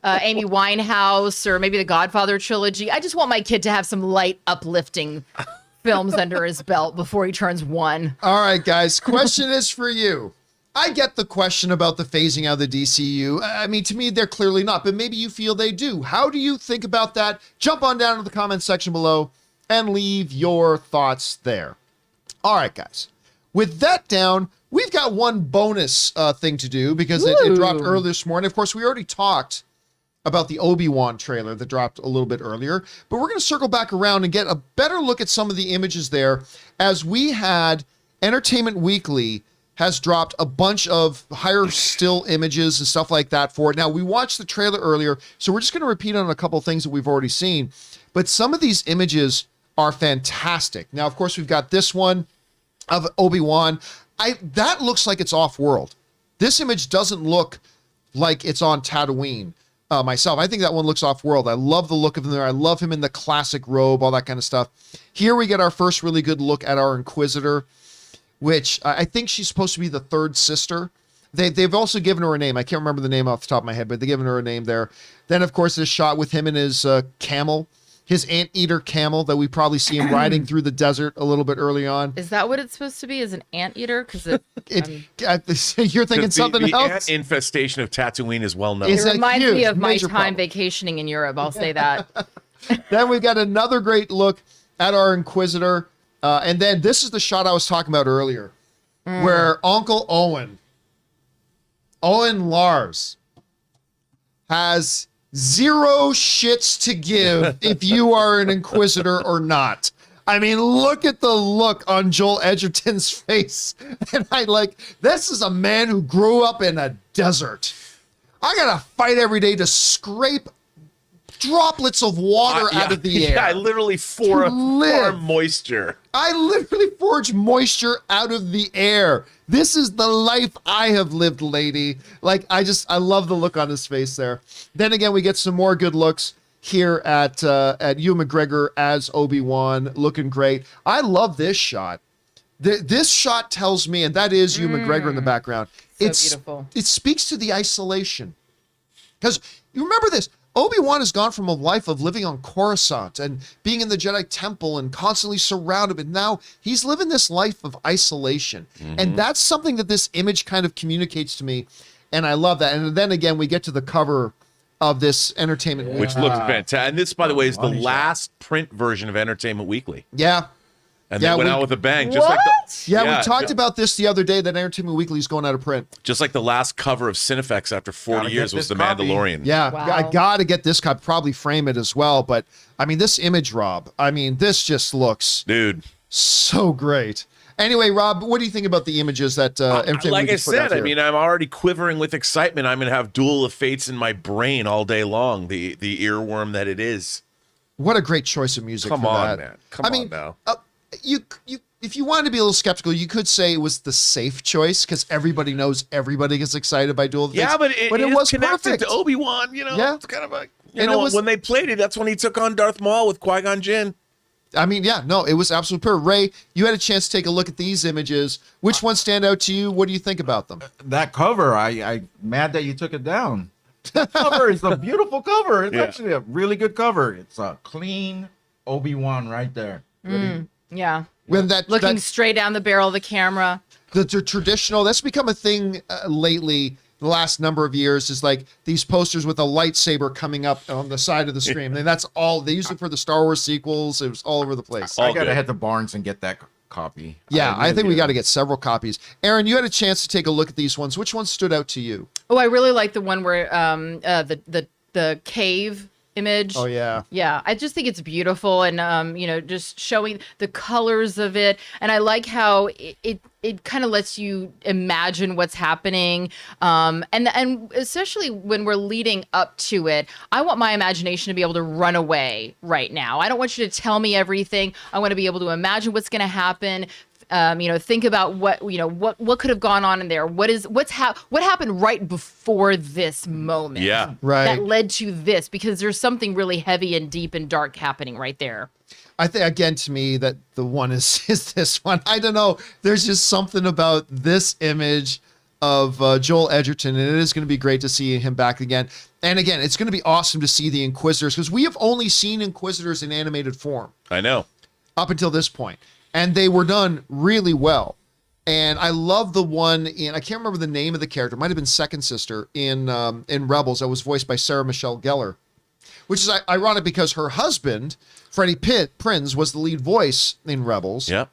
Amy Winehouse or maybe the Godfather trilogy. I just want my kid to have some light uplifting films under his belt before he turns 1. All right, guys. Question is for you. I get the question about the phasing out of the DCEU. I mean, to me, they're clearly not, but maybe you feel they do. How do you think about that? Jump on down to the comments section below and leave your thoughts there. All right, guys. With that down, we've got one bonus thing to do because it dropped early this morning. Of course, we already talked about the Obi-Wan trailer that dropped a little bit earlier, but we're going to circle back around and get a better look at some of the images there as we had Entertainment Weekly has dropped a bunch of higher still images and stuff like that for it. Now, we watched the trailer earlier, so we're just going to repeat on a couple of things that we've already seen. But some of these images are fantastic. Now, of course, we've got this one of Obi-Wan. That looks like it's off-world. This image doesn't look like it's on Tatooine myself. I think that one looks off-world. I love the look of him there. I love him in the classic robe, all that kind of stuff. Here we get our first really good look at our Inquisitor, which I think she's supposed to be the third sister. They've also given her a name. I can't remember the name off the top of my head, but they've given her a name there. Then, of course, this shot with him and his camel, his anteater camel that we probably see him riding through the desert a little bit early on. Is that what it's supposed to be? Is an anteater? Because you're thinking something the else? ant infestation of Tatooine is well known. Is it a reminds me huge, of my major time problem. vacationing in Europe. I'll say that. Then we've got another great look at our Inquisitor. And then this is the shot I was talking about earlier, where Uncle Owen Lars, has zero shits to give if you are an Inquisitor or not. I mean, look at the look on Joel Edgerton's face. And this is a man who grew up in a desert. I gotta fight every day to scrape droplets of water out of the air. Yeah, I literally farm moisture. I literally forge moisture out of the air. This is the life I have lived, lady. I love the look on his face there. Then again, we get some more good looks here at Ewan McGregor as Obi-Wan, looking great. I love this shot. This shot tells me, and that is Ewan McGregor in the background. So beautiful. It speaks to the isolation. Because you remember this, Obi-Wan has gone from a life of living on Coruscant and being in the Jedi Temple and constantly surrounded, but now he's living this life of isolation. And that's something that this image kind of communicates to me, and I love that. And then again, we get to the cover of this Entertainment Weekly. Which looks fantastic. And this, by the way, is the last print version of Entertainment Weekly. Yeah. And they went out with a bang. Just like we talked about this the other day, that Entertainment Weekly is going out of print. Just like the last cover of Cinefex after 40 years was The copy. Mandalorian. Yeah, Wow. I got to get this copy, probably frame it as well. But, I mean, this image, Rob, this just looks Dude. so great. Anyway, Rob, what do you think about the images that Entertainment like I Weekly's put out said, I here? mean, I'm already quivering with excitement. I'm going to have Duel of Fates in my brain all day long, the earworm that it is. What a great choice of music Come for on, that. man. Come on now. You if you wanted to be a little skeptical, you could say it was the safe choice because everybody knows everybody gets excited by Duel of the Fates. Yeah, but it was connected perfect. to Obi-Wan, Yeah. It's kind of a, And when they played it, that's when he took on Darth Maul with Qui-Gon Jinn. I mean, yeah, no, it was absolutely perfect. Ray, you had a chance to take a look at these images. Which ones stand out to you? What do you think about them? That cover, I mad that you took it down. That cover is a beautiful cover. It's actually a really good cover. It's a clean Obi-Wan right there. Yeah. When Looking straight down the barrel of the camera. the traditional, that's become a thing lately. The last number of years is like these posters with a lightsaber coming up on the side of the screen. And that's all they use it for the Star Wars sequels. It was all over the place. I gotta good. head to Barnes and get that copy. Yeah, I really think we do. got to get several copies. Aaron, you had a chance to take a look at these ones. Which ones stood out to you? Oh, I really like the one where the cave image. Oh, yeah. Yeah, I just think it's beautiful and just showing the colors of it, and I like how it kind of lets you imagine what's happening, and especially when we're leading up to it, I want my imagination to be able to run away right now. I don't want you to tell me everything. I want to be able to imagine what's going to happen. Think about what could have gone on in there. What happened right before this moment? Yeah. Right. That led to this, because there's something really heavy and deep and dark happening right there. I think, again, to me, that the one is this one. I don't know. There's just something about this image of Joel Edgerton, and it is going to be great to see him back again. And again, it's going to be awesome to see the Inquisitors, because we have only seen Inquisitors in animated form I know. up until this point. And they were done really well. And I love the one in, I can't remember the name of the character. It might have been Second Sister in Rebels that was voiced by Sarah Michelle Gellar, which is ironic because her husband, Freddie Prinze, was the lead voice in Rebels. Yeah.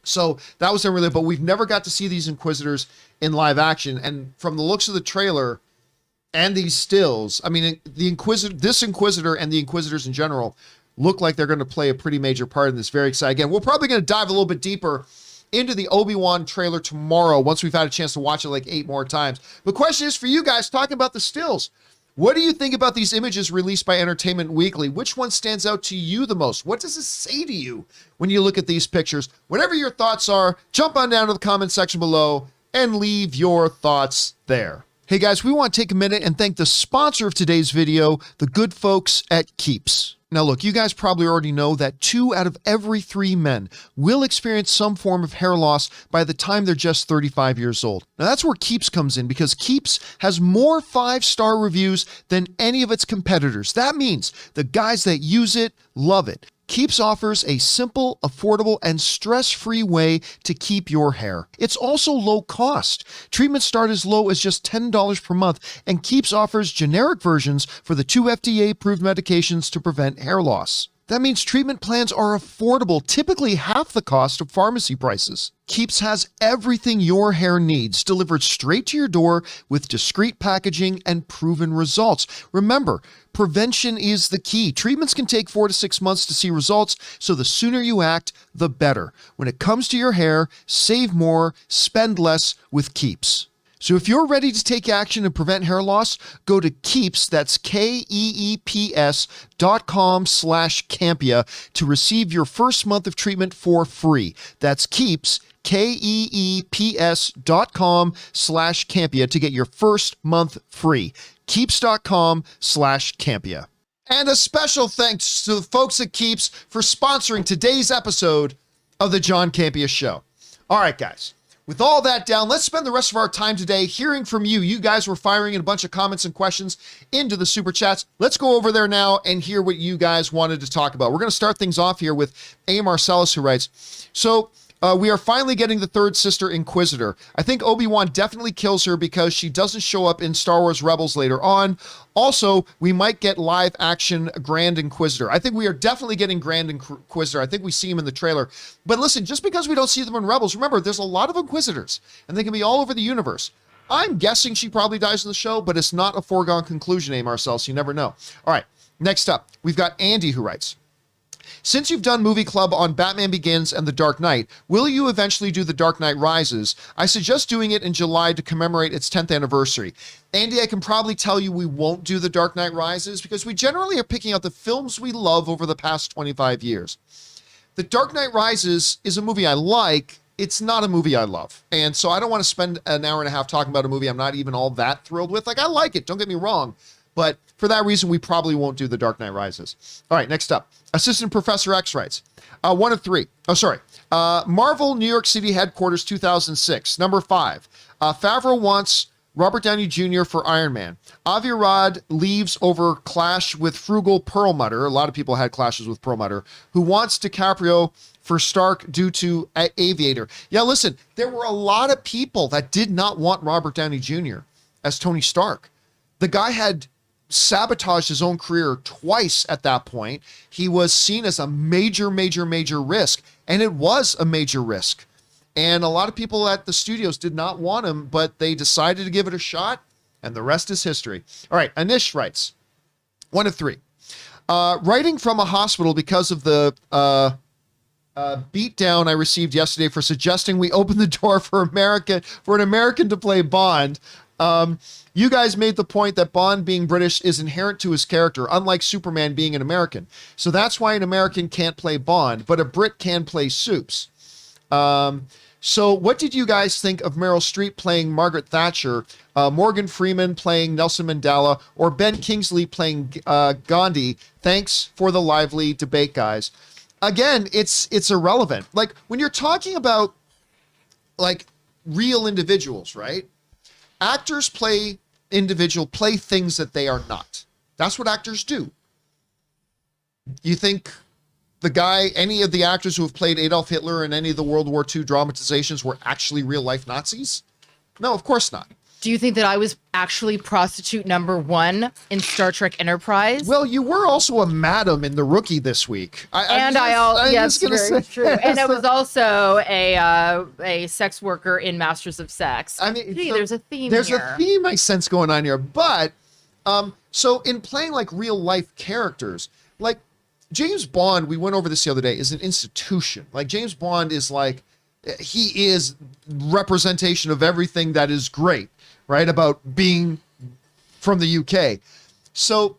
So that was done really, but we've never got to see these Inquisitors in live action. And from the looks of the trailer and these stills, I mean, this Inquisitor and the Inquisitors in general look like they're going to play a pretty major part in this. Very exciting. Again, we're probably going to dive a little bit deeper into the Obi-Wan trailer tomorrow once we've had a chance to watch it like 8 more times. The question is for you guys, talking about the stills. What do you think about these images released by Entertainment Weekly? Which one stands out to you the most? What does it say to you when you look at these pictures? Whatever your thoughts are, jump on down to the comment section below and leave your thoughts there. Hey guys, we want to take a minute and thank the sponsor of today's video, the good folks at Keeps. Now look, you guys probably already know that 2 out of every 3 men will experience some form of hair loss by the time they're just 35 years old. Now that's where Keeps comes in, because Keeps has more 5-star reviews than any of its competitors. That means the guys that use it love it. Keeps offers a simple, affordable, and stress-free way to keep your hair. It's also low cost. Treatments start as low as just $10 per month, and Keeps offers generic versions for the 2 FDA-approved medications to prevent hair loss. That means treatment plans are affordable, typically half the cost of pharmacy prices. Keeps has everything your hair needs delivered straight to your door with discreet packaging and proven results. Remember, prevention is the key. Treatments can take 4 to 6 months to see results, so the sooner you act, the better. When it comes to your hair, save more, spend less with Keeps. So if you're ready to take action and prevent hair loss, go to Keeps, that's KEEPS.com/Campea to receive your first month of treatment for free. That's Keeps, KEEPS.com/Campea to get your first month free. Keeps.com/Campea. And a special thanks to the folks at Keeps for sponsoring today's episode of the John Campea Show. All right, guys. With all that down, let's spend the rest of our time today hearing from you. You guys were firing in a bunch of comments and questions into the super chats. Let's go over there now and hear what you guys wanted to talk about. We're going to start things off here with A. Marcellus, who writes, so we are finally getting the third sister Inquisitor. I think Obi-Wan definitely kills her because she doesn't show up in Star Wars Rebels later on. Also, we might get live action Grand Inquisitor. I think we are definitely getting Grand Inquisitor. I think we see him in the trailer. But listen, just because we don't see them in Rebels, remember, there's a lot of Inquisitors, and they can be all over the universe. I'm guessing she probably dies in the show, but it's not a foregone conclusion, A. Marcellus. You never know. All right, next up, we've got Andy, who writes, since you've done Movie Club on Batman Begins and The Dark Knight, will you eventually do The Dark Knight Rises? I suggest doing it in July to commemorate its 10th anniversary. Andy, I can probably tell you we won't do The Dark Knight Rises because we generally are picking out the films we love over the past 25 years. The Dark Knight Rises is a movie I like. It's not a movie I love. And so I don't want to spend an hour and a half talking about a movie I'm not even all that thrilled with. Like, I like it, don't get me wrong. But for that reason, we probably won't do The Dark Knight Rises. All right, next up. Assistant Professor X writes, 1 of 3. Oh, sorry. Marvel New York City headquarters 2006. Number 5. Favreau wants Robert Downey Jr. for Iron Man. Avi Arad leaves over clash with frugal Perlmutter. A lot of people had clashes with Perlmutter, who wants DiCaprio for Stark due to Aviator. Yeah, listen, there were a lot of people that did not want Robert Downey Jr. as Tony Stark. The guy had sabotaged his own career twice at that point. He was seen as a major risk, and it was a major risk. And a lot of people at the studios did not want him, but they decided to give it a shot, and the rest is history. All right, Anish writes, 1 of 3. Writing from a hospital because of the beatdown I received yesterday for suggesting we open the door for an American to play Bond. You guys made the point that Bond being British is inherent to his character, unlike Superman being an American. So that's why an American can't play Bond, but a Brit can play Supes. So what did you guys think of Meryl Streep playing Margaret Thatcher, Morgan Freeman playing Nelson Mandela, or Ben Kingsley playing Gandhi? Thanks for the lively debate, guys. Again, it's irrelevant. Like, when you're talking about, like, real individuals, right? Actors play things that they are not. That's what actors do. You think any of the actors who have played Adolf Hitler in any of the World War II dramatizations were actually real life Nazis? No, of course not. Do you think that I was actually prostitute number 1 in Star Trek Enterprise? Well, you were also a madam in The Rookie this week. Yes, very true. And I was also a sex worker in Masters of Sex. I mean, gee, there's a theme There's here. a theme I sense going on here. But, so in playing like real life characters, like James Bond, we went over this the other day, is an institution. Like James Bond is like he is representation of everything that is great, right? About being from the UK. So,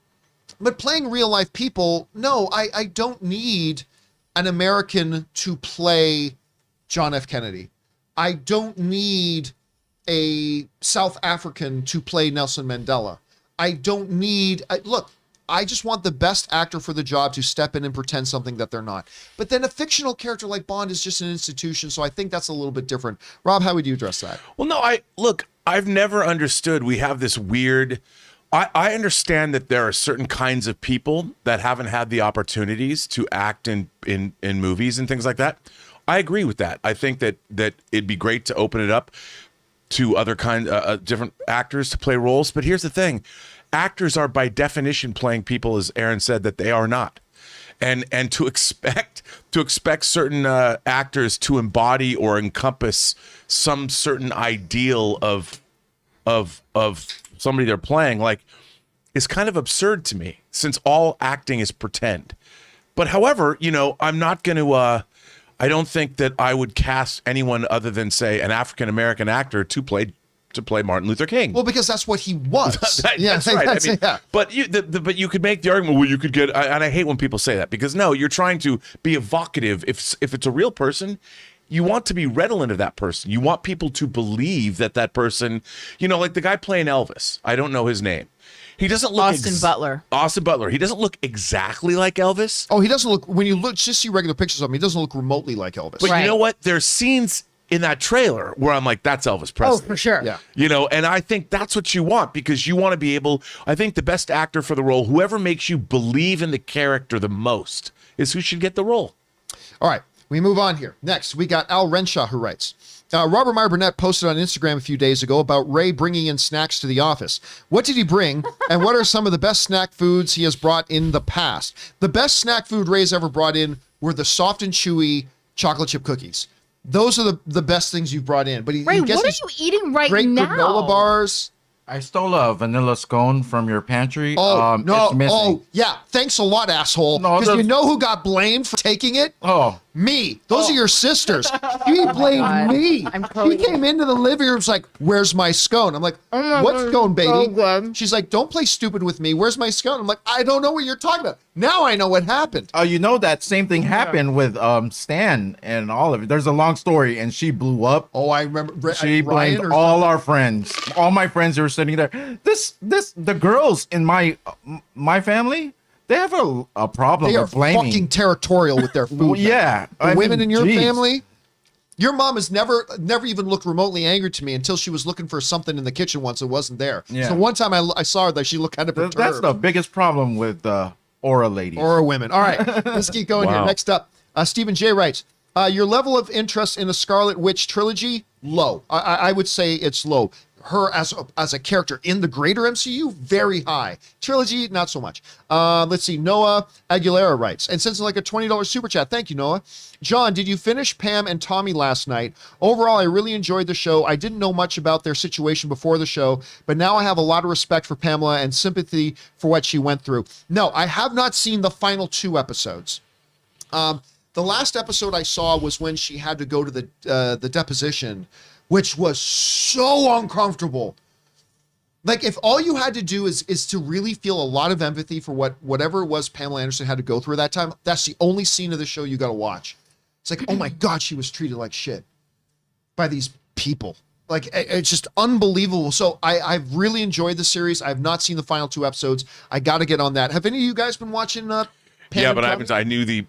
but playing real life people, no, I don't need an American to play John F. Kennedy. I don't need a South African to play Nelson Mandela. I don't need, look, I just want the best actor for the job to step in and pretend something that they're not. But then a fictional character like Bond is just an institution, so I think that's a little bit different. Rob, how would you address that? Well, no, I've never understood. We have this weird. I understand that there are certain kinds of people that haven't had the opportunities to act in movies and things like that. I agree with that. I think that it'd be great to open it up to other different actors to play roles. But here's the thing. Actors are by definition playing people, as Aaron said, that they are not. And to expect certain actors to embody or encompass some certain ideal of somebody they're playing, like, is kind of absurd to me, since all acting is pretend. But however, I'm not going to I don't think that I would cast anyone other than, say, an African American actor to play Martin Luther King. Well, because that's what he was. That's right. Yeah. But you could make the argument, well, you could get, and I hate when people say that, because no, you're trying to be evocative. If it's a real person, you want to be redolent of that person. You want people to believe that person, like the guy playing Elvis. I don't know his name. He doesn't look Austin Butler. He doesn't look exactly like Elvis. Oh, he doesn't look, when you just see regular pictures of him, he doesn't look remotely like Elvis. But you know what? There's scenes in that trailer where I'm like, that's Elvis Presley. Oh, for sure. Yeah. And I think that's what you want, because you want to be able, I think the best actor for the role, whoever makes you believe in the character the most, is who should get the role. All right, we move on here. Next, we got Al Renshaw, who writes, Robert Meyer Burnett posted on Instagram a few days ago about Ray bringing in snacks to the office. What did he bring, and what are some of the best snack foods he has brought in the past? The best snack food Ray's ever brought in were the soft and chewy chocolate chip cookies. Those are the best things you've brought in. But Ray, what are you eating right great now? Great granola bars. I stole a vanilla scone from your pantry. Oh, no. It's missing. Oh, yeah. Thanks a lot, asshole. No, because you know who got blamed for taking it? Oh. Me. Those are your sisters. She blamed me. She came into the living room, was like, where's my scone? I'm like, what scone, baby? She's like, don't play stupid with me. Where's my scone? I'm like, I don't know what you're talking about. Now I know what happened. That same thing happened with Stan and all of it. There's a long story, and she blew up. Oh, I remember. She blamed all our friends, all my friends who were sitting there. The girls in my family, they have a problem with blaming. They are fucking territorial with their food. Yeah. The women in your family, your mom has never even looked remotely angry to me until she was looking for something in the kitchen once it wasn't there. Yeah. So one time I saw her that she looked kind of perturbed. That's the biggest problem with Aura ladies. Aura women. All right, let's keep going here. Next up, Stephen J. writes, your level of interest in the Scarlet Witch trilogy, low. I would say it's low. Her as a character in the greater MCU, very high. Trilogy, not so much. Let's see. Noah Aguilera writes, and sends like a $20 super chat. Thank you, Noah. John, did you finish Pam and Tommy last night? Overall, I really enjoyed the show. I didn't know much about their situation before the show, but now I have a lot of respect for Pamela and sympathy for what she went through. No, I have not seen the final 2 episodes. The last episode I saw was when she had to go to the deposition, which was so uncomfortable. Like, if all you had to do is to really feel a lot of empathy for whatever it was Pamela Anderson had to go through at that time, that's the only scene of the show you got to watch. It's like, oh my God, she was treated like shit by these people. Like, it's just unbelievable. So I've really enjoyed the series. I've not seen the final 2 episodes. I got to get on that. Have any of you guys been watching Pam but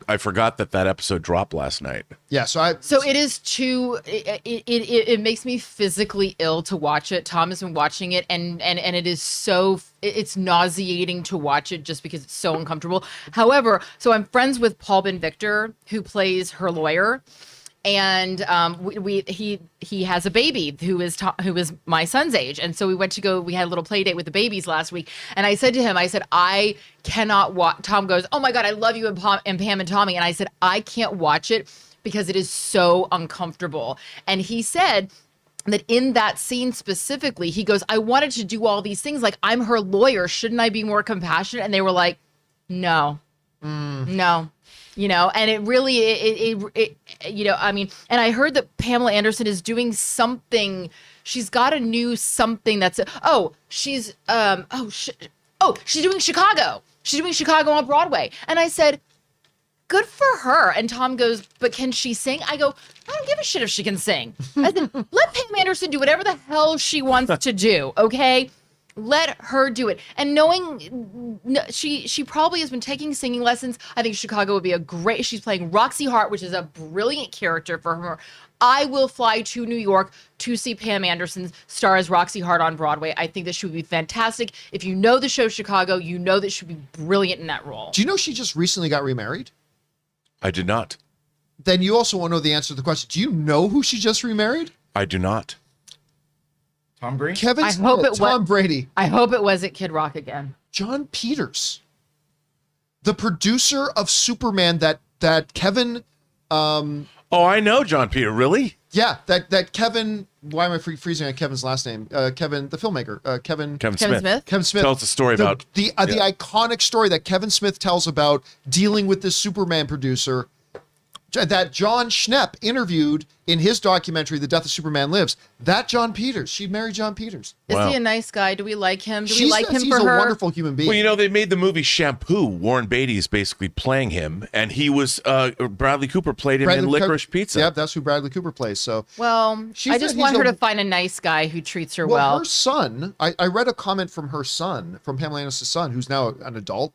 I forgot that episode dropped last night. Yeah, so it is too. It makes me physically ill to watch it. Tom has been watching it, and it is so. It's nauseating to watch it just because it's so uncomfortable. However, so I'm friends with Paul Ben Victor, who plays her lawyer. And he has a baby who is my son's age, and so we had a little play date with the babies last week. And I said to him, I cannot watch. Tom goes, oh my God, I love you and Pam and Tommy. And I said, I can't watch it because it is so uncomfortable. And he said that in that scene specifically, he goes, I wanted to do all these things, like, I'm her lawyer, shouldn't I be more compassionate? And they were like, no. And it really, I mean, and I heard that Pamela Anderson is doing something. She's got a new something that's she's doing Chicago. She's doing Chicago on Broadway. And I said, good for her. And Tom goes, but can she sing? I go, I don't give a shit if she can sing. I said, let Pam Anderson do whatever the hell she wants to do, okay? Let her do it. And knowing she probably has been taking singing lessons, I think Chicago would be a great, she's playing Roxy Hart, which is a brilliant character for her. I will fly to New York to see Pam Anderson star as Roxy Hart on Broadway. I think that she would be fantastic. If you know the show Chicago, you know that she would be brilliant in that role. Do you know she just recently got remarried? I did not. Then you also want to know the answer to the question. Do you know who she just remarried? I do not. Tom Green? Kevin Smith, Tom Brady. I hope it wasn't Kid Rock again. John Peters, the producer of Superman that Kevin... Oh, I know John Peter. Really? Yeah, that Kevin. Why am I freezing on Kevin's last name? Kevin, the filmmaker. Kevin Smith. Kevin Smith tells the story about the iconic story that Kevin Smith tells about dealing with this Superman producer that John Schnepp interviewed in his documentary, The Death of Superman Lives. That John Peters. She married John Peters. Is he a nice guy? Do we like him? Do we like him for her? He's a wonderful human being. Well, they made the movie Shampoo. Warren Beatty is basically playing him, and he was Bradley Cooper played him in Licorice Pizza. Yep, that's who Bradley Cooper plays. So, well, I just want her to find a nice guy who treats her well. Her son, I read a comment from her son, from Pamela Anderson's son, who's now an adult,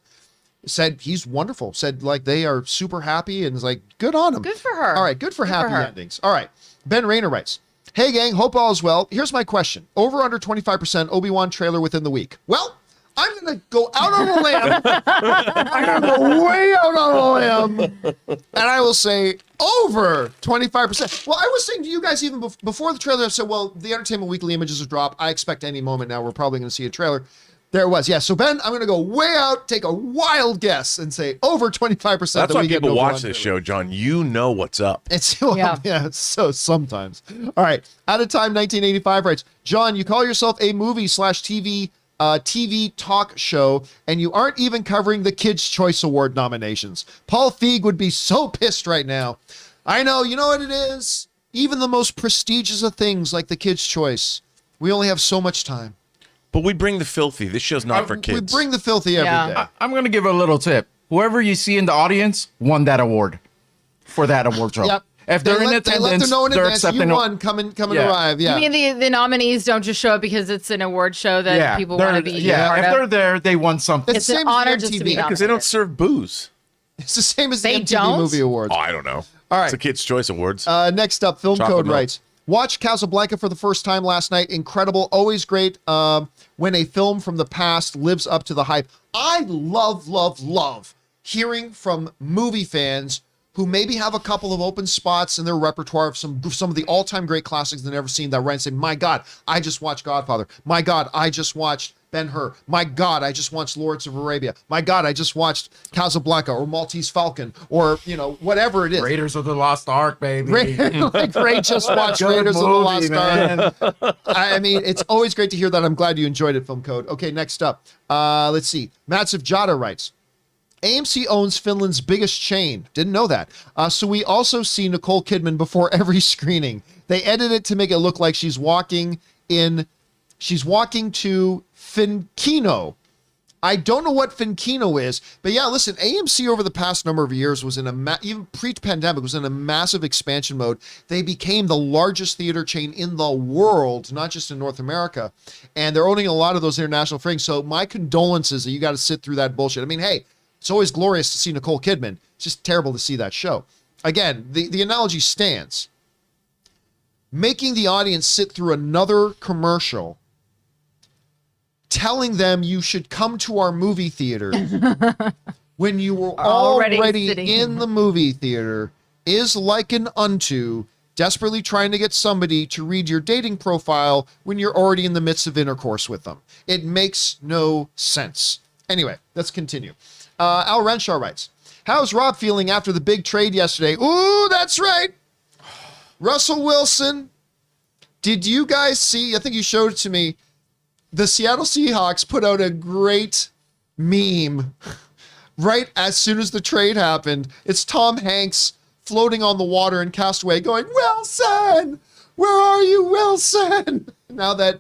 said he's wonderful. Said like they are super happy and is like, good on him. Good for her. All right, good for happy endings. All right. Ben Rayner writes, hey gang, hope all is well. Here's my question. Over under 25% Obi-Wan trailer within the week. Well, I'm going to go out on a limb. I'm going to go way out on a limb. And I will say over 25%. Well, I was saying to you guys even before the trailer, I said, well, the Entertainment Weekly images will drop. I expect any moment now we're probably going to see a trailer. There it was. Yeah. So, Ben, I'm going to go way out, take a wild guess, and say over 25%. That's why people watch this show, John. You know what's up. Yeah, so sometimes. All right. Out of Time 1985 writes, John, you call yourself a movie/TV TV talk show, and you aren't even covering the Kids' Choice Award nominations. Paul Feig would be so pissed right now. I know. You know what it is? Even the most prestigious of things like the Kids' Choice, we only have so much time. But we bring the filthy. This show's not for kids. We bring the filthy every day. I'm going to give a little tip. Whoever you see in the audience won that award for that award show. Yep. If they're in attendance, they're accepting. You won. Come and arrive. Yeah. You mean the nominees don't just show up because it's an award show that people want to be part if of? Uh, they're there, they won something. It's an honor just to be because they don't serve booze. It's the same as the They MTV don't? Movie Awards. Oh, I don't know. All right. It's the Kids' Choice Awards. Next up, Film Chocolate Code milk. writes, watch Casablanca for the first time last night. Incredible. Always great when a film from the past lives up to the hype. I love hearing from movie fans who maybe have a couple of open spots in their repertoire of some of the all-time great classics they've never seen that write and say, my God, I just watched Godfather. My God, I just watched Ben-Hur. My God, I just watched Lawrence of Arabia. My God, I just watched Casablanca or Maltese Falcon or, whatever it is. Raiders of the Lost Ark, baby. Ray just watched Good Raiders of the movie, Lost Ark. I mean, it's always great to hear that. I'm glad you enjoyed it, Film Code. Okay, next up. Let's see. Matsuv Jada writes, AMC owns Finland's biggest chain. Didn't know that. So we also see Nicole Kidman before every screening. They edit it to make it look like she's walking to Finkino. I don't know what Finkino is, but yeah, listen, AMC over the past number of years was in even pre-pandemic was in a massive expansion mode. They became the largest theater chain in the world, not just in North America, and they're owning a lot of those international things. So my condolences that you got to sit through that bullshit. I mean, hey, it's always glorious to see Nicole Kidman. It's just terrible to see that show. Again, the analogy stands. Making the audience sit through another commercial telling them you should come to our movie theater when you were already in the movie theater is likened unto desperately trying to get somebody to read your dating profile when you're already in the midst of intercourse with them. It makes no sense. Anyway, let's continue. Al Renshaw writes, how's Rob feeling after the big trade yesterday? Ooh, that's right. Russell Wilson. Did you guys see, I think you showed it to me, the Seattle Seahawks put out a great meme right as soon as the trade happened. It's Tom Hanks floating on the water in Castaway going, Wilson, where are you, Wilson? Now that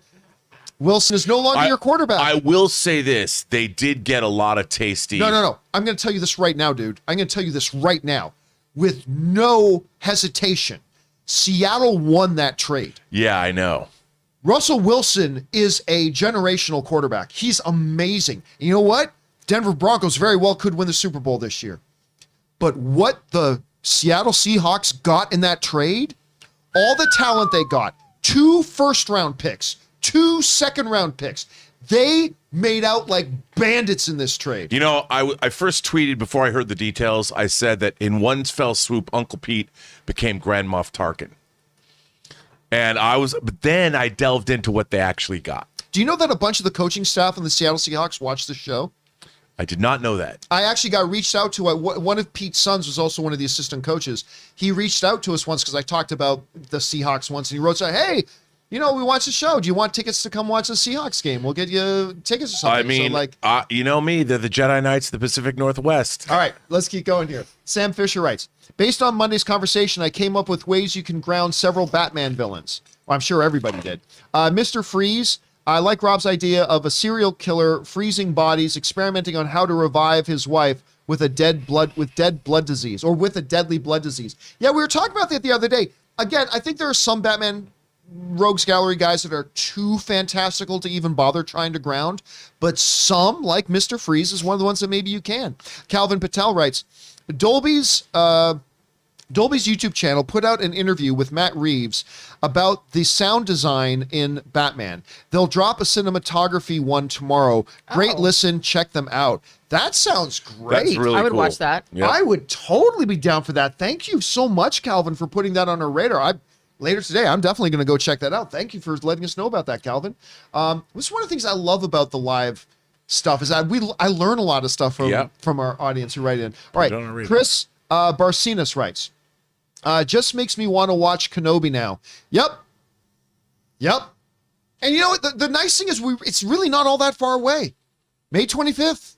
Wilson is no longer your quarterback. I will say this. They did get a lot of tasty. No. I'm going to tell you this right now, dude. I'm going to tell you this right now. With no hesitation, Seattle won that trade. Yeah, I know. Russell Wilson is a generational quarterback. He's amazing. And you know what? Denver Broncos very well could win the Super Bowl this year. But what the Seattle Seahawks got in that trade, all the talent they got, 2 first-round picks, 2 second-round picks, they made out like bandits in this trade. You know, I first tweeted before I heard the details. I said that in one fell swoop, Uncle Pete became Grand Moff Tarkin. But then I delved into what they actually got. Do you know that a bunch of the coaching staff on the Seattle Seahawks watched the show? I did not know that. I actually got reached out to. One of Pete's sons was also one of the assistant coaches. He reached out to us once because I talked about the Seahawks once, and he wrote, saying, "Hey, we watched the show. Do you want tickets to come watch the Seahawks game? We'll get you tickets or something." I mean, so you know me. They're the Jedi Knights of the Pacific Northwest. All right, let's keep going here. Sam Fisher writes, based on Monday's conversation, I came up with ways you can ground several Batman villains. Well, I'm sure everybody did. Mr. Freeze, I like Rob's idea of a serial killer freezing bodies, experimenting on how to revive his wife with a dead blood disease, or with a deadly blood disease. Yeah, we were talking about that the other day. Again, I think there are some Batman Rogues Gallery guys that are too fantastical to even bother trying to ground, but some, like Mr. Freeze, is one of the ones that maybe you can. Calvin Patel writes, Dolby's YouTube channel put out an interview with Matt Reeves about the sound design in Batman. They'll drop a cinematography one tomorrow. Great listen, check them out. That sounds great. That's really I would cool. watch that. Yeah. I would totally be down for that. Thank you so much, Calvin, for putting that on our radar. Later today, I'm definitely going to go check that out. Thank you for letting us know about that, Calvin. This is one of the things I love about the live stuff is that I learn a lot of stuff from our audience who write in. All right, Chris Barcinas writes, just makes me want to watch Kenobi now. Yep. And you know what? The nice thing is it's really not all that far away. May 25th.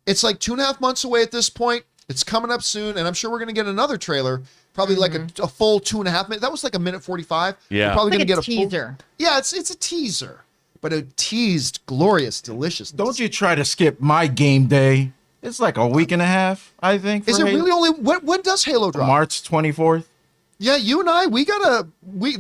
It's like 2.5 months away at this point. It's coming up soon, and I'm sure we're going to get another trailer. Probably like a full 2.5 minutes. That was like 1:45. Yeah. We're probably Like going to get a teaser. Full, yeah, it's a teaser, but a teased, glorious, delicious. Don't you try to skip my game day. It's like a week and a half, I think. Is it Halo. really only when does Halo drop? March 24th? Yeah, you and I,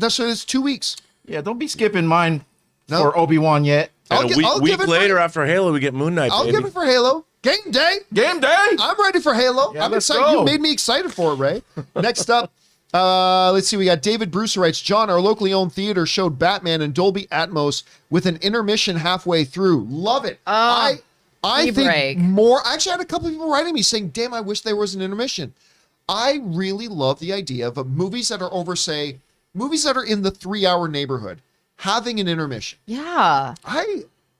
so it's 2 weeks. Yeah, don't be skipping mine No. for Obi-Wan yet. I'll And give a week it for- later after Halo, we get Moon Knight, I'll baby. give it for Halo. Game day. Game day! I'm ready for Halo. Yeah, I'm let's excited. go. You made me excited for it, Ray. Next up, let's see. We got David Bruce writes, John, our locally owned theater showed Batman in Dolby Atmos with an intermission halfway through. Love it. I think break. more. I actually had a couple of people writing me saying, damn, I wish there was an intermission. I really love the idea of movies that are movies that are in the 3-hour neighborhood having an intermission. Yeah.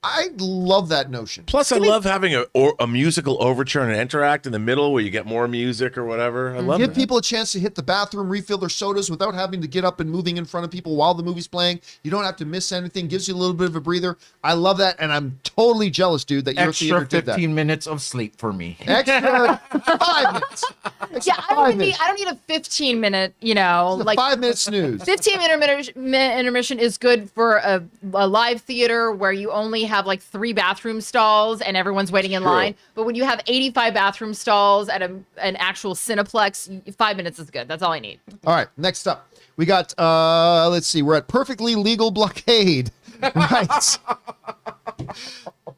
I love that notion. Plus, I love having a musical overture and an interact in the middle where you get more music or whatever. I love Give that. people a chance to hit the bathroom, refill their sodas without having to get up and moving in front of people while the movie's playing. You don't have to miss anything. Gives you a little bit of a breather. I love that, and I'm totally jealous, dude, that your Extra theater did that. 15 minutes of sleep for me. Extra 5 minutes. Extra Yeah, 5 minutes. I don't need a 15-minute, Like 5-minute snooze. 15-minute intermission is good for a live theater where you only have like 3 bathroom stalls and everyone's waiting in line. But when you have 85 bathroom stalls at an actual Cineplex, 5 minutes is good. That's all I need. All right, next up. We got, let's see, we're at Perfectly Legal Blockade. Right.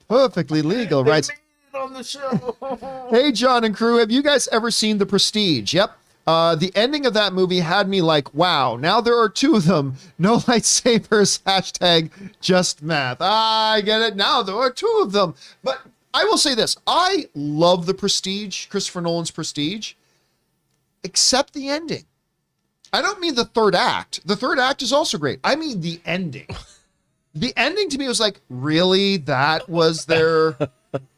Perfectly Legal, right? On the show. Hey, John and crew, have you guys ever seen The Prestige? Yep. The ending of that movie had me like, wow, now there are 2 of them. No lightsabers, hashtag just math. I get it. Now there are 2 of them. But I will say this. I love The Prestige, Christopher Nolan's Prestige, except the ending. I don't mean the third act. The third act is also great. I mean the ending. The ending to me was like, really? That was their...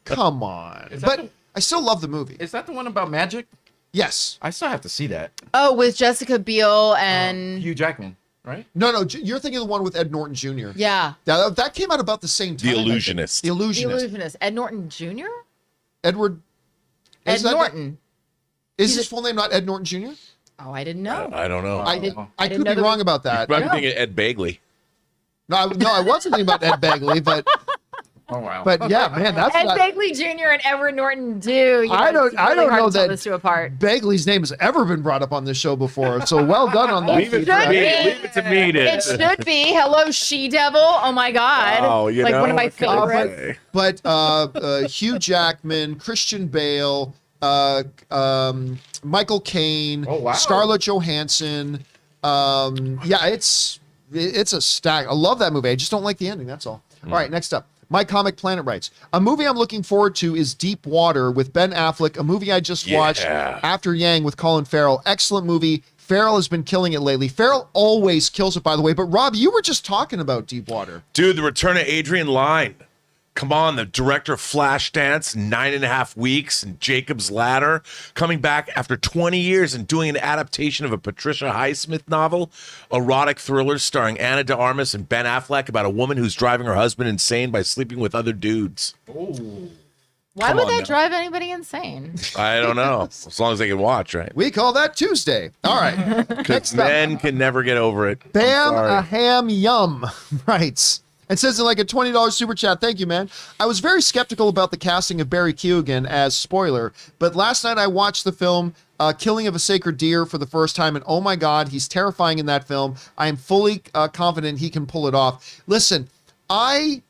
Come on. But I still love the movie. Is that the one about magic? Yes. I still have to see that. Oh, with Jessica Biel and... Hugh Jackman, right? No, you're thinking of the one with Ed Norton Jr. Yeah. Now, that came out about the same time. The I think. Illusionist. The The Illusionist. Illusionist. Ed Norton Jr.? Edward. Ed is that- Norton. Is his full name not Ed Norton Jr.? Oh, I didn't know. I don't know. I didn't could know be there wrong was- about that. I'm thinking Ed Begley. No, I wasn't thinking about Ed Begley, but Oh wow. yeah, man, that's Ed not, Begley Jr. and Edward Norton do. I don't know that that those two apart. Begley's name has ever been brought up on this show before. So well done on that. Leave it should to me. be. Leave it to me. It should be. Hello, She Devil. Oh my God. Oh, you like know, one of my what can I favorites. say? But Hugh Jackman, Christian Bale, Michael Caine, Oh, wow. Scarlett Johansson. Yeah, it's a stack. I love that movie. I just don't like the ending. That's all. All right, next up. My Comic Planet writes, a movie I'm looking forward to is Deep Water with Ben Affleck, a movie I just watched after Yang with Colin Farrell. Excellent movie. Farrell has been killing it lately. Farrell always kills it, by the way. But Rob, you were just talking about Deep Water. Dude, the return of Adrian Lyne. Come on, the director of Flashdance, 9.5 Weeks, and Jacob's Ladder, coming back after 20 years and doing an adaptation of a Patricia Highsmith novel, erotic thriller starring Ana de Armas and Ben Affleck about a woman who's driving her husband insane by sleeping with other dudes. Why Come would on that now. drive anybody insane? I don't know, as long as they can watch, right? We call that Tuesday. All right. Because men can never get over it. I'm Bam sorry. a ham yum writes. It says in like a $20 super chat. Thank you, man. I was very skeptical about the casting of Barry Keoghan as spoiler, but last night I watched the film Killing of a Sacred Deer for the first time, and oh my God, he's terrifying in that film. I am fully confident he can pull it off. Listen, I'm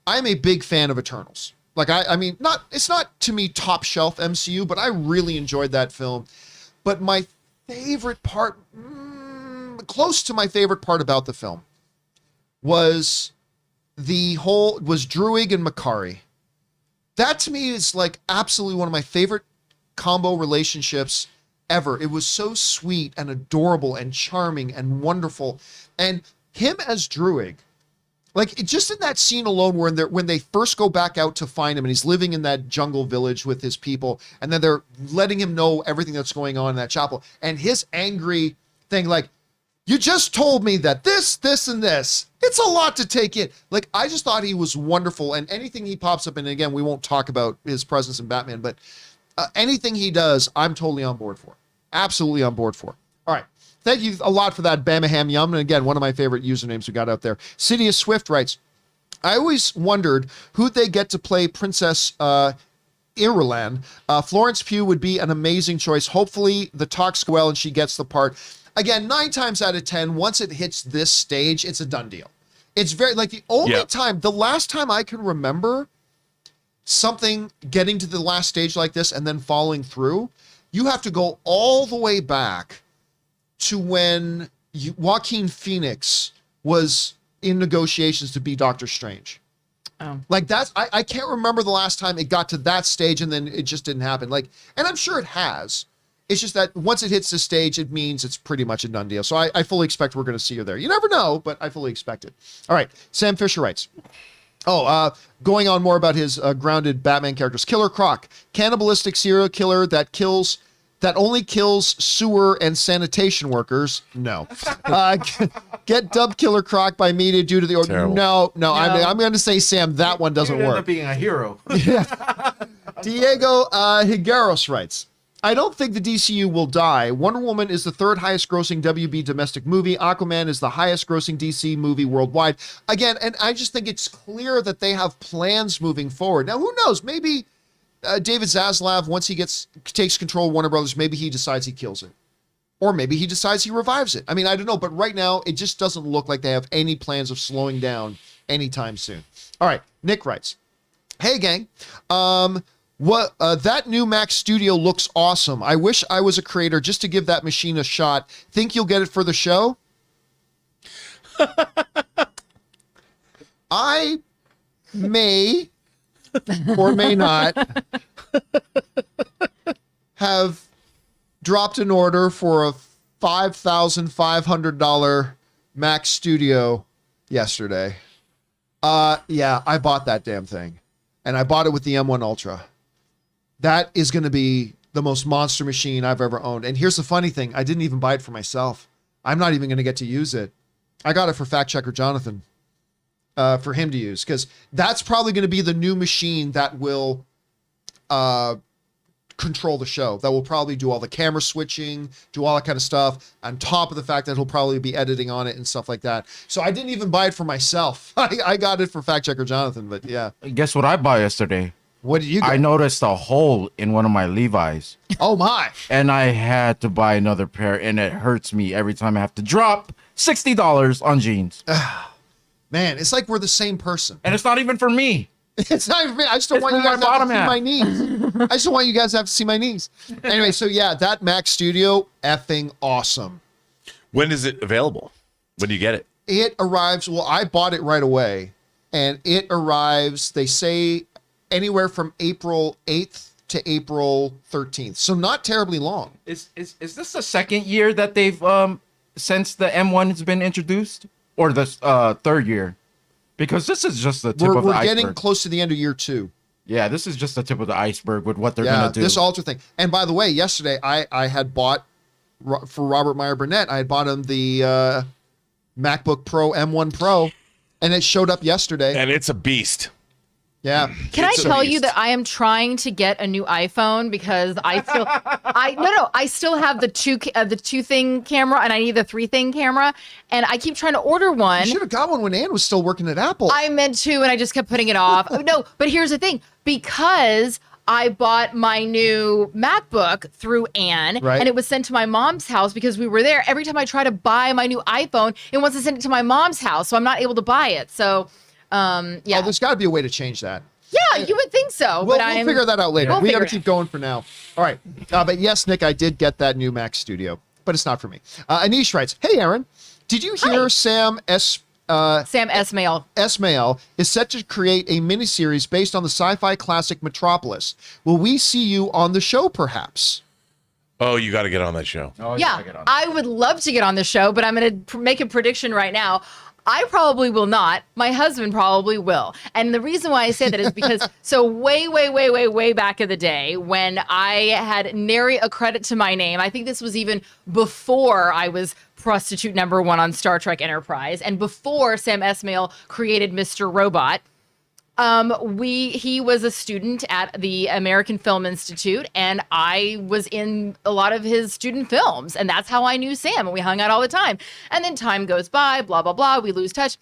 a big fan of Eternals. Like I mean, it's not to me top shelf MCU, but I really enjoyed that film. But my favorite part, close to my favorite part about the film, was Druig and Makari. That to me is like absolutely one of my favorite combo relationships ever. It was so sweet and adorable and charming and wonderful. And him as Druig, like just in that scene alone when they first go back out to find him and he's living in that jungle village with his people, and then they're letting him know everything that's going on in that chapel, and his angry thing like, you just told me that this, and this. It's a lot to take in. Like, I just thought he was wonderful. And anything he pops up in, again, we won't talk about his presence in Batman, but anything he does, I'm totally on board for. Absolutely on board for. All right. Thank you a lot for that, Bamaham Yum. And again, one of my favorite usernames we got out there. Sidious Swift writes, I always wondered who'd they get to play Princess Irulan. Florence Pugh would be an amazing choice. Hopefully the talks go well and she gets the part. Again, 9 times out of 10, once it hits this stage, it's a done deal. It's very, like the last time I can remember something getting to the last stage like this and then falling through, you have to go all the way back to when Joaquin Phoenix was in negotiations to be Doctor Strange. Oh. Like that's, I can't remember the last time it got to that stage and then it just didn't happen. Like, and I'm sure it has. It's just that once it hits the stage, it means it's pretty much a done deal. So I fully expect we're going to see her there. You never know, but I fully expect it. All right. Sam Fisher writes, going on more about his grounded Batman characters. Killer Croc, cannibalistic serial killer that only kills sewer and sanitation workers. No. Get dubbed Killer Croc by media due to the order. No. I'm going to say, Sam, that one doesn't You'd end work. up being a hero. Diego Higueros writes, I don't think the DCU will die. Wonder Woman is the 3rd highest grossing WB domestic movie. Aquaman is the highest grossing DC movie worldwide. Again, and I just think it's clear that they have plans moving forward. Now, who knows? Maybe David Zaslav, once he takes control of Warner Brothers, maybe he decides he kills it. Or maybe he decides he revives it. I mean, I don't know. But right now, it just doesn't look like they have any plans of slowing down anytime soon. All right. Nick writes, hey, gang. That new Mac Studio looks awesome. I wish I was a creator just to give that machine a shot. Think you'll get it for the show? I may or may not have dropped an order for a $5,500 Mac Studio yesterday. Yeah, I bought that damn thing. And I bought it with the M1 Ultra. That is going to be the most monster machine I've ever owned. And here's the funny thing. I didn't even buy it for myself. I'm not even going to get to use it. I got it for Fact Checker Jonathan, for him to use. Because that's probably going to be the new machine that will control the show, that will probably do all the camera switching, do all that kind of stuff, on top of the fact that he'll probably be editing on it and stuff like that. So I didn't even buy it for myself. I got it for Fact Checker Jonathan, but yeah. Guess what I bought yesterday? What did you get? I noticed a hole in one of my Levi's. Oh my. And I had to buy another pair, and it hurts me every time I have to drop $60 on jeans. Man, it's like we're the same person. And it's not even for me. It's not even me. I still It's want you for my guys to have to bottom see half. my knees. I still want you guys to have to see my knees. Anyway, so yeah, that Mac Studio, effing awesome. When is it available? When do you get it? It arrives, well, I bought it right away, and it arrives, they say, anywhere from April 8th to April 13th. So not terribly long. Is this the second year that they've since the M1 has been introduced, or the third year? Because this is just the tip of the We're iceberg. getting close to the end of year 2. Yeah, this is just the tip of the iceberg with what they're Yeah, gonna do. this Ultra thing. And by the way, yesterday I had bought, for Robert Meyer Burnett, I had bought him the MacBook Pro M1 Pro, and it showed up yesterday. And it's a beast. Yeah. Can I It's a tell you beast. that I am trying to get a new iPhone because I still have the two thing camera and I need the 3 thing camera, and I keep trying to order one. You should have got one when Ann was still working at Apple. I meant to, and I just kept putting it off. No, but here's the thing, because I bought my new MacBook through Ann, Right. and it was sent to my mom's house because we were there. Every time I try to buy my new iPhone, it wants to send it to my mom's house, so I'm not able to buy it. So, yeah, Oh, there's got to be a way to change that. yeah, you would think so. We'll but figure that out later. We'll We got to figure it keep going for now. All right. But yes, Nick, I did get that new Mac Studio, but it's not for me. Anish writes, hey, Aaron, did you hear Hi. Sam Esmail. Esmail is set to create a miniseries based on the sci-fi classic Metropolis? Will we see you on the show, perhaps? Oh, you got to get on that show. Oh, Yeah, I would love to get on the show, but I'm going to make a prediction right now. I probably will not. My husband probably will. And the reason why I say that is because so way back in the day when I had nary a credit to my name, I think this was even before I was prostitute number 1 on Star Trek Enterprise and before Sam Esmail created Mr. Robot. He was a student at the American Film Institute, and I was in a lot of his student films, and that's how I knew Sam, and we hung out all the time. And then time goes by, blah, blah, blah, we lose touch.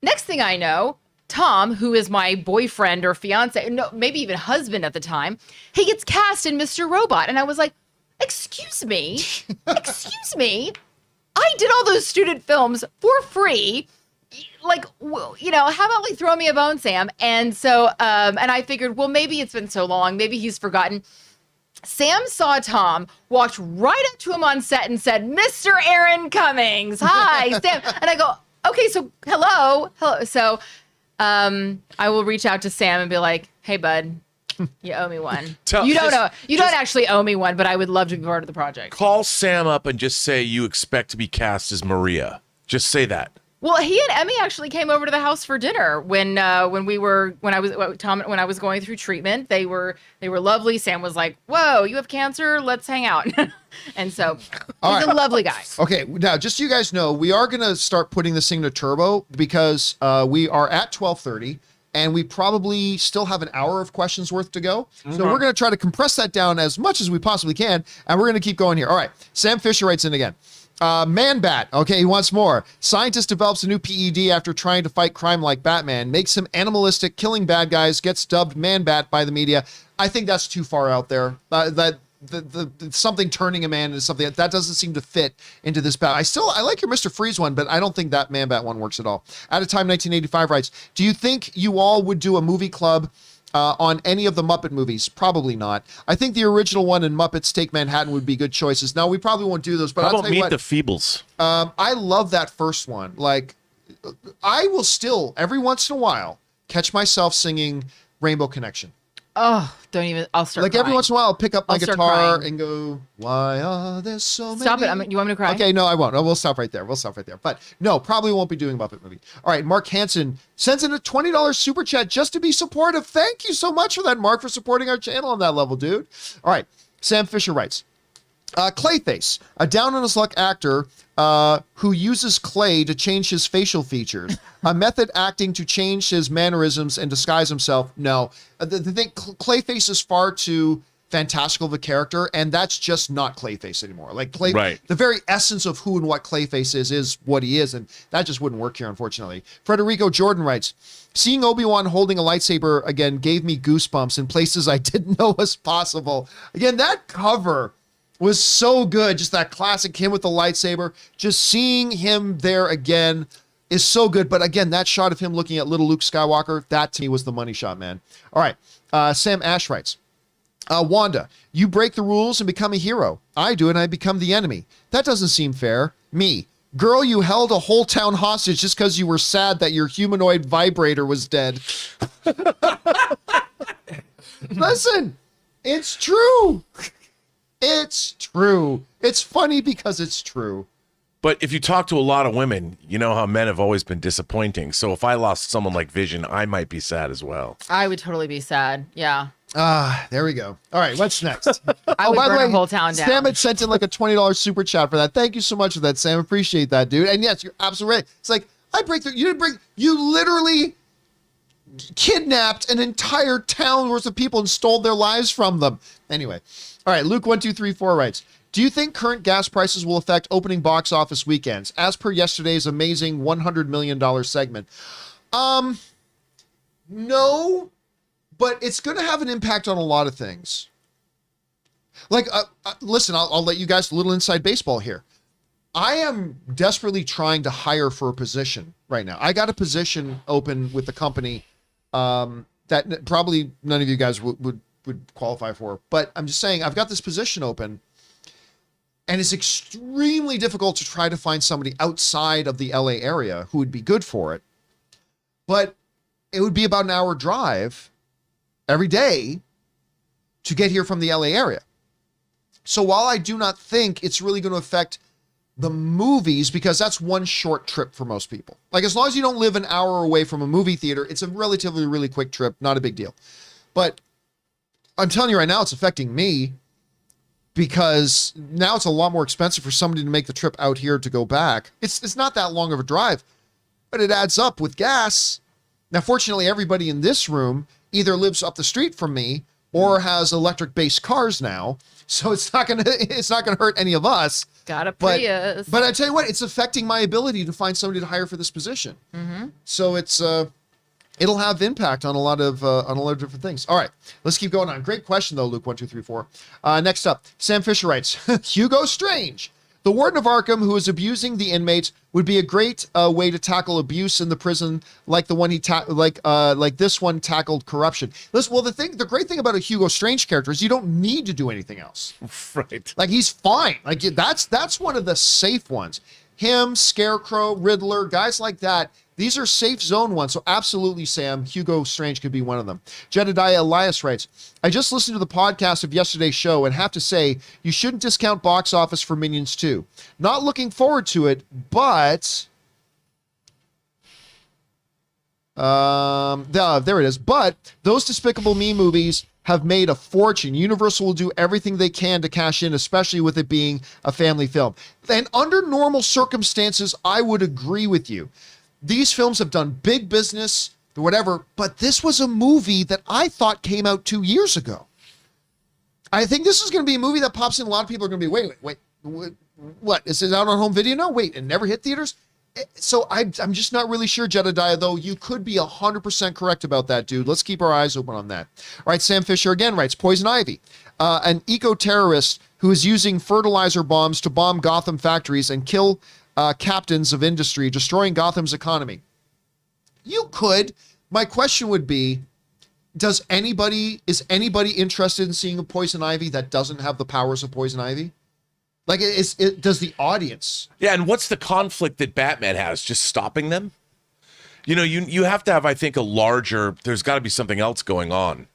Next thing I know, Tom, who is my boyfriend or fiance, no, maybe even husband at the time, he gets cast in Mr. Robot, and I was like, excuse me, I did all those student films for free. Like, how about like throw me a bone, Sam? And so, and I figured, well, maybe it's been so long, maybe he's forgotten. Sam saw Tom, walked right up to him on set and said, Mr. Aaron Cummings, hi, Sam. And I go, okay, so hello. So, I will reach out to Sam and be like, hey, bud, you owe me one. You don't actually owe me one, but I would love to be part of the project. Call Sam up and just say you expect to be cast as Maria. Just say that. Well, he and Emmy actually came over to the house for dinner when I was going through treatment. They were lovely. Sam was like, "Whoa, you have cancer? Let's hang out." And so he's a lovely guy. Okay, now just so you guys know, we are going to start putting this thing to turbo because we are at 12:30 and we probably still have an hour of questions worth to go. So we're going to try to compress that down as much as we possibly can, and we're going to keep going here. All right, Sam Fisher writes in again. Man-Bat, okay, he wants more. Scientist develops a new PED after trying to fight crime like Batman, makes him animalistic, killing bad guys, gets dubbed Man-Bat by the media. I think that's too far out there. The something turning a man into something that doesn't seem to fit into this bat. I like your Mr. Freeze one, but I don't think that Man-Bat one works at all. Out of Time 1985 writes, do you think you all would do a movie club on any of the Muppet movies? Probably not. I think the original one and Muppets Take Manhattan would be good choices. Now, we probably won't do those, but How I'll about tell you Meet what, the Feebles? I love that first one. Like, I will still, every once in a while, catch myself singing Rainbow Connection. Oh, don't even. I'll start. Like, every crying. once in a while, I'll pick up my I'll start guitar crying. and go, why are there so many? Stop it. You want me to cry? Okay, no, I won't. No, we'll stop right there. But no, probably won't be doing Muppet movie. All right, Mark Hansen sends in a $20 super chat just to be supportive. Thank you so much for that, Mark, for supporting our channel on that level, dude. All right, Sam Fisher writes, Clayface, a down-on-his-luck actor who uses clay to change his facial features, a method acting to change his mannerisms and disguise himself. No, the thing, Clayface is far too fantastical of a character, and that's just not Clayface anymore. Like Right. the very essence of who and what Clayface is what he is, and that just wouldn't work here, unfortunately. Frederico Jordan writes, seeing Obi-Wan holding a lightsaber again gave me goosebumps in places I didn't know was possible. Again, that cover was so good. Just that classic him with the lightsaber. Just seeing him there again is so good. But again, that shot of him looking at little Luke Skywalker, that to me was the money shot, man. All right. Sam Ash writes, Wanda, you break the rules and become a hero. I do, and I become the enemy. That doesn't seem fair. Me. Girl, you held a whole town hostage just because you were sad that your humanoid vibrator was dead. Listen, it's true. It's true. It's funny because it's true. But if you talk to a lot of women, you know how men have always been disappointing. So if I lost someone like Vision, I might be sad as well. I would totally be sad. Yeah. There we go. All right, what's next? I would burn a whole town down. Sam had sent in like a $20 super chat for that. Thank you so much for that, Sam. Appreciate that, dude. And yes, you're absolutely right. It's like, I break through. You didn't break. You literally kidnapped an entire town worth of people and stole their lives from them. Anyway. All right, Luke1234 writes, do you think current gas prices will affect opening box office weekends, as per yesterday's amazing $100 million segment? No, but it's going to have an impact on a lot of things. Like, listen, I'll let you guys a little inside baseball here. I am desperately trying to hire for a position right now. I got a position open with the company that probably none of you guys would qualify for, but I'm just saying I've got this position open, and it's extremely difficult to try to find somebody outside of the LA area who would be good for it. But it would be about an hour drive every day to get here from the LA area. So while I do not think it's really going to affect the movies, because that's one short trip for most people. Like, as long as you don't live an hour away from a movie theater, it's a relatively really quick trip, not a big deal. But I'm telling you right now, it's affecting me, because now it's a lot more expensive for somebody to make the trip out here to go back. It's not that long of a drive, but it adds up with gas. Now, fortunately, everybody in this room either lives up the street from me or has electric-based cars now, so it's not gonna hurt any of us. Got a Prius. But I tell you what, it's affecting my ability to find somebody to hire for this position. Mm-hmm. So it's it'll have impact on a lot of different things. All right, let's keep going on. Great question though, Luke1234. Next up, Sam Fisher writes, Hugo Strange. The warden of Arkham who is abusing the inmates would be a great way to tackle abuse in the prison, like the one like this one tackled corruption. Listen, well, the great thing about a Hugo Strange character is you don't need to do anything else. Right. Like, he's fine. Like, that's one of the safe ones. Him, Scarecrow, Riddler, guys like that. These are safe zone ones. So absolutely, Sam, Hugo Strange could be one of them. Jedediah Elias writes, I just listened to the podcast of yesterday's show and have to say, you shouldn't discount box office for Minions 2. Not looking forward to it, but there it is. But those Despicable Me movies have made a fortune. Universal will do everything they can to cash in, especially with it being a family film. And under normal circumstances, I would agree with you. These films have done big business or whatever, but this was a movie that I thought came out 2 years ago. I think this is going to be a movie that pops in. A lot of people are going to be, wait, what? Is it out on home video now? Wait, it never hit theaters? So I'm just not really sure, Jedediah, though. You could be 100% correct about that, dude. Let's keep our eyes open on that. All right, Sam Fisher again writes, Poison Ivy, an eco-terrorist who is using fertilizer bombs to bomb Gotham factories and kill captains of industry, destroying Gotham's economy. You could. My question would be, is anybody interested in seeing a Poison Ivy that doesn't have the powers of Poison Ivy? Like, does the audience? Yeah, and what's the conflict that Batman has? Just stopping them? You know, you have to have, I think, there's got to be something else going on.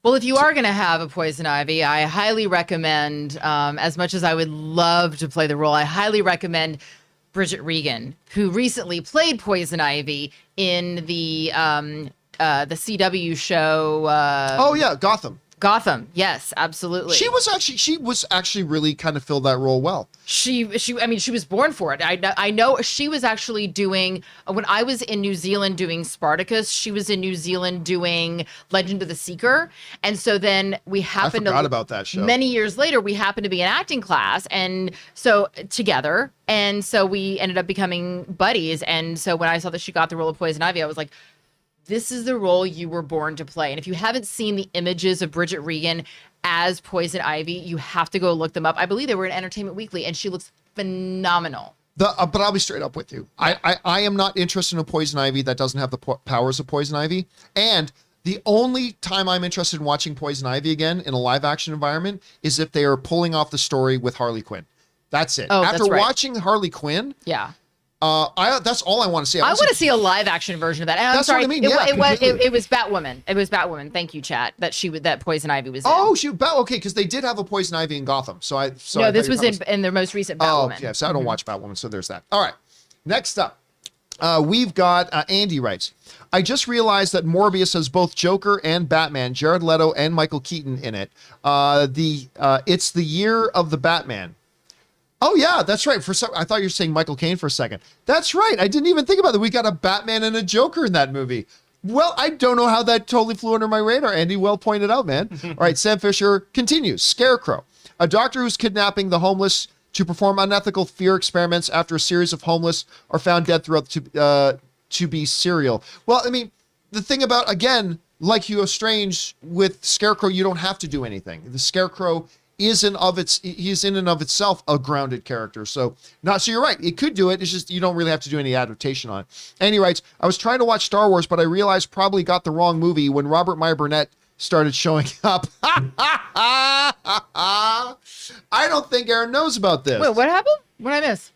Well, if you are going to have a Poison Ivy, I highly recommend, as much as I would love to play the role, I highly recommend Bridget Regan, who recently played Poison Ivy in the CW show. Oh yeah, Gotham. Gotham. Yes, absolutely. She was actually really kind of filled that role well. I mean, she was born for it. I know she was actually doing, when I was in New Zealand doing Spartacus, she was in New Zealand doing Legend of the Seeker. And so then we happened forgot about that show. Many years later, we happened to be in acting class. And so together. And so we ended up becoming buddies. And so when I saw that she got the role of Poison Ivy, I was like, this is the role you were born to play. And if you haven't seen the images of Bridget Regan as Poison Ivy, you have to go look them up. I believe they were in Entertainment Weekly, and she looks phenomenal. But I'll be straight up with you. I am not interested in a Poison Ivy that doesn't have the powers of Poison Ivy. And the only time I'm interested in watching Poison Ivy again in a live action environment is if they are pulling off the story with Harley Quinn. That's it. Oh, After that's right. watching Harley Quinn, Yeah. that's all I want to see. I want to see a live action version of that. And I'm That's sorry, what I mean, yeah, it was Batwoman. It was Batwoman. Thank you, chat. That Poison Ivy was in. Oh, okay, because they did have a Poison Ivy in Gotham. No, this was in the most recent Batwoman. Oh, yeah. So I don't watch Batwoman, so there's that. All right. Next up, we've got Andy writes, I just realized that Morbius has both Joker and Batman, Jared Leto and Michael Keaton in it. It's the year of the Batman. Oh yeah, that's right. I thought you were saying Michael Caine for a second. That's right. I didn't even think about that. We got a Batman and a Joker in that movie. Well, I don't know how that totally flew under my radar, Andy. Well pointed out, man. All right, Sam Fisher continues. Scarecrow, a doctor who's kidnapping the homeless to perform unethical fear experiments after a series of homeless are found dead throughout to be serial. Well, I mean, the thing about, again, like Hugo Strange, with Scarecrow, you don't have to do anything. The Scarecrow he's in and of itself a grounded character. So you're right. It could do it. It's just, you don't really have to do any adaptation on it. And he writes, I was trying to watch Star Wars, but I realized probably got the wrong movie when Robert Meyer Burnett started showing up. I don't think Aaron knows about this. Wait, what happened? What did I miss?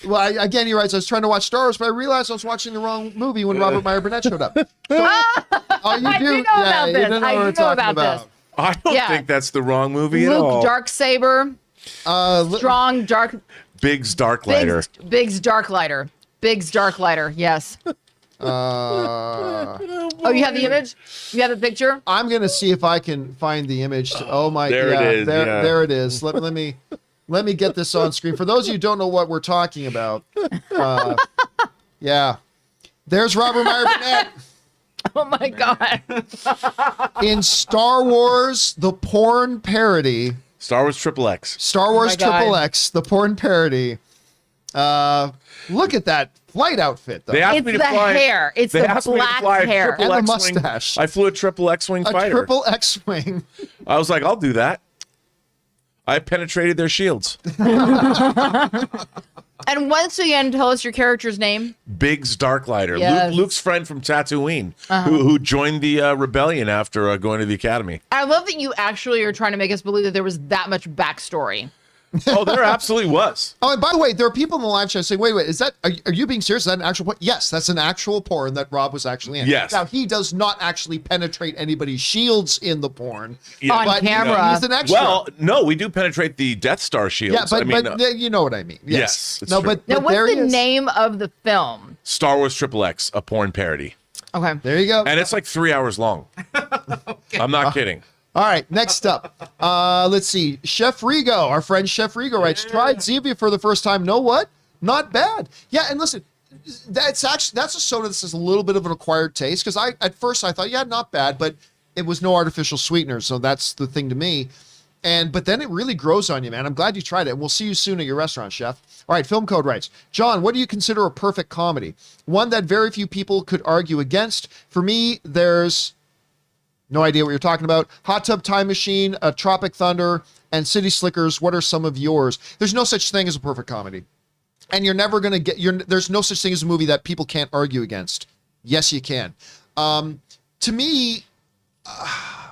Well, again, he writes, I was trying to watch Star Wars, but I realized I was watching the wrong movie when Robert Meyer Burnett showed up. So, I do know about this. I do know about this. I don't think that's the wrong movie at all. Luke Darksaber. Strong Dark. Biggs Darklighter. Biggs Darklighter. Biggs Darklighter. Yes. Oh, you have the image? You have the picture? I'm gonna see if I can find the image. Oh my! There it is. There it is. Let me get this on screen. For those of you who don't know what we're talking about, yeah, there's Robert Meyer Burnett. Oh my God. In Star Wars, the porn parody. Star Wars XXX. Star Wars XXX, the porn parody. Look at that flight outfit, though. It's the hair. It's the black hair. And the mustache. I flew a triple X-Wing fighter. A triple X-Wing. I was like, I'll do that. I penetrated their shields. And once again, tell us your character's name. Biggs Darklighter. Yes. Luke's friend from Tatooine, who joined the rebellion after going to the academy. I love that you actually are trying to make us believe that there was that much backstory. Oh, there absolutely was. Oh, and by the way, there are people in the live chat saying, wait, is that, are you being serious? Is that an actual porn? Yes, that's an actual porn that Rob was actually in. Yes. Now, he does not actually penetrate anybody's shields in the porn. On but camera. He's an extra. Well, no, we do penetrate the Death Star shields. Yeah, but you know what I mean. Yes, it's no, true. but Now, there what's he the is. name of the film? Star Wars XXX, a porn parody. Okay. There you go. And it's like 3 hours long. I'm not kidding. All right, next up, let's see. Chef Rigo, our friend Chef Rigo writes, tried Zevia for the first time. Know what? Not bad. Yeah, and listen, that's a soda that has a little bit of an acquired taste, because at first I thought, yeah, not bad, but it was no artificial sweeteners, so that's the thing to me. But then it really grows on you, man. I'm glad you tried it. We'll see you soon at your restaurant, Chef. All right, Film Code writes, John, what do you consider a perfect comedy? One that very few people could argue against. For me, there's no idea what you're talking about. Hot Tub Time Machine, Tropic Thunder, and City Slickers. What are some of yours? There's no such thing as a perfect comedy. And you're never going to there's no such thing as a movie that people can't argue against. Yes, you can. To me,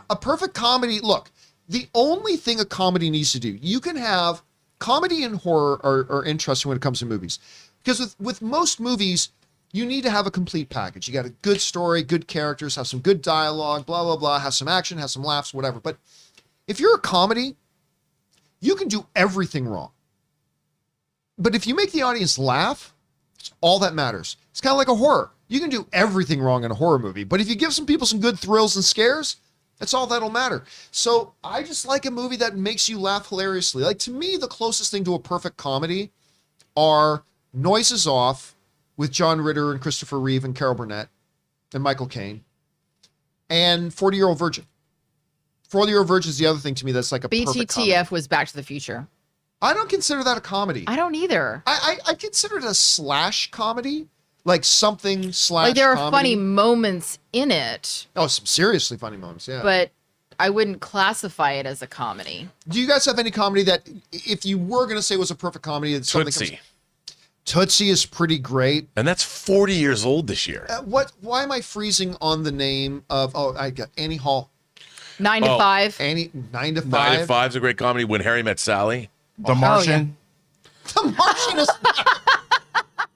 a perfect comedy, look, the only thing a comedy needs to do, you can have comedy and horror are interesting when it comes to movies. Because with most movies, you need to have a complete package. You got a good story, good characters, have some good dialogue, blah, blah, blah, have some action, have some laughs, whatever. But if you're a comedy, you can do everything wrong. But if you make the audience laugh, it's all that matters. It's kind of like a horror. You can do everything wrong in a horror movie, but if you give some people some good thrills and scares, That's all that'll matter. So I just like a movie that makes you laugh hilariously. Like, to me, the closest thing to a perfect comedy are Noises Off with John Ritter and Christopher Reeve and Carol Burnett and Michael Caine, and 40-Year-Old Virgin. 40-Year-Old Virgin is the other thing to me that's like a perfect comedy. BTTF was Back to the Future. I don't consider that a comedy. I don't either. I consider it a slash comedy, like something slash Like there are comedy. funny moments in it, Oh, some seriously funny moments, yeah. but I wouldn't classify it as a comedy. Do you guys have any comedy that, if you were going to say was a perfect comedy, it's something Tootsie. Tootsie is pretty great. And that's 40 years old this year. Why am I freezing on the name of? Oh, I got Annie Hall. 9 to 5. Annie 9 to 5. 9 to 5 is a great comedy. When Harry Met Sally. The Martian. The Martian is.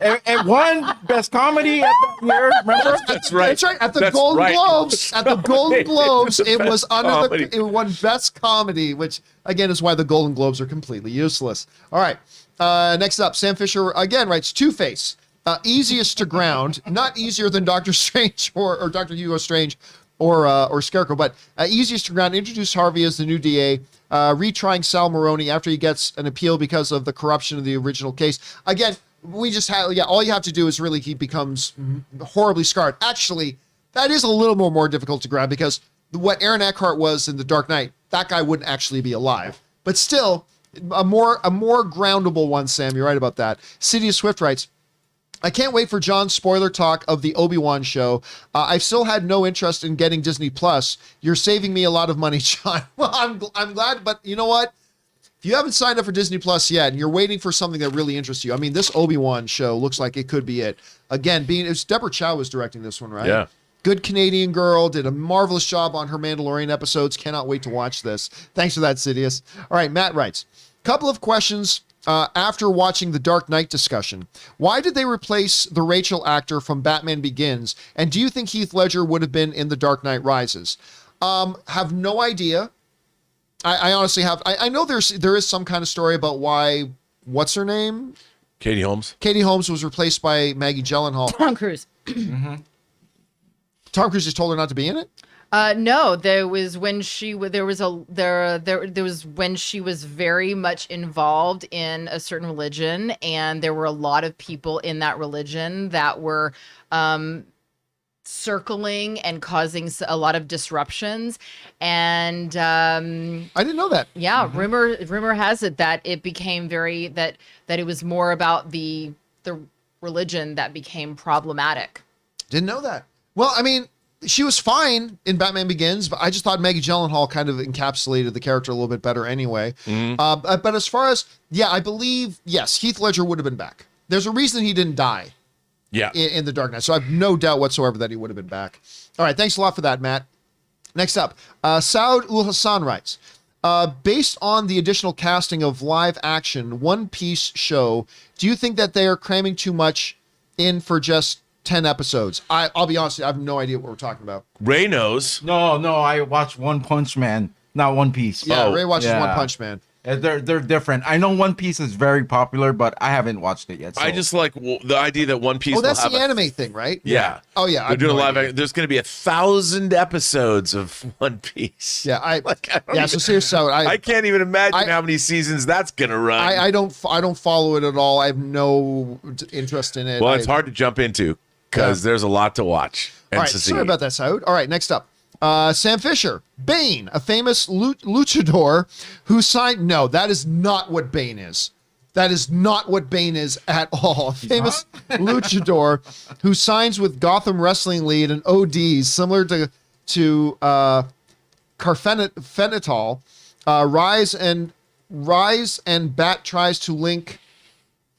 It won Best Comedy at that year. Remember? That's right. That's right. At the That's Golden right. Globes, at the Golden Globes, It was it was Best under Comedy. it won Best Comedy, which again is why the Golden Globes are completely useless. All right. Next up, Sam Fisher again writes Two-Face. Easiest to ground, not easier than Doctor Strange or Dr. Hugo Strange or Scarecrow, but easiest to ground. Introduce Harvey as the new DA. Retrying Sal Maroni after he gets an appeal because of the corruption of the original case. Again, we just have, all you have to do is really he becomes horribly scarred. Actually, that is a little more difficult to grab because what Aaron Eckhart was in The Dark Knight, that guy wouldn't actually be alive. But still, a more groundable one, Sam. You're right about that. City of Swift writes, I can't wait for John's spoiler talk of the Obi-Wan show. I've still had no interest in getting Disney Plus. You're saving me a lot of money, John. Well, I'm glad, but you know what? If you haven't signed up for Disney Plus yet and you're waiting for something that really interests you, I mean, this Obi-Wan show looks like it could be it. Again, it's Deborah Chow was directing this one, right? Yeah. Good Canadian girl, did a marvelous job on her Mandalorian episodes. Cannot wait to watch this. Thanks for that, Sidious. All right, Matt writes, couple of questions after watching the Dark Knight discussion. Why did they replace the Rachel actor from Batman Begins? And do you think Heath Ledger would have been in the Dark Knight Rises? Have no idea. I honestly have. I know there is some kind of story about why, what's her name? Katie Holmes. Katie Holmes was replaced by Maggie Gyllenhaal. Tom Cruise. Tom Cruise just told her not to be in it? No, there was when she was when she was very much involved in a certain religion, and there were a lot of people in that religion that were circling and causing a lot of disruptions. And I didn't know that. yeah, rumor has it that it became that it was more about the religion that became problematic. Didn't know that. Well, I mean, she was fine in Batman Begins, but I just thought Maggie Gyllenhaal kind of encapsulated the character a little bit better anyway. But as far as, I believe, yes, Heath Ledger would have been back. There's a reason he didn't die Yeah. in The Dark Knight, so I have no doubt whatsoever that he would have been back. All right, thanks a lot for that, Matt. Next up, Saud Ul Hassan writes, based on the additional casting of live action One Piece show, do you think that they are cramming too much in for just 10 episodes? I'll be honest, I have no idea what we're talking about. Ray knows. No, I watched One Punch Man, not One Piece. Yeah, Ray watches yeah. One Punch Man. They're different. I know One Piece is very popular, but I haven't watched it yet. So. I just like the idea that One Piece. Oh, that's will the have anime thing, right? Yeah. Oh, yeah. They're I've doing a no live. idea. There's going to be 1,000 episodes of One Piece. Yeah, I don't so seriously, I can't even imagine I- how many seasons that's going to run. I don't follow it at all. I have no interest in it. Well, it's hard to jump into because there's a lot to watch and All right, to see. sorry about that, Saud. All right, next up. Sam Fisher, Bane, a famous luchador who signed... No, that is not what Bane is. That is not what Bane is at all. A famous luchador who signs with Gotham Wrestling League and ODs, similar to carfentanil. Rise and Bat tries to link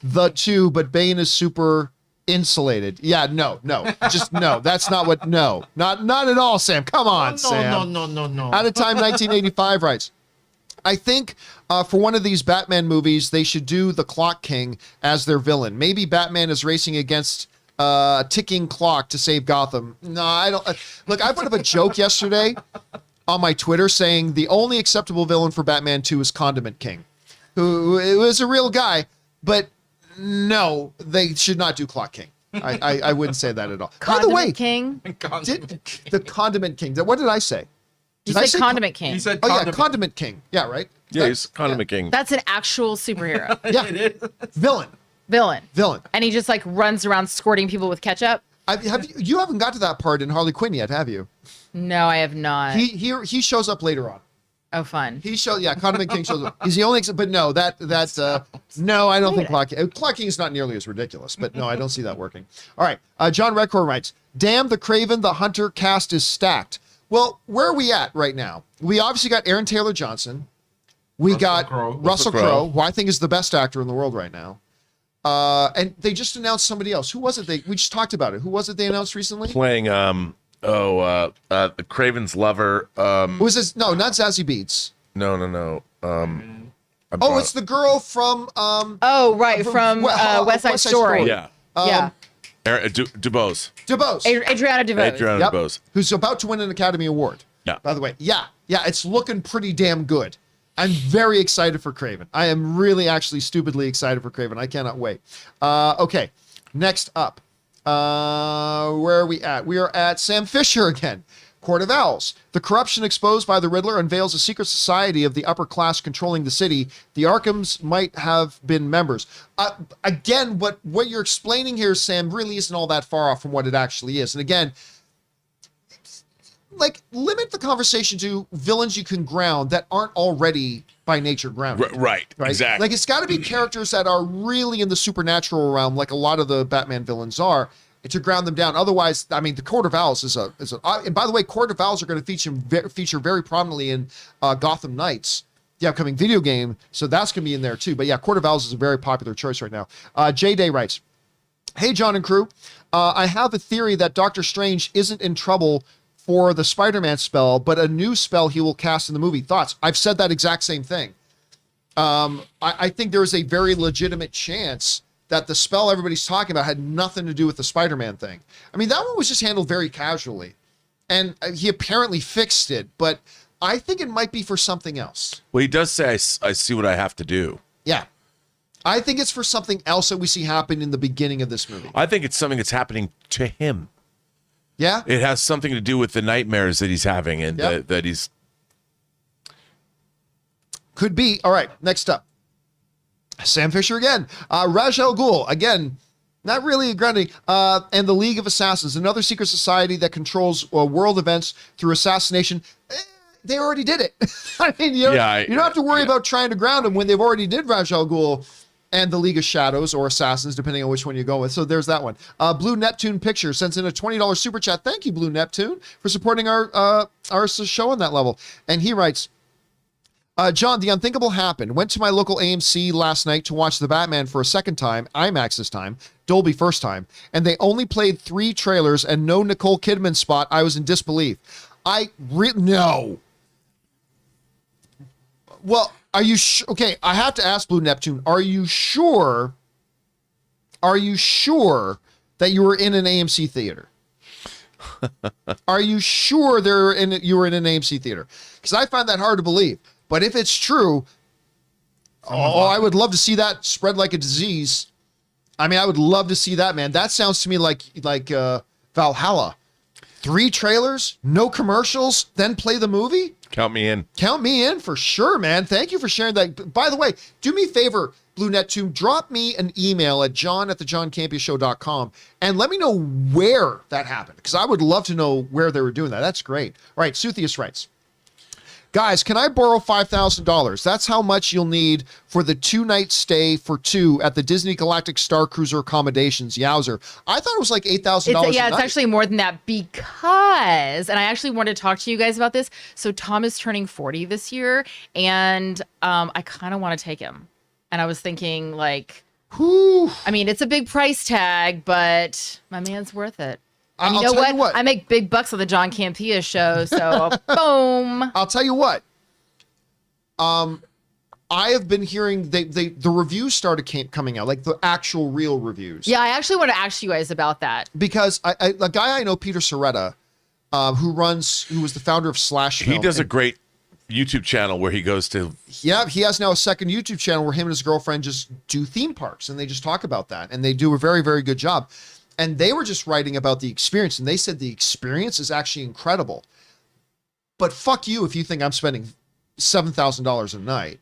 the two, but Bane is super insulated. Yeah, no, just no. That's not what. No, not at all, Sam. Come on, Sam. No. Out of Time 1985 writes, I think for one of these Batman movies, they should do the Clock King as their villain. Maybe Batman is racing against a ticking clock to save Gotham. No, I don't. Look, I put up a joke yesterday on my Twitter saying the only acceptable villain for Batman 2 is Condiment King, who is a real guy, but no, they should not do Clock King. I wouldn't say that at all. By the way, King. the Condiment King. What did I say? You Did I said say Condiment King. He said Oh yeah, condiment. Condiment King. Yeah, right. Yeah, he's Condiment King. That's an actual superhero. Yeah, It is. villain. Villain. And he just like runs around squirting people with ketchup. You haven't got to that part in Harley Quinn yet, have you? No, I have not. He shows up later on. Oh, fun. Condiment King shows up. He's the only, but no, that's no, I don't think Clock King is not nearly as ridiculous, but no, I don't see that working. All right, John Redcore writes, "Damn, the Craven the Hunter cast is stacked." Well, where are we at right now? We obviously got Aaron Taylor Johnson. We got Russell Crowe, who I think is the best actor in the world right now. And they just announced somebody else. Who was it? We just talked about it. Who was it they announced recently? Playing the Craven's lover. Who was this? No, not Zazie Beetz. No. It's the girl from Oh, right, from West Side Story. Yeah. Yeah. DuBose. DuBose. Adriana DeVos. Adriana DeBose. Who's about to win an Academy Award. Yeah. By the way. Yeah, it's looking pretty damn good. I'm very excited for Craven. I am really actually stupidly excited for Craven. I cannot wait. Okay, next up. Where are we at? We are at Sam Fisher again. Court of Owls. The corruption exposed by the Riddler unveils a secret society of the upper class controlling the city. The Arkhams might have been members. Again, what you're explaining here, Sam, really isn't all that far off from what it actually is. And again, like, limit the conversation to villains you can ground that aren't already by nature grounded. Right. Exactly. Like, it's got to be characters that are really in the supernatural realm, like a lot of the Batman villains are, to ground them down. Otherwise, I mean, the Court of Owls is a and by the way, Court of Owls are going to feature very prominently in Gotham Knights, the upcoming video game. So that's going to be in there too. But yeah, Court of Owls is a very popular choice right now. J Day writes, "Hey, John and crew, I have a theory that Doctor Strange isn't in trouble for the Spider-Man spell, but a new spell he will cast in the movie. Thoughts?" I've said that exact same thing. I think there is a very legitimate chance that the spell everybody's talking about had nothing to do with the Spider-Man thing. I mean, that one was just handled very casually, and he apparently fixed it, but I think it might be for something else. Well, he does say, I see what I have to do. Yeah. I think it's for something else that we see happen in the beginning of this movie. I think it's something that's happening to him. Yeah? It has something to do with the nightmares that he's having and that he's... Could be. All right, next up. Sam Fisher again. Raj Al Ghul, again, not really a grounding. And the League of Assassins, another secret society that controls world events through assassination. They already did it. I mean, you don't have to worry about trying to ground them when they've already did Raj Al Ghul and the League of Shadows or Assassins, depending on which one you go with. So there's that one. Blue Neptune Pictures sends in a $20 super chat. Thank you, Blue Neptune, for supporting our show on that level. And he writes, John, the unthinkable happened. Went to my local AMC last night to watch The Batman for a second time, IMAX this time, Dolby first time, and they only played 3 trailers and no Nicole Kidman spot. I was in disbelief. No. Well, are you okay, I have to ask Blue Neptune, are you sure that you were in an AMC theater? Are you sure you were in an AMC theater? Because I find that hard to believe. But if it's true, I would love to see that spread like a disease. I mean, I would love to see that, man. That sounds to me like Valhalla. 3 trailers, no commercials, then play the movie? Count me in. Count me in for sure, man. Thank you for sharing that. By the way, do me a favor, Blue Neptune, drop me an email at john@thejohncampeashow.com and let me know where that happened, because I would love to know where they were doing that. That's great. All right, Suthius writes, guys, can I borrow $5,000? That's how much you'll need for the 2-night stay for 2 at the Disney Galactic Star Cruiser accommodations. Yowzer. I thought it was like $8,000. Yeah, it's actually more than that because, and I actually wanted to talk to you guys about this. So Tom is turning 40 this year, and I kind of want to take him. And I was thinking, like, I mean, it's a big price tag, but my man's worth it. And you know what? I make big bucks on the John Campea Show, so boom. I'll tell you what. I have been hearing the reviews started coming out, like the actual real reviews. Yeah, I actually want to ask you guys about that because a guy I know, Peter Soretta, who was the founder of Slash Film. He does a great YouTube channel where he goes to. Yeah, he has now a second YouTube channel where him and his girlfriend just do theme parks and they just talk about that, and they do a very, very good job. And they were just writing about the experience, and they said the experience is actually incredible. But fuck you if you think I'm spending $7,000 a night.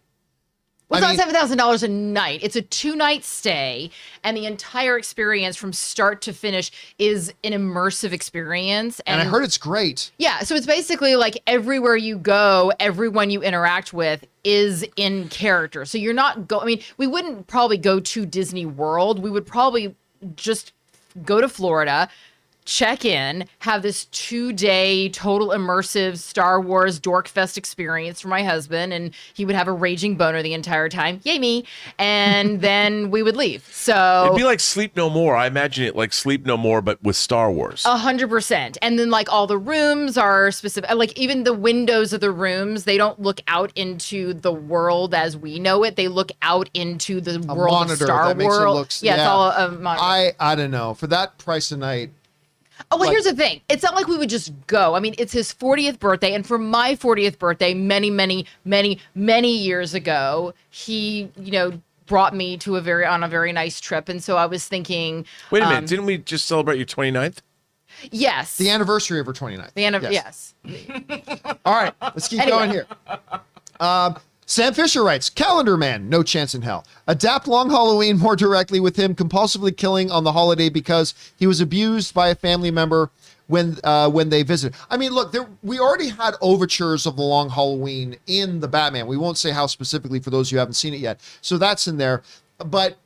Well, it's not $7,000 a night. It's a 2-night stay, and the entire experience from start to finish is an immersive experience. And I heard it's great. Yeah, so it's basically like everywhere you go, everyone you interact with is in character. So you're not I mean, we wouldn't probably go to Disney World. We would probably just go to Florida, check in, have this 2-day total immersive Star Wars Dorkfest experience for my husband, and he would have a raging boner the entire time. Yay me. And then we would leave. So it'd be like Sleep No More. I imagine it like Sleep No More, but with Star Wars. 100%. And then like all the rooms are specific, like even the windows of the rooms, they don't look out into the world as we know it. They look out into the world monitor of Star that makes it Wars. look- It's yeah. all a monitor. I don't know. For that price a night, Oh, well, Like- here's the thing. It's not like we would just go. I mean, it's his 40th birthday. And for my 40th birthday, many years ago, he, brought me to on a very nice trip. And so I was thinking. Wait a minute. Didn't we just celebrate your 29th? Yes. the anniversary of her 29th. Yes. All right, let's keep going here. Sam Fisher writes, Calendar Man, no chance in hell. Adapt Long Halloween more directly with him compulsively killing on the holiday because he was abused by a family member when they visited. I mean, look, we already had overtures of the Long Halloween in the Batman. We won't say how specifically for those who haven't seen it yet. So that's in there. But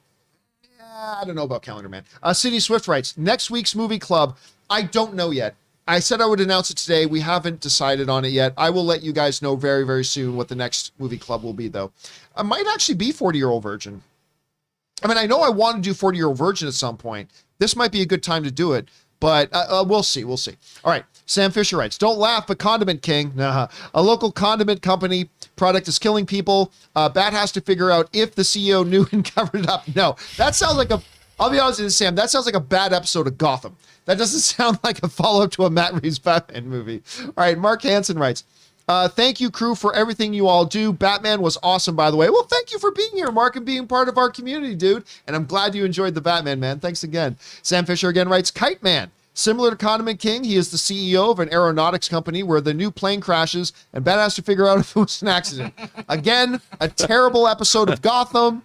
I don't know about Calendar Man. City Swift writes, next week's movie club, I don't know yet. I said I would announce it today. We haven't decided on it yet. I will let you guys know very, very soon what the next movie club will be, though. I might actually be 40-Year-Old Virgin. I mean, I know I want to do 40-Year-Old Virgin at some point. This might be a good time to do it, but we'll see. We'll see. All right. Sam Fisher writes, don't laugh, but Condiment King. Nah. A local condiment company product is killing people. Bat has to figure out if the CEO knew and covered it up. No, that sounds like I'll be honest with you, Sam, that sounds like a bad episode of Gotham. That doesn't sound like a follow-up to a Matt Reeves Batman movie. All right, Mark Hansen writes, thank you, crew, for everything you all do. Batman was awesome, by the way. Well, thank you for being here, Mark, and being part of our community, dude. And I'm glad you enjoyed the Batman, man. Thanks again. Sam Fisher again writes, Kite Man. Similar to Condiment King, he is the CEO of an aeronautics company where the new plane crashes and Bat has to figure out if it was an accident. Again, a terrible episode of Gotham.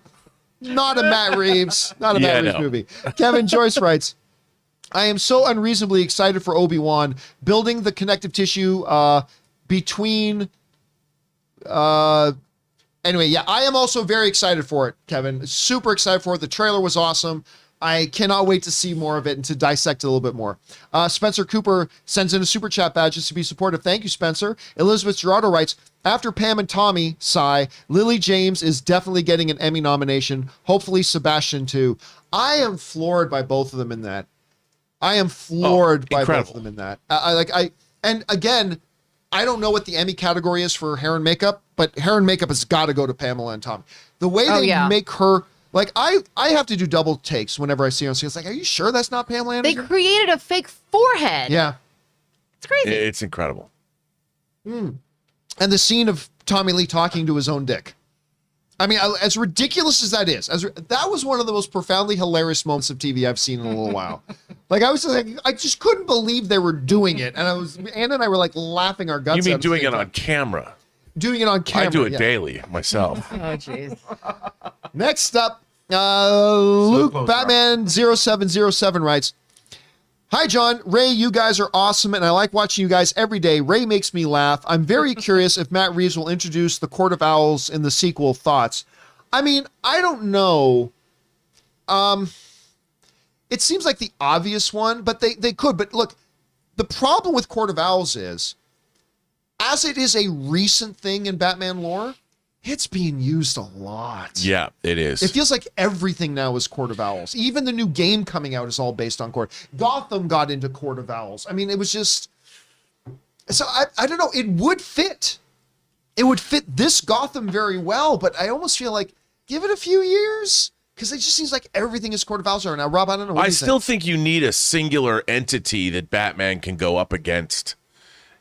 Not a Matt Reeves. Not a Matt Reeves movie. Kevin Joyce writes, I am so unreasonably excited for Obi-Wan, building the connective tissue between... Anyway, yeah, I am also very excited for it, Kevin. Super excited for it. The trailer was awesome. I cannot wait to see more of it and to dissect it a little bit more. Spencer Cooper sends in a super chat badge just to be supportive. Thank you, Spencer. Elizabeth Gerardo writes, after Pam and Tommy, sigh, Lily James is definitely getting an Emmy nomination. Hopefully Sebastian too. I am floored by both of them in that. I am floored by both of them in that. And again, I don't know what the Emmy category is for hair and makeup, but hair and makeup has got to go to Pamela and Tommy. The way they make her, like, I have to do double takes whenever I see her on screen. It's like, are you sure that's not Pamela Anderson? They created a fake forehead. Yeah. It's crazy. It's incredible. And the scene of Tommy Lee talking to his own dick. I mean, as ridiculous as that is, that was one of the most profoundly hilarious moments of TV I've seen in a little while. Like, I just couldn't believe they were doing it. And Anna and I were like laughing our guts out. You mean doing it on camera? Doing it on camera. I do it daily myself. Oh, jeez. Next up, Luke close, Batman 0707 writes, hi, John. Ray, you guys are awesome, and I like watching you guys every day. Ray makes me laugh. I'm very curious if Matt Reeves will introduce the Court of Owls in the sequel. Thoughts? I mean, I don't know. It seems like the obvious one, but they could. But look, the problem with Court of Owls is, as it is a recent thing in Batman lore, it's being used a lot. Yeah, it is. It feels like everything now is Court of Owls. Even the new game coming out is all based on Court. Gotham got into Court of Owls. I mean, it was just... So, I don't know. It would fit. It would fit this Gotham very well, but I almost feel like, give it a few years, because it just seems like everything is Court of Owls right now. Rob, I don't know. What I do you still think you need a singular entity that Batman can go up against.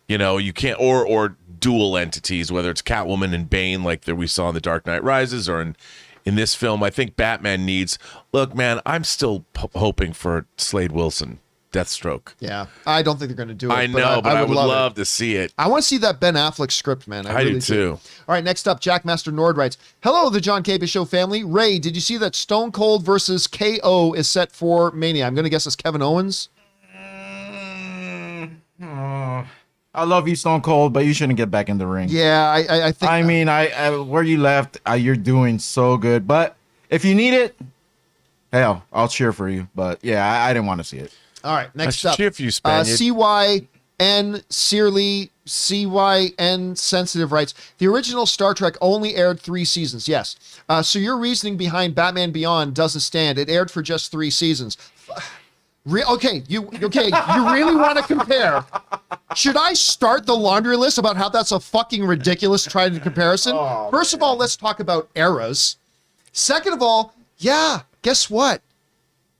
You know, you can't, or dual entities, whether it's Catwoman and Bane, like that we saw in The Dark Knight Rises, or in this film. I think Batman needs. Look, man, I'm still hoping for Slade Wilson. Deathstroke. Yeah, I don't think they're going to do it. I know, but I would love it. to see it. I want to see that Ben Affleck script, man. I really do too. All right, next up, Jackmaster Nord writes, "Hello, the John Campea Show family. Ray, did you see that Stone Cold versus KO is set for Mania? I'm going to guess it's Kevin Owens." I love you, Stone Cold, but you shouldn't get back in the ring. Yeah, I think. I mean, I where you left, you're doing so good. But if you need it, hell, I'll cheer for you. But yeah, I didn't want to see it. All right, next I up, cheer for you, Spaniard. CYN Searly CYN Sensitive writes, "The original Star Trek only aired 3 seasons." Yes. So your reasoning behind Batman Beyond doesn't stand. It aired for just 3 seasons. Okay, you really want to compare? Should I start the laundry list about how that's a fucking ridiculous tried comparison? First of all, let's talk about eras. Second of all, yeah, guess what?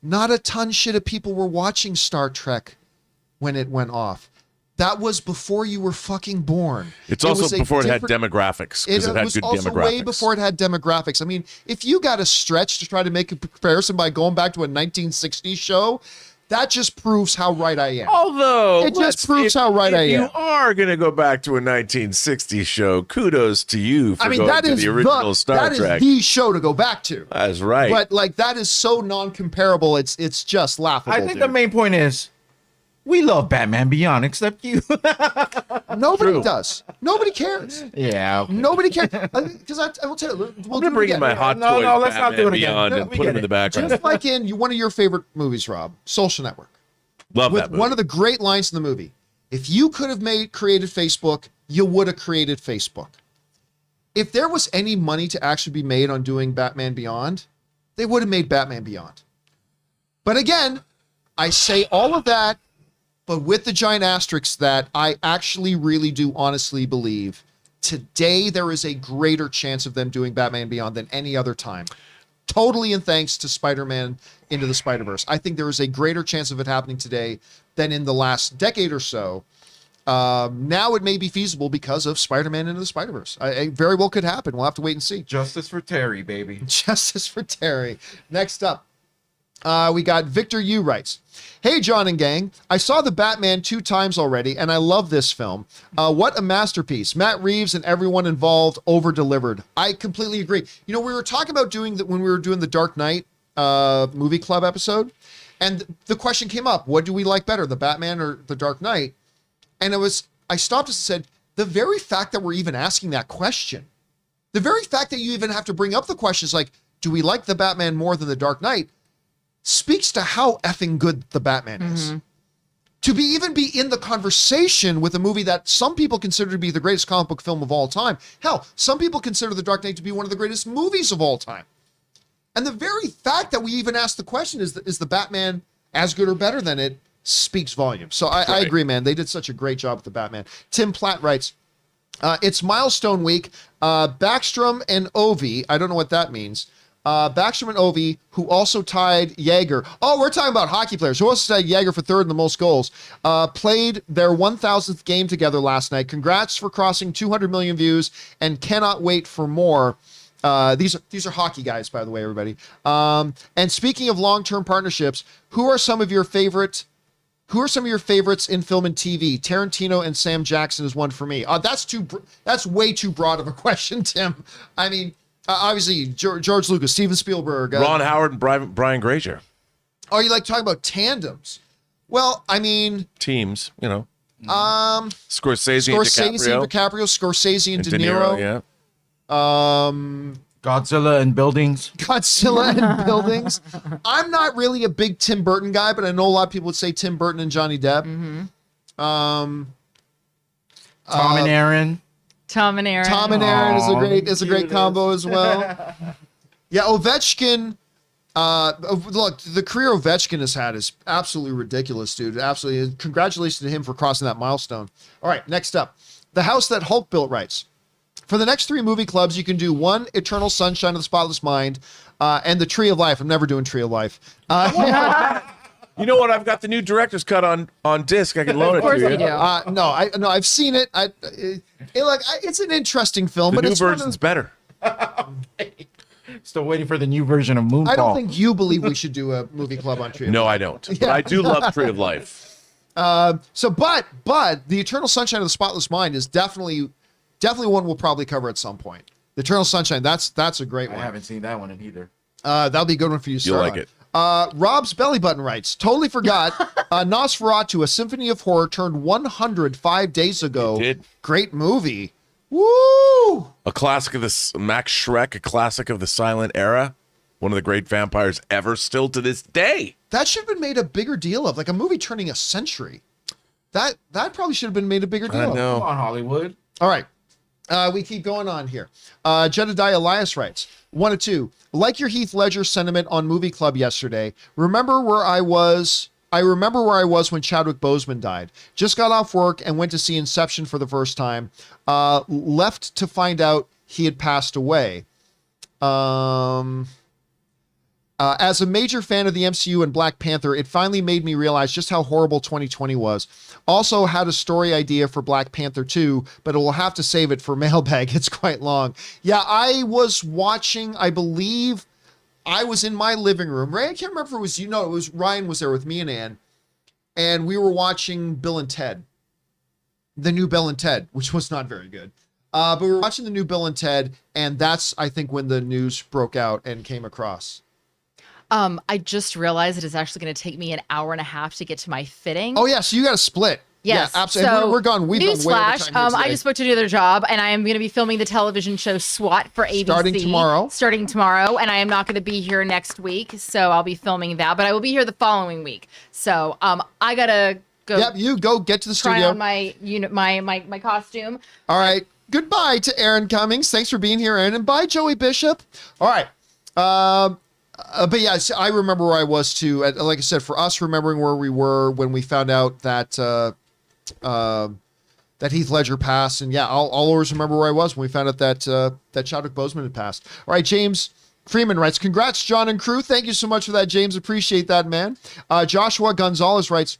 Not a ton shit of people were watching Star Trek when it went off. That was before you were fucking born. It's also before it had demographics. It had was good also demographics. way before it had demographics. I mean, if you got a stretch to try to make a comparison by going back to a 1960s show, that just proves how right I am. Although it just proves how right I am. If you are going to go back to a 1960s show, kudos to you for going to the original Star Trek. That is the show to go back to. That's right. But like that is so non-comparable. It's just laughable. I think the main point is we love Batman Beyond, except you. Nobody does. Nobody cares. Yeah. Okay. Nobody cares. Because I will tell you. I'm gonna bring in my hot toys. Let's not do it again. Beyond and put them in the background. Just like in one of your favorite movies, Rob, Social Network. Love With that movie. one of the great lines in the movie. If you could have created Facebook, you would have created Facebook. If there was any money to actually be made on doing Batman Beyond, they would have made Batman Beyond. But again, I say all of that, but with the giant asterisk that I actually really do honestly believe today there is a greater chance of them doing Batman Beyond than any other time. Totally in thanks to Spider-Man Into the Spider-Verse. I think there is a greater chance of it happening today than in the last decade or so. Now it may be feasible because of Spider-Man Into the Spider-Verse. It very well could happen. We'll have to wait and see. Justice for Terry, baby. Justice for Terry. Next up, we got Victor Yu writes, "Hey, John and gang. I saw The Batman 2 times already, and I love this film. What a masterpiece. Matt Reeves and everyone involved over-delivered." I completely agree. You know, we were talking about doing that when we were doing the Dark Knight movie club episode, and the question came up, what do we like better, the Batman or the Dark Knight? And I stopped us and said, the very fact that we're even asking that question, the very fact that you even have to bring up the questions like, do we like the Batman more than the Dark Knight, speaks to how effing good the Batman is. To even be in the conversation with a movie that some people consider to be the greatest comic book film of all time. Hell, some people consider The Dark Knight to be one of the greatest movies of all time. And the very fact that we even asked the question, is the Batman as good or better than it, speaks volumes. So I agree, man. They did such a great job with the Batman. Tim Platt writes, it's milestone week. Backstrom and Ovi, I don't know what that means. Backstrom and Ovi, who also tied Jaeger. Oh, we're talking about hockey players. Who also tied Jaeger for third in the most goals. Played their 1,000th game together last night. Congrats for crossing 200 million views and cannot wait for more. These are hockey guys, by the way, everybody. And speaking of long-term partnerships, who are some of your favorites in film and TV? Tarantino and Sam Jackson is one for me. That's way too broad of a question, Tim. I mean, obviously George Lucas, Steven Spielberg, Ron Howard and Brian Grazer. Oh, you like talking about tandems? Well, I mean, teams, you know. Scorsese and DiCaprio, Scorsese and De Niro. Yeah. Godzilla and Buildings. Godzilla and Buildings. I'm not really a big Tim Burton guy, but I know a lot of people would say Tim Burton and Johnny Depp. Mm-hmm. Tom and Aaron. Tom and Aaron. Tom and Aaron is a great combo as well. Yeah, Ovechkin. Look, the career Ovechkin has had is absolutely ridiculous, dude. Absolutely. Congratulations to him for crossing that milestone. All right, next up. The House That Hulk Built writes, for the next 3 movie clubs, you can do 1, Eternal Sunshine of the Spotless Mind, and The Tree of Life. I'm never doing Tree of Life. You know what? I've got the new director's cut on disc. I can loan it to you. Of course you do. No, I've seen it. It's an interesting film, The but new it's version's better. Still waiting for the new version of Moonfall. I don't think you believe we should do a movie club on Tree of No, Life. I don't. But I do love Tree of Life. But the Eternal Sunshine of the Spotless Mind is definitely one we'll probably cover at some point. The Eternal Sunshine, that's a great I one. haven't seen that one either. That'll be a good one for you to You'll start like on. it. Rob's Belly Button writes, totally forgot. Nosferatu, A Symphony of Horror turned 105 days ago. It did. Great movie. Woo! A classic of the Max Schreck, a classic of the silent era. One of the great vampires ever, still to this day. That should have been made a bigger deal of, like a movie turning a century. That probably should have been made a bigger deal I of. know. Come on, Hollywood. All right. We keep going on here. Jedediah Elias writes, 1 of 2. Like your Heath Ledger sentiment on Movie Club yesterday. I remember where I was when Chadwick Boseman died. Just got off work and went to see Inception for the first time. Left to find out he had passed away. As a major fan of the MCU and Black Panther, it finally made me realize just how horrible 2020 was. Also had a story idea for Black Panther 2, but it will have to save it for mailbag. It's quite long. Yeah, I was watching, I believe I was in my living room. Ray, I can't remember if it was, it was Ryan was there with me and Ann, and we were watching Bill and Ted. The new Bill and Ted, which was not very good. But we were watching the new Bill and Ted, and that's, I think, when the news broke out and came across. I just realized it is actually going to take me an hour and a half to get to my fitting. Oh yeah, so you got to split. Yes. Yeah, absolutely. So, we're gone. We've gone way over newsflash, time here I today. just booked another job, and I am going to be filming the television show SWAT for ABC. Starting tomorrow, and I am not going to be here next week, so I'll be filming that, but I will be here the following week. So I got to go. Yep, you go get to the try studio. on my costume. All right. Goodbye to Aaron Cummings. Thanks for being here, Aaron. And bye, Joey Bishop. All right. But yeah, I remember where I was too. Like I said, for us, remembering where we were when we found out that that Heath Ledger passed, and yeah, I'll always remember where I was when we found out that Chadwick Boseman had passed. All right, James Freeman writes, "Congrats, John and crew. Thank you so much for that, James. Appreciate that, man." Joshua Gonzalez writes,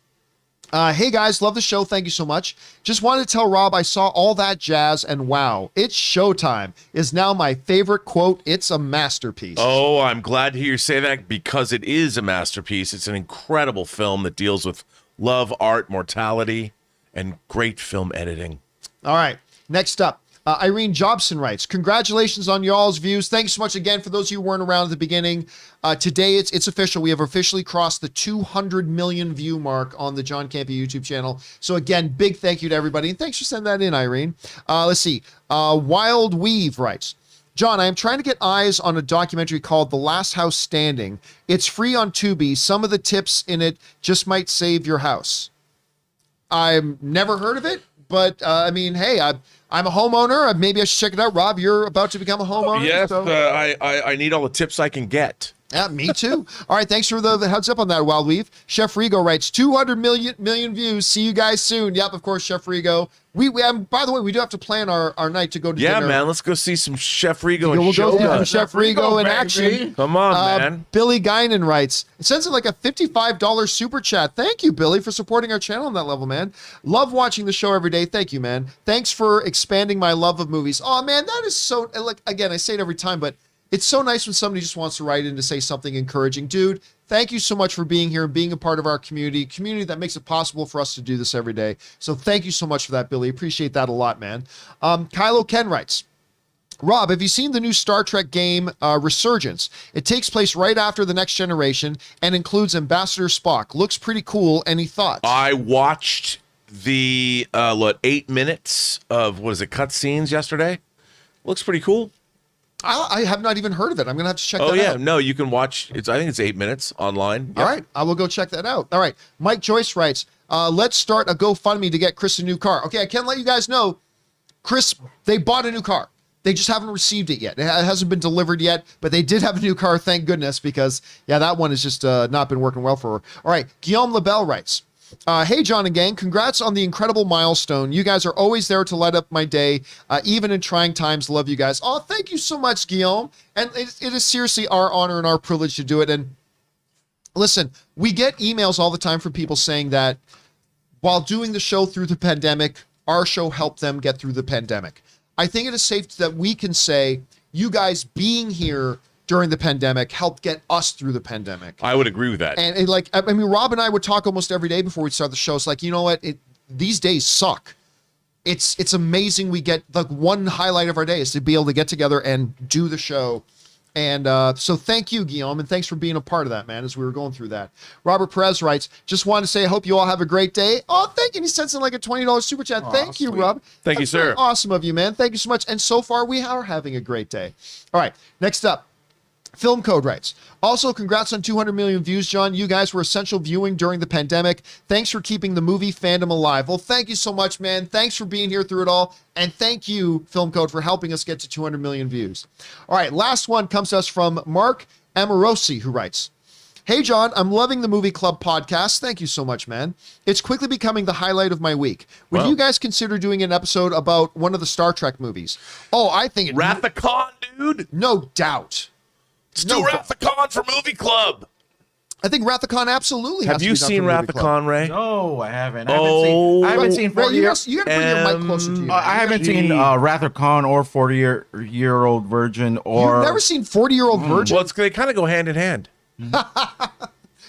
"Hey guys, love the show. Thank you so much. Just wanted to tell Rob I saw All That Jazz and wow, it's showtime is now my favorite quote. It's a masterpiece." Oh, I'm glad to hear you say that because it is a masterpiece. It's an incredible film that deals with love, art, mortality, and great film editing. All right, next up. Irene Jobson writes, "Congratulations on y'all's views. Thanks so much again for those of you who weren't around at the beginning. Today it's official. We have officially crossed the 200 million view mark on the John Campea YouTube channel. So again, big thank you to everybody. And thanks for sending that in, Irene. Let's see. Wild Weave writes, "John, I am trying to get eyes on a documentary called The Last House Standing. It's free on Tubi. Some of the tips in it just might save your house." I've never heard of it, but I mean, hey, I'm a homeowner. Maybe I should check it out. Rob, you're about to become a homeowner. Yes, so. I need all the tips I can get. Yeah, me too. All right, thanks for the heads up on that, Wild Weave. Chef Rigo writes, 200 million views. See you guys soon. Yep, of course, Chef Rigo. We by the way, we do have to plan our night to go to dinner. Yeah, man, let's go see some Chef Rigo and We'll go see Shogun. some Chef Rigo in action. Come on, man. Billy Guinan writes, it sends in like a $55 super chat. Thank you, Billy, for supporting our channel on that level, man. Love watching the show every day. Thank you, man. Thanks for expanding my love of movies. Oh, man, that is so, like, again, I say it every time, but it's so nice when somebody just wants to write in to say something encouraging. Dude, thank you so much for being here and being a part of our community that makes it possible for us to do this every day. So thank you so much for that, Billy. Appreciate that a lot, man. Kylo Ken writes, "Rob, have you seen the new Star Trek game, Resurgence? It takes place right after The Next Generation and includes Ambassador Spock. Looks pretty cool. Any thoughts?" I watched the 8 minutes of cutscenes yesterday. Looks pretty cool. I have not even heard of it. I'm going to have to check that out. Oh yeah, no, you can watch. I think it's 8 minutes online. Yep. All right, I will go check that out. All right, Mike Joyce writes, "Let's start a GoFundMe to get Chris a new car." Okay, I can let you guys know, Chris, they bought a new car. They just haven't received it yet. It hasn't been delivered yet, but they did have a new car, thank goodness, because, yeah, that one has just not been working well for her. All right, Guillaume LaBelle writes, "Hey, John and gang, congrats on the incredible milestone. You guys are always there to light up my day, even in trying times. Love you guys." Oh, thank you so much, Guillaume. And it is seriously our honor and our privilege to do it. And listen, we get emails all the time from people saying that while doing the show through the pandemic, our show helped them get through the pandemic. I think it is safe that we can say, you guys being here during the pandemic helped get us through the pandemic. I would agree with that. And like, I mean, Rob and I would talk almost every day before we start the show. It's like, you know what? These days suck. It's amazing. We get like one highlight of our day is to be able to get together and do the show. And so thank you, Guillaume, and thanks for being a part of that, man, as we were going through that. Robert Perez writes, just wanted to say, I hope you all have a great day. Oh, thank you. He sent in like a $20 super chat. Thank you, Rob. Thank you, That's sir. very awesome of you, man. Thank you so much. And so far, we are having a great day. All right, next up. Film Code writes, also congrats on 200 million views, John. You guys were essential viewing during the pandemic. Thanks for keeping the movie fandom alive. Well, thank you so much, man. Thanks for being here through it all. And thank you, Film Code, for helping us get to 200 million views. All right, last one comes to us from Mark Amorosi, who writes, hey, John, I'm loving the Movie Club podcast. Thank you so much, man. It's quickly becoming the highlight of my week. Would you guys consider doing an episode about one of the Star Trek movies? Oh, I think Wrath of Khan, dude. No doubt. Let's do Wrath of Khan for Movie Club. I think Wrath of Khan absolutely has Have to you be done seen for Wrath Movie of Club. Khan, Ray? No, I haven't. Oh. I haven't seen Ray, 40 you years. gotta bring your mic closer to you. I haven't seen Wrath of Khan or 40-year-old Virgin or. You've never seen 40-Year-Old Virgin? Well, they kind of go hand in hand.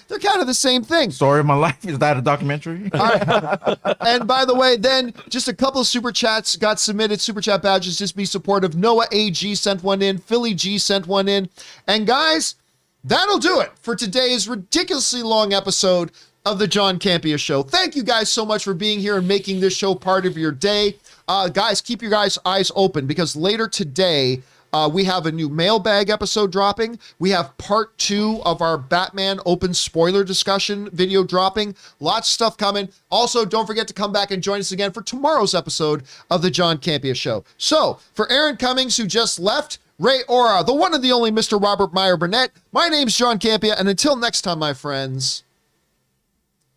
They're kind of the same thing. Story of My Life. Is that a documentary? All right. And by the way, then just a couple of super chats got submitted. Super chat badges. Just be supportive. Noah AG sent one in. Philly G sent one in. And guys, that'll do it for today's ridiculously long episode of the John Campea Show. Thank you guys so much for being here and making this show part of your day. Guys, keep your guys' eyes open because later today, we have a new mailbag episode dropping. We have part 2 of our Batman open spoiler discussion video dropping. Lots of stuff coming. Also, don't forget to come back and join us again for tomorrow's episode of the John Campea Show. So, for Aaron Cummings, who just left, Ray Ora, the one and the only Mr. Robert Meyer Burnett, my name's John Campea, and until next time, my friends,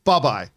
bye-bye.